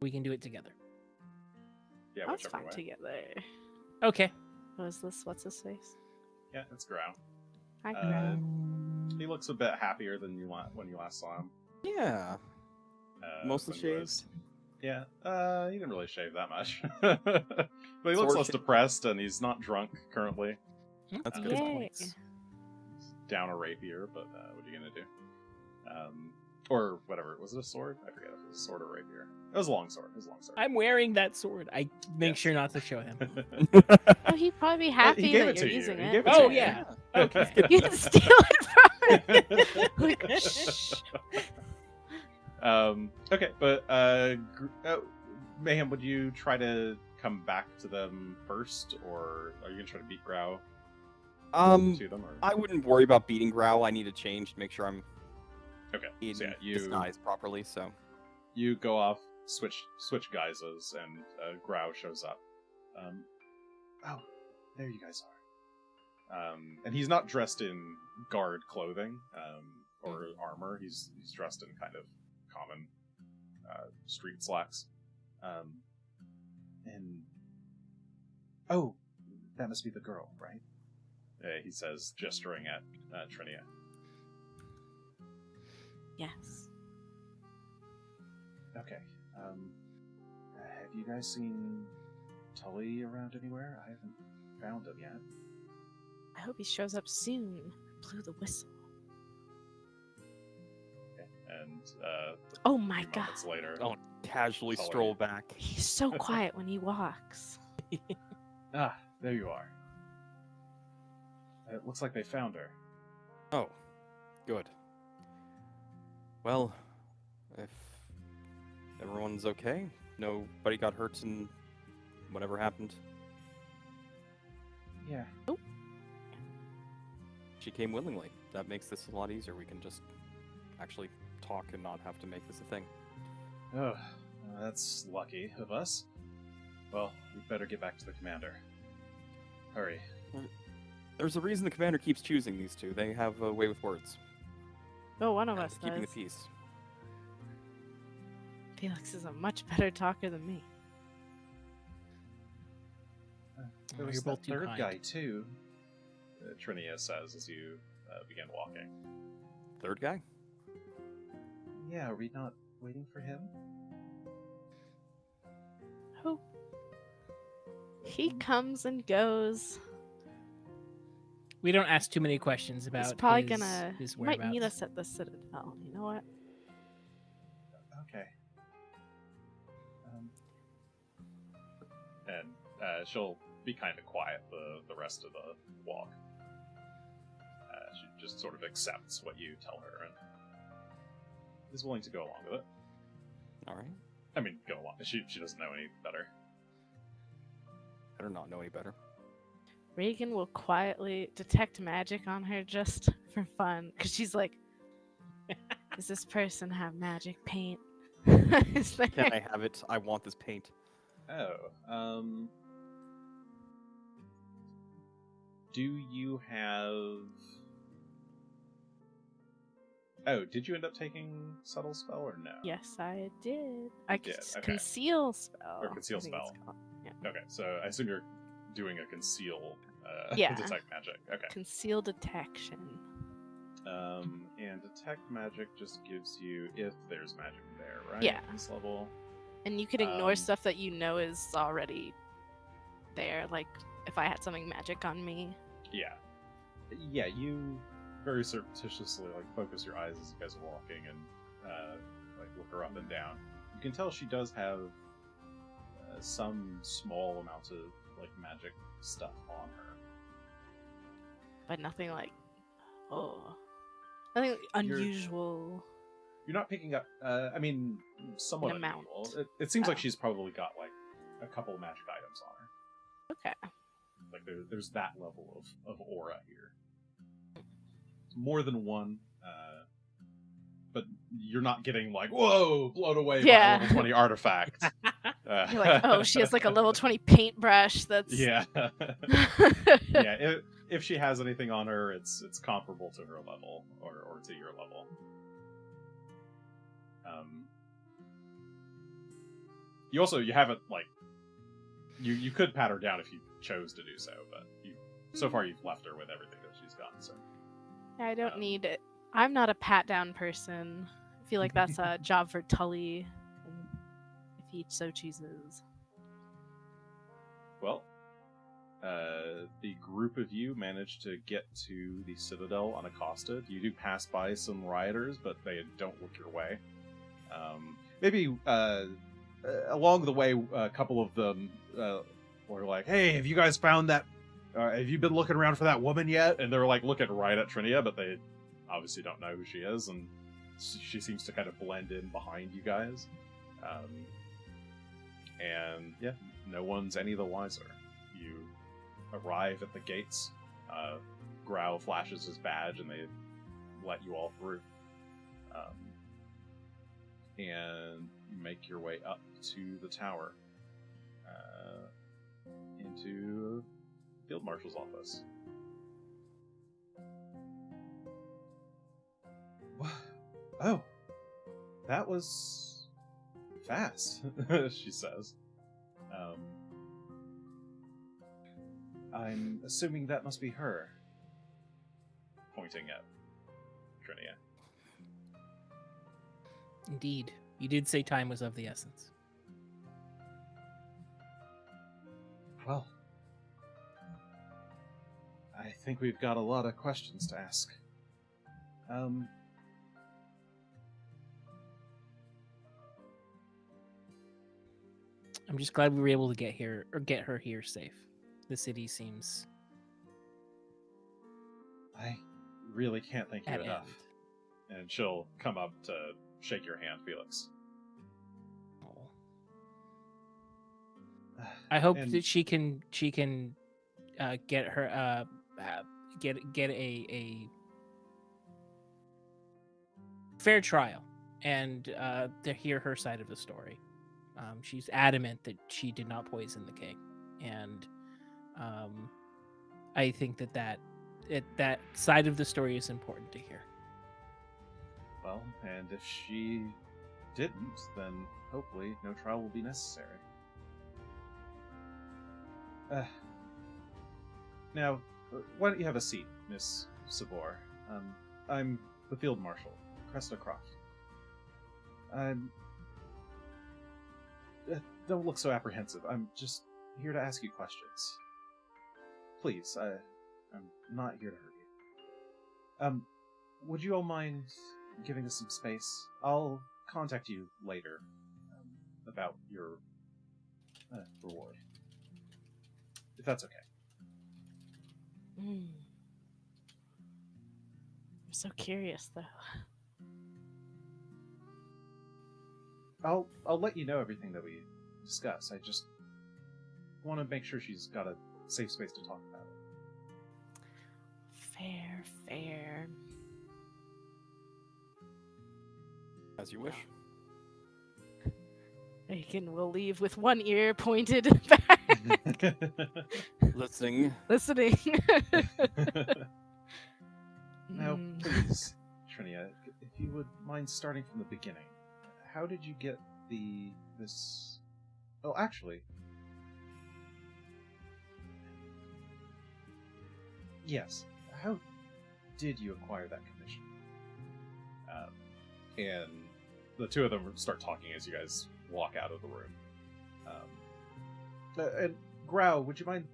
We can do it together. Yeah, That's whichever fine way. together. Okay. What is this? What's his face? Yeah, it's Grow. Hi, Uh, Growl. He looks a bit happier than when you last saw him. Yeah, mostly when he was- shaved. Yeah, he didn't really shave that much. But he looks Sort of less sha- depressed, and he's not drunk currently. That's Uh, good Yay. points. He's down a rapier, but what are you gonna do? Or whatever. Was it a sword? I forget if it was a sword or rapier. It was a long sword. It was a long sword. I'm wearing that sword. I make Yes. sure not to show him. Oh, he'd probably be happy he gave that it you're to you. using He it. gave it Oh to you. yeah. Okay. You didn't steal it from him. Like, shh. Okay, but Mayhem, would you try to come back to them first, or are you gonna try to beat Grow to them? Or... I wouldn't worry about beating Growl. I need to change to make sure I'm Okay, in so yeah, disguise properly. So you go off, switch guises, and Grow shows up. Oh, there you guys are. And he's not dressed in guard clothing or armor. He's dressed in kind of common street slacks. And oh, that must be the girl, right? He says, gesturing at Trinia. Yes. Okay. Have you guys seen Tully around anywhere? I haven't found him yet. I hope he shows up soon. Blew the whistle. Okay. And Oh a my few God. moments later, Oh. casually Tully. stroll back. He's so quiet when he walks. there you are. It looks like they found her. Oh, good. Well, if everyone's okay, nobody got hurt in whatever happened. Yeah. She came willingly. That makes this a lot easier. We can just actually talk and not have to make this a thing. Oh, that's lucky of us. Well, we'd better get back to the commander. Hurry. There's a reason the commander keeps choosing these two. They have a way with words. Oh, one of and us keeping does. the peace. Felix is a much better talker than me. There Oh, was you're both that too third kind. guy, too. Trinia says as you begin walking. Third guy? Yeah, are we not waiting for him? Oh. He comes and goes. We don't ask too many questions about. He's probably his, gonna. his He might meet whereabouts. us at the Citadel. You know what? Okay. And she'll be kind of quiet the rest of the walk. She just sort of accepts what you tell her and is willing to go along with it. All right. I mean, go along. She doesn't know any better. Better not know any better. Regan will quietly detect magic on her just for fun, because she's like, "Does this person have magic paint?" Is there- Can I have it? I want this paint. Oh, do you have... Oh, did you end up taking Subtle Spell or no? Yes, I did. I did, could okay. conceal spell. Or conceal I think it's spell. called. Yeah. Okay, so I assume you're doing a conceal Yeah. detect magic. Okay. Conceal detection. And detect magic just gives you if there's magic there, right? Yeah. This level. And you could ignore Um, stuff that you know is already there, like if I had something magic on me. Yeah. Yeah, you very surreptitiously focus your eyes as you guys are walking and look her up and down. You can tell she does have some small amount of magic stuff on her. But nothing nothing unusual. You're not picking up. I mean, somewhat An amount. unusual. It seems like Oh. she's probably got a couple magic items on her. Okay. There's that level of aura here. More than one, but you're not getting whoa, blown away by a level 20 artifact. You're like, oh, she has a level 20 paintbrush that's Yeah. Yeah, if she has anything on her, it's comparable to her level or to your level. You haven't you could pat her down if you chose to do so, but so far you've left her with everything that she's got. So I don't need it. I'm not a pat down person. I feel like that's a job for Tully, if he so chooses. well, the group of you managed to get to the Citadel unaccosted. You do pass by some rioters, but they don't look your way. Maybe along the way, a couple of them were like, "Hey, have you guys found that? Have you been looking around for that woman yet?" And they're looking right at Trinia, but they obviously don't know who she is, and she seems to kind of blend in behind you guys. And yeah, no one's any the wiser. You arrive at the gates. Grau flashes his badge, and they let you all through. And you make your way up to the tower, into Field Marshal's office. Oh, that was fast, she says. I'm assuming that must be her. Pointing at Trinia. Indeed. You did say time was of the essence. Well, I think we've got a lot of questions to ask. I'm just glad we were able to get her here safe. The city seems I really can't thank you at enough. end. And she'll come up to shake your hand, Felix. Oh. I hope And- that she can get her get a fair trial and to hear her side of the story. She's adamant that she did not poison the king, and I think that side of the story is important to hear. Well, and if she didn't, then hopefully no trial will be necessary. Now, why don't you have a seat, Miss Sabor? I'm the Field Marshal, Cresta Croft. Don't look so apprehensive. I'm just here to ask you questions. Please, I'm not here to hurt you. Would you all mind giving us some space? I'll contact you later about your reward. If that's okay. I'm so curious, though. I'll let you know everything that we discuss. I just want to make sure she's got a safe space to talk about it. Fair. As you wish. Regan will leave with one ear pointed back, Listening. listening. Now, Hmm. please, Trinia, if you would mind starting from the beginning. How did you get this... Oh, actually, Yes. How did you acquire that commission? And the two of them start talking as you guys walk out of the room. And Grau, would you mind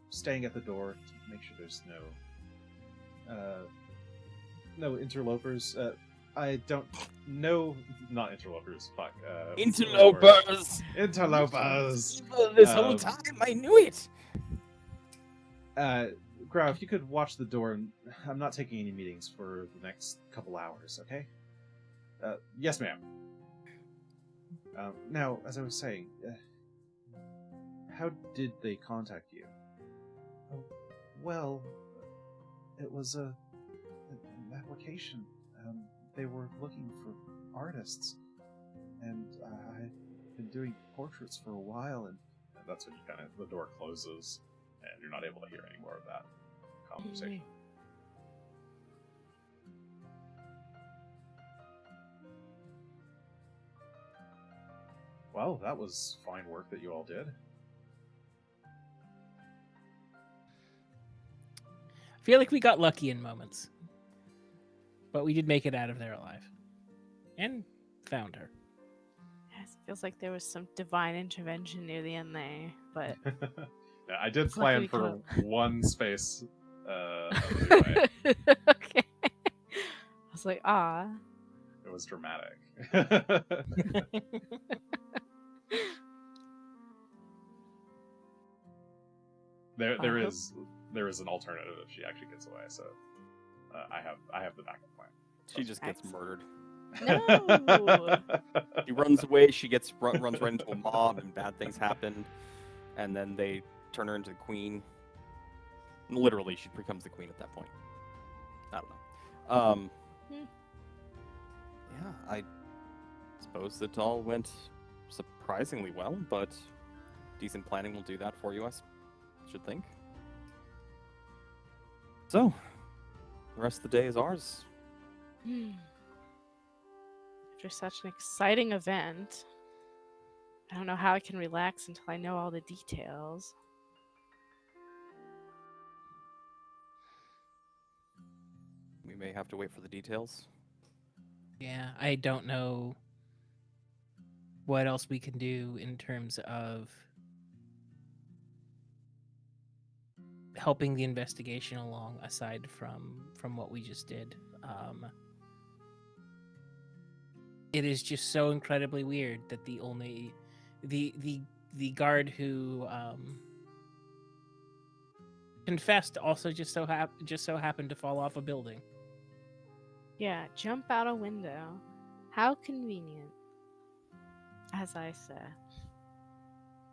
staying at the door to make sure there's no interlopers? I don't know, not interlopers. Fuck. Interlopers. Interlopers. This whole time, I knew it. Grau, if you could watch the door, I'm not taking any meetings for the next couple hours, okay? Yes, ma'am. Now, as I was saying, how did they contact you? Well, it was an application. They were looking for artists, and I've been doing portraits for a while, and that's when the door closes, and you're not able to hear any more of that conversation. Well, that was fine work that you all did. I feel like we got lucky in moments. But we did make it out of there alive. And found her. Yes, it feels like there was some divine intervention near the end there, but Yeah, I did It's lucky plan we for come one space of the way. okay. I was like, ah. It was dramatic. There is an alternative if she actually gets away, so I have the backup plan. She just gets Excellent. murdered. No. She runs away. She runs right into a mob, and bad things happen. And then they turn her into the queen. Literally, she becomes the queen at that point. I don't know. Yeah, I suppose it all went surprisingly well, but decent planning will do that for you, I should think. So, the rest of the day is ours. After such an exciting event, I don't know how I can relax until I know all the details. We may have to wait for the details. Yeah, I don't know what else we can do in terms of helping the investigation along aside from what we just did. It is just so incredibly weird that the guard who confessed also just so happened to fall off a building. Yeah, jump out a window. How convenient. As I said.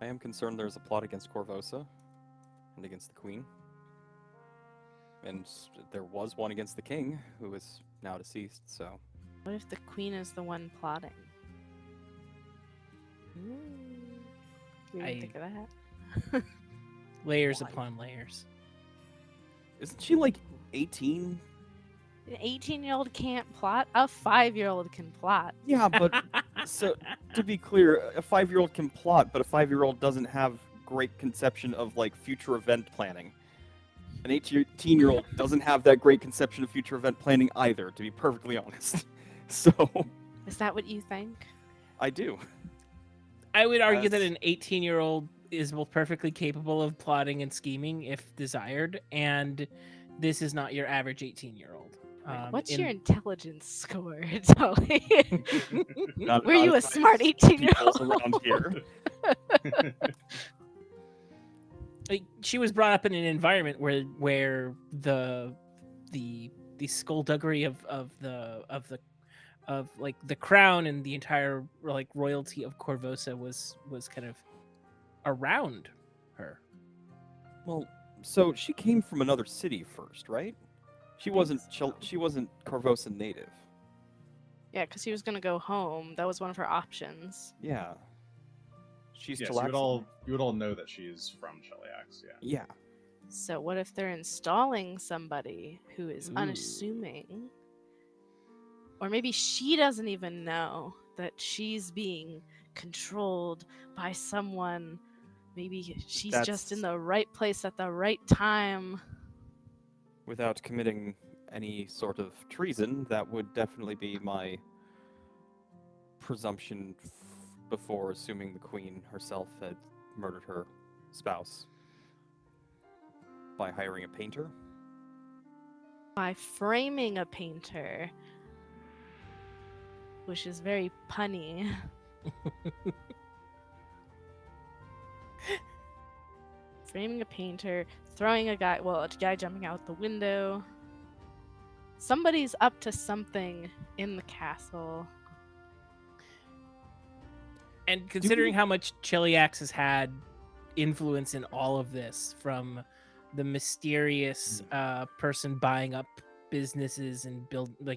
I am concerned there's a plot against Corvosa and against the queen. And there was one against the king, who is now deceased, so... What if the queen is the one plotting? You didn't think of that? Layers Why? upon layers. Isn't she like 18? An 18-year-old can't plot? A 5-year-old can plot. Yeah, but so to be clear, a 5-year-old can plot, but a 5-year-old doesn't have great conception of like future event planning. An 18-year-old doesn't have that great conception of future event planning either, to be perfectly honest. So Is that what you think? I do. I would argue that Yes. an 18-year-old is both perfectly capable of plotting and scheming if desired, and this is not your average 18-year-old. What's your intelligence score, Tully? Not- Were not you a as high smart as 18-year-old? people's around here? Like, she was brought up in an environment where the skullduggery of like the crown and the entire like royalty of Corvosa was kind of around her. Well, so she came from another city first, right? She wasn't so. she wasn't Corvosa native. Yeah, because he was going to go home. That was one of her options. Yeah. She's Yes, Chilaxian. you would all know that she's from Cheliax, yeah. Yeah. So what if they're installing somebody who is Ooh. unassuming? Or maybe she doesn't even know that she's being controlled by someone. Maybe she's just in That's- the right place at the right time. without committing any sort of treason, that would definitely be my presumption before assuming the queen herself had murdered her spouse by hiring a painter. By framing a painter, which is very punny. Framing a painter, throwing a guy jumping out the window. Somebody's up to something in the castle. And considering how much Chiliax has had influence in all of this, from the mysterious person buying up businesses and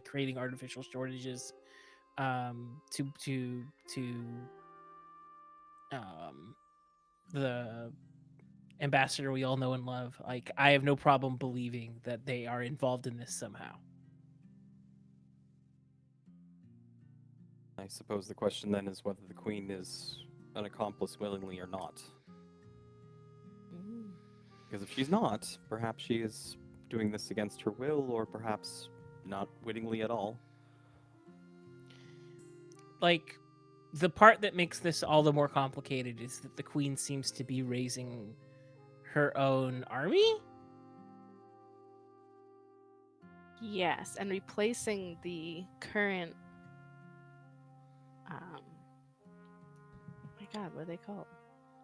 creating artificial shortages, to the ambassador we all know and love, like, I have no problem believing that they are involved in this somehow. I suppose the question then is whether the queen is an accomplice willingly or not. Because if she's not, perhaps she is doing this against her will, or perhaps not wittingly at all. Like, the part that makes this all the more complicated is that the queen seems to be raising her own army? Yes, and replacing the current oh my god, what are they called?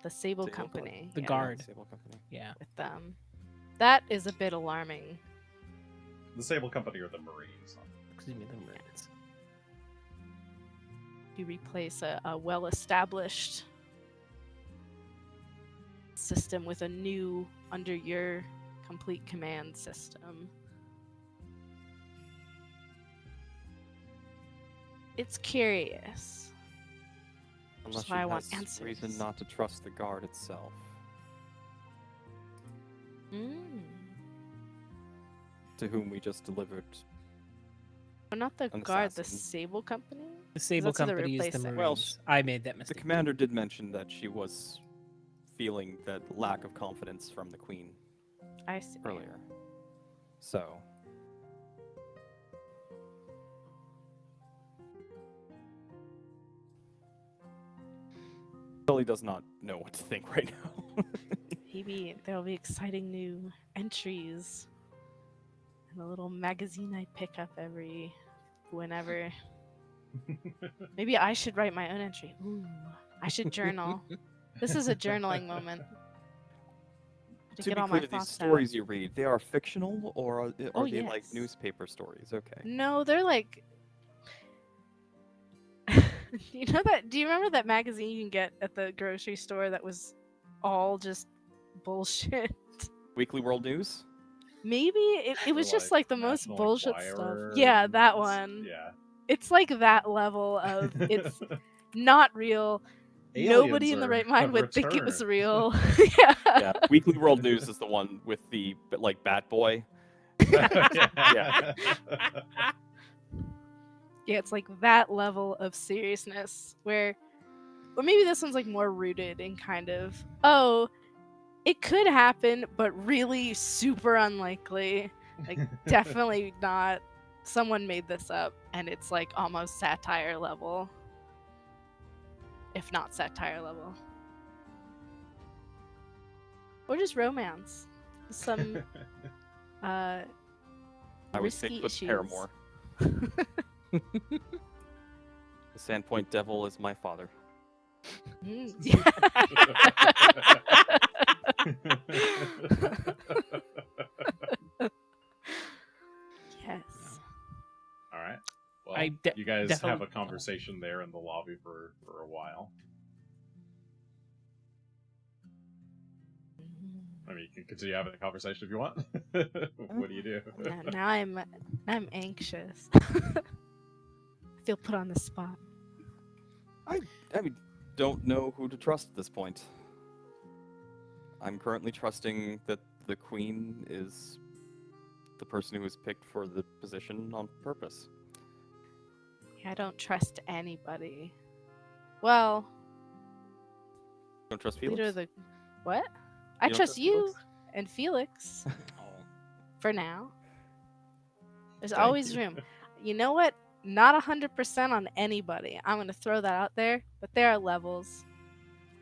The Sable Sable Company. The yeah, Guard. Sable Company. Yeah. with them. That is a bit alarming. The Sable Company or the Marines. Excuse me, the Marines. You replace a well-established system with a new, under your complete command system. It's curious. Unless she why I want has answers. reason not to trust the guard itself. To whom we just delivered. But not the An guard, the assassin. Sable Company? The Sable that's who they're Company is the replacing. Marines. Well, I made that The mistake. commander did mention that she was feeling that lack of confidence from the queen I see. earlier. So, Sully does not know what to think right now. Maybe there'll be exciting new entries in a little magazine I pick up whenever. Maybe I should write my own entry. Ooh, I should journal. This is a journaling moment. To To get be all my clear, these thoughts out. stories you read, they are fictional, or are they, Oh, they like yes. newspaper stories? Okay. No, they're like. You know that? Do you remember that magazine you can get at the grocery store that was all just bullshit? Weekly World News? Maybe it was just like the most National bullshit Enquirer stuff. Yeah, and that s- one. Yeah. It's like that level of it's not real. Aliens Nobody in the are- right mind have would think it was returned. real. Yeah. Yeah. Weekly World News is the one with the like Bat Boy. Yeah. Yeah, it's like that level of seriousness or maybe this one's like more rooted in kind of, oh, it could happen, but really super unlikely. Like, definitely not. Someone made this up, and it's like almost satire level. If not satire level. Or just romance. Some, I would stick risky with issues. Paramore. The Sandpoint Devil is my father. Mm. Yes. All right. Well, I you guys have definitely- a conversation there in the lobby for a while. I mean, you can continue having the conversation if you want. What do you do? Now I'm anxious. I feel put on the spot. I don't know who to trust at this point. I'm currently trusting that the queen is the person who was picked for the position on purpose. I don't trust anybody. Well, Don't trust leader Felix? of the what? I You don't trust you Felix? and Felix for now. There's Thank always you. room. You know what? Not 100% on anybody. I'm going to throw that out there, but there are levels.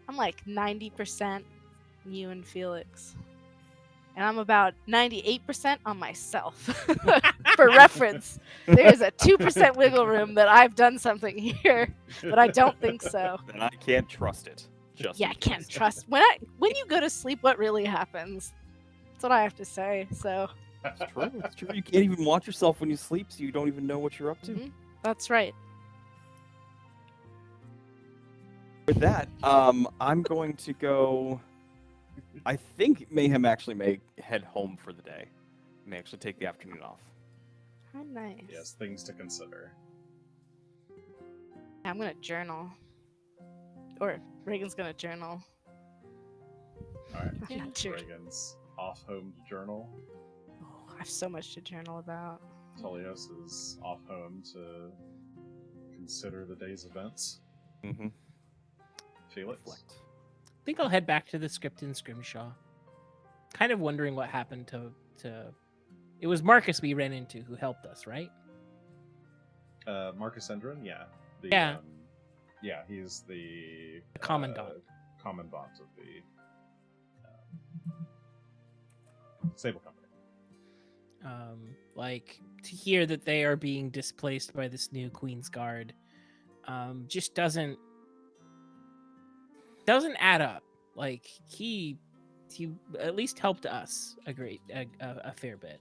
I'm like 90% you and Felix. And I'm about 98% on myself. For reference, there's a 2% wiggle room that I've done something here, but I don't think so. Then I can't trust it. Just Yeah, in I can't case. trust. When you go to sleep, what really happens? That's what I have to say. So It's true. It's true. You can't even watch yourself when you sleep, so you don't even know what you're up to. mhm, that's right. With that, I'm going to go. I think Mayhem actually may head home for the day. May actually take the afternoon off. How nice. Yes, things to consider. I'm gonna journal. Or Regan's gonna journal. All right. Yeah, cheers. Regan's off home to journal. Oh, I have so much to journal about. Tullios is off home to consider the day's events. Mm-hmm. Felix. Reflect. I think I'll head back to the script in Scrimshaw. Kind of wondering what happened to. It was Marcus we ran into who helped us, right? Marcus Endron, yeah. Yeah. Yeah, he's the Commandant. Commandant of the Sable Company. Like to hear that they are being displaced by this new Queen's Guard, just doesn't add up. Like he at least helped us a fair bit,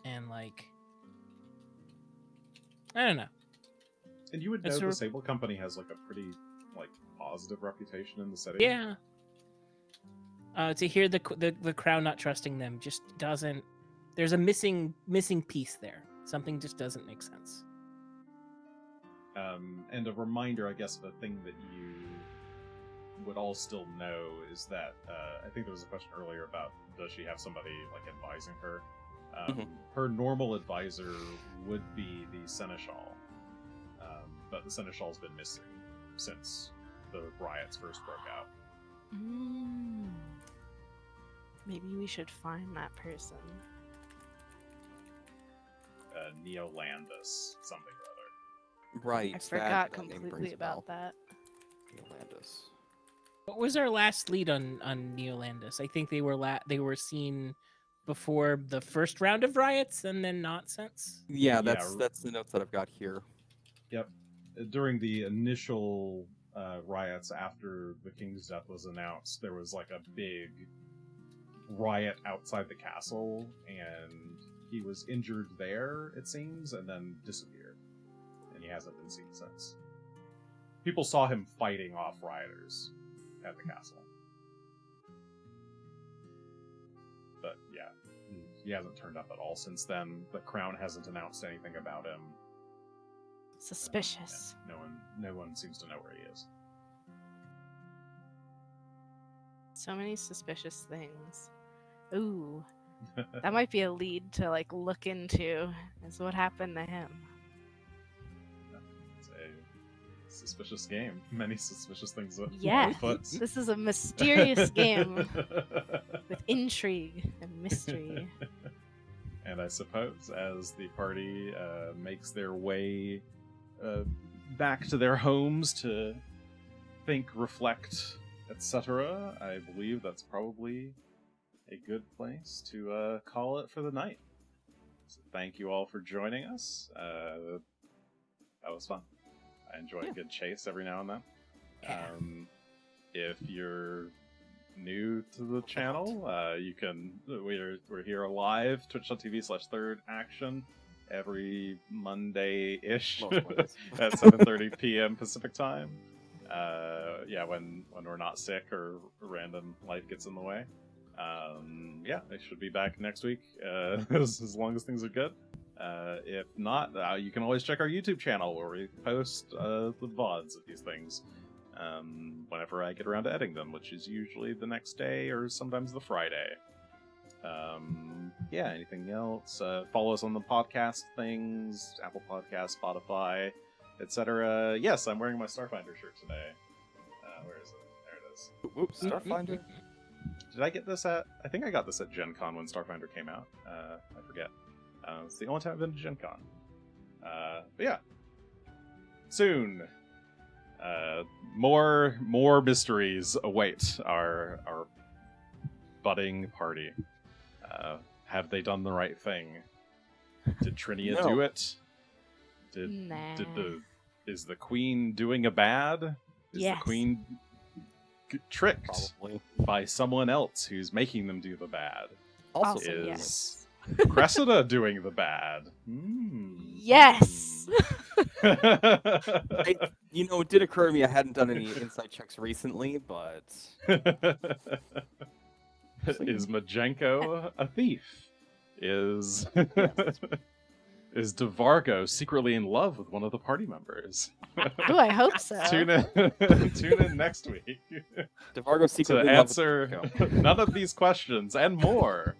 and like I don't know. And you would That's know the a- Sable Company has like a pretty positive reputation in the city. Yeah. To hear the crown not trusting them just doesn't. There's a missing piece there. Something just doesn't make sense. And a reminder, I guess, of a thing that you would all still know is that I think there was a question earlier about does she have somebody advising her? Her normal advisor would be the Seneschal, but the Seneschal's been missing since the riots first broke out. Maybe we should find that person. Neolandus, something or other. Right. I that forgot name completely rings a about bell. that. Neolandus. What was our last lead on Neolandus? I think they were seen before the first round of riots and then not since. Yeah, that's the notes that I've got here. Yep. During the initial riots after the king's death was announced, there was a big riot outside the castle, and he was injured there, it seems, and then disappeared. And he hasn't been seen since. People saw him fighting off rioters at the castle. But yeah, he hasn't turned up at all since then. The crown hasn't announced anything about him. Suspicious. Yeah, no one seems to know where he is. So many suspicious things. Ooh, that might be a lead to look into. Is what happened to him. It's a suspicious game. Many suspicious things Yes, afoot. this is a mysterious game with intrigue and mystery. And I suppose as the party makes their way back to their homes to think, reflect, etc., I believe that's probably a good place to call it for the night. So thank you all for joining us. That was fun. I enjoy a good chase every now and then. If you're new to the channel, we're here live, twitch.tv/thirdaction every Monday-ish at 7:30 p.m. Pacific time. When we're not sick or random life gets in the way. I should be back next week as long as things are good. If not, you can always check our YouTube channel where we post the VODs of these things whenever I get around to editing them, which is usually the next day or sometimes the Friday. Anything else? Follow us on the podcast things, Apple Podcasts, Spotify, etc. Yes, I'm wearing my Starfinder shirt today. Where is it? There it is. Whoops, Starfinder. Did I get this at... I think I got this at Gen Con when Starfinder came out. I forget. It's the only time I've been to Gen Con. But yeah, soon, more mysteries await our budding party. Have they done the right thing? Did Trinia No. do it? Nah. Is the queen doing a bad? Is Yes. the queen tricked Probably. by someone else who's making them do the bad? Also, Also, is yes. Cressida doing the bad? Hmm. Yes. It did occur to me I hadn't done any insight checks recently, but Is Majenko a thief? Is is DeVargo secretly in love with one of the party members? Oh, I hope so. Tune in next week DeVargo to secretly in love with answer Draco. none of these questions and more.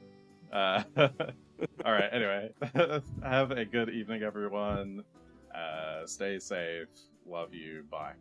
All right. Anyway, have a good evening, everyone. Stay safe. Love you. Bye.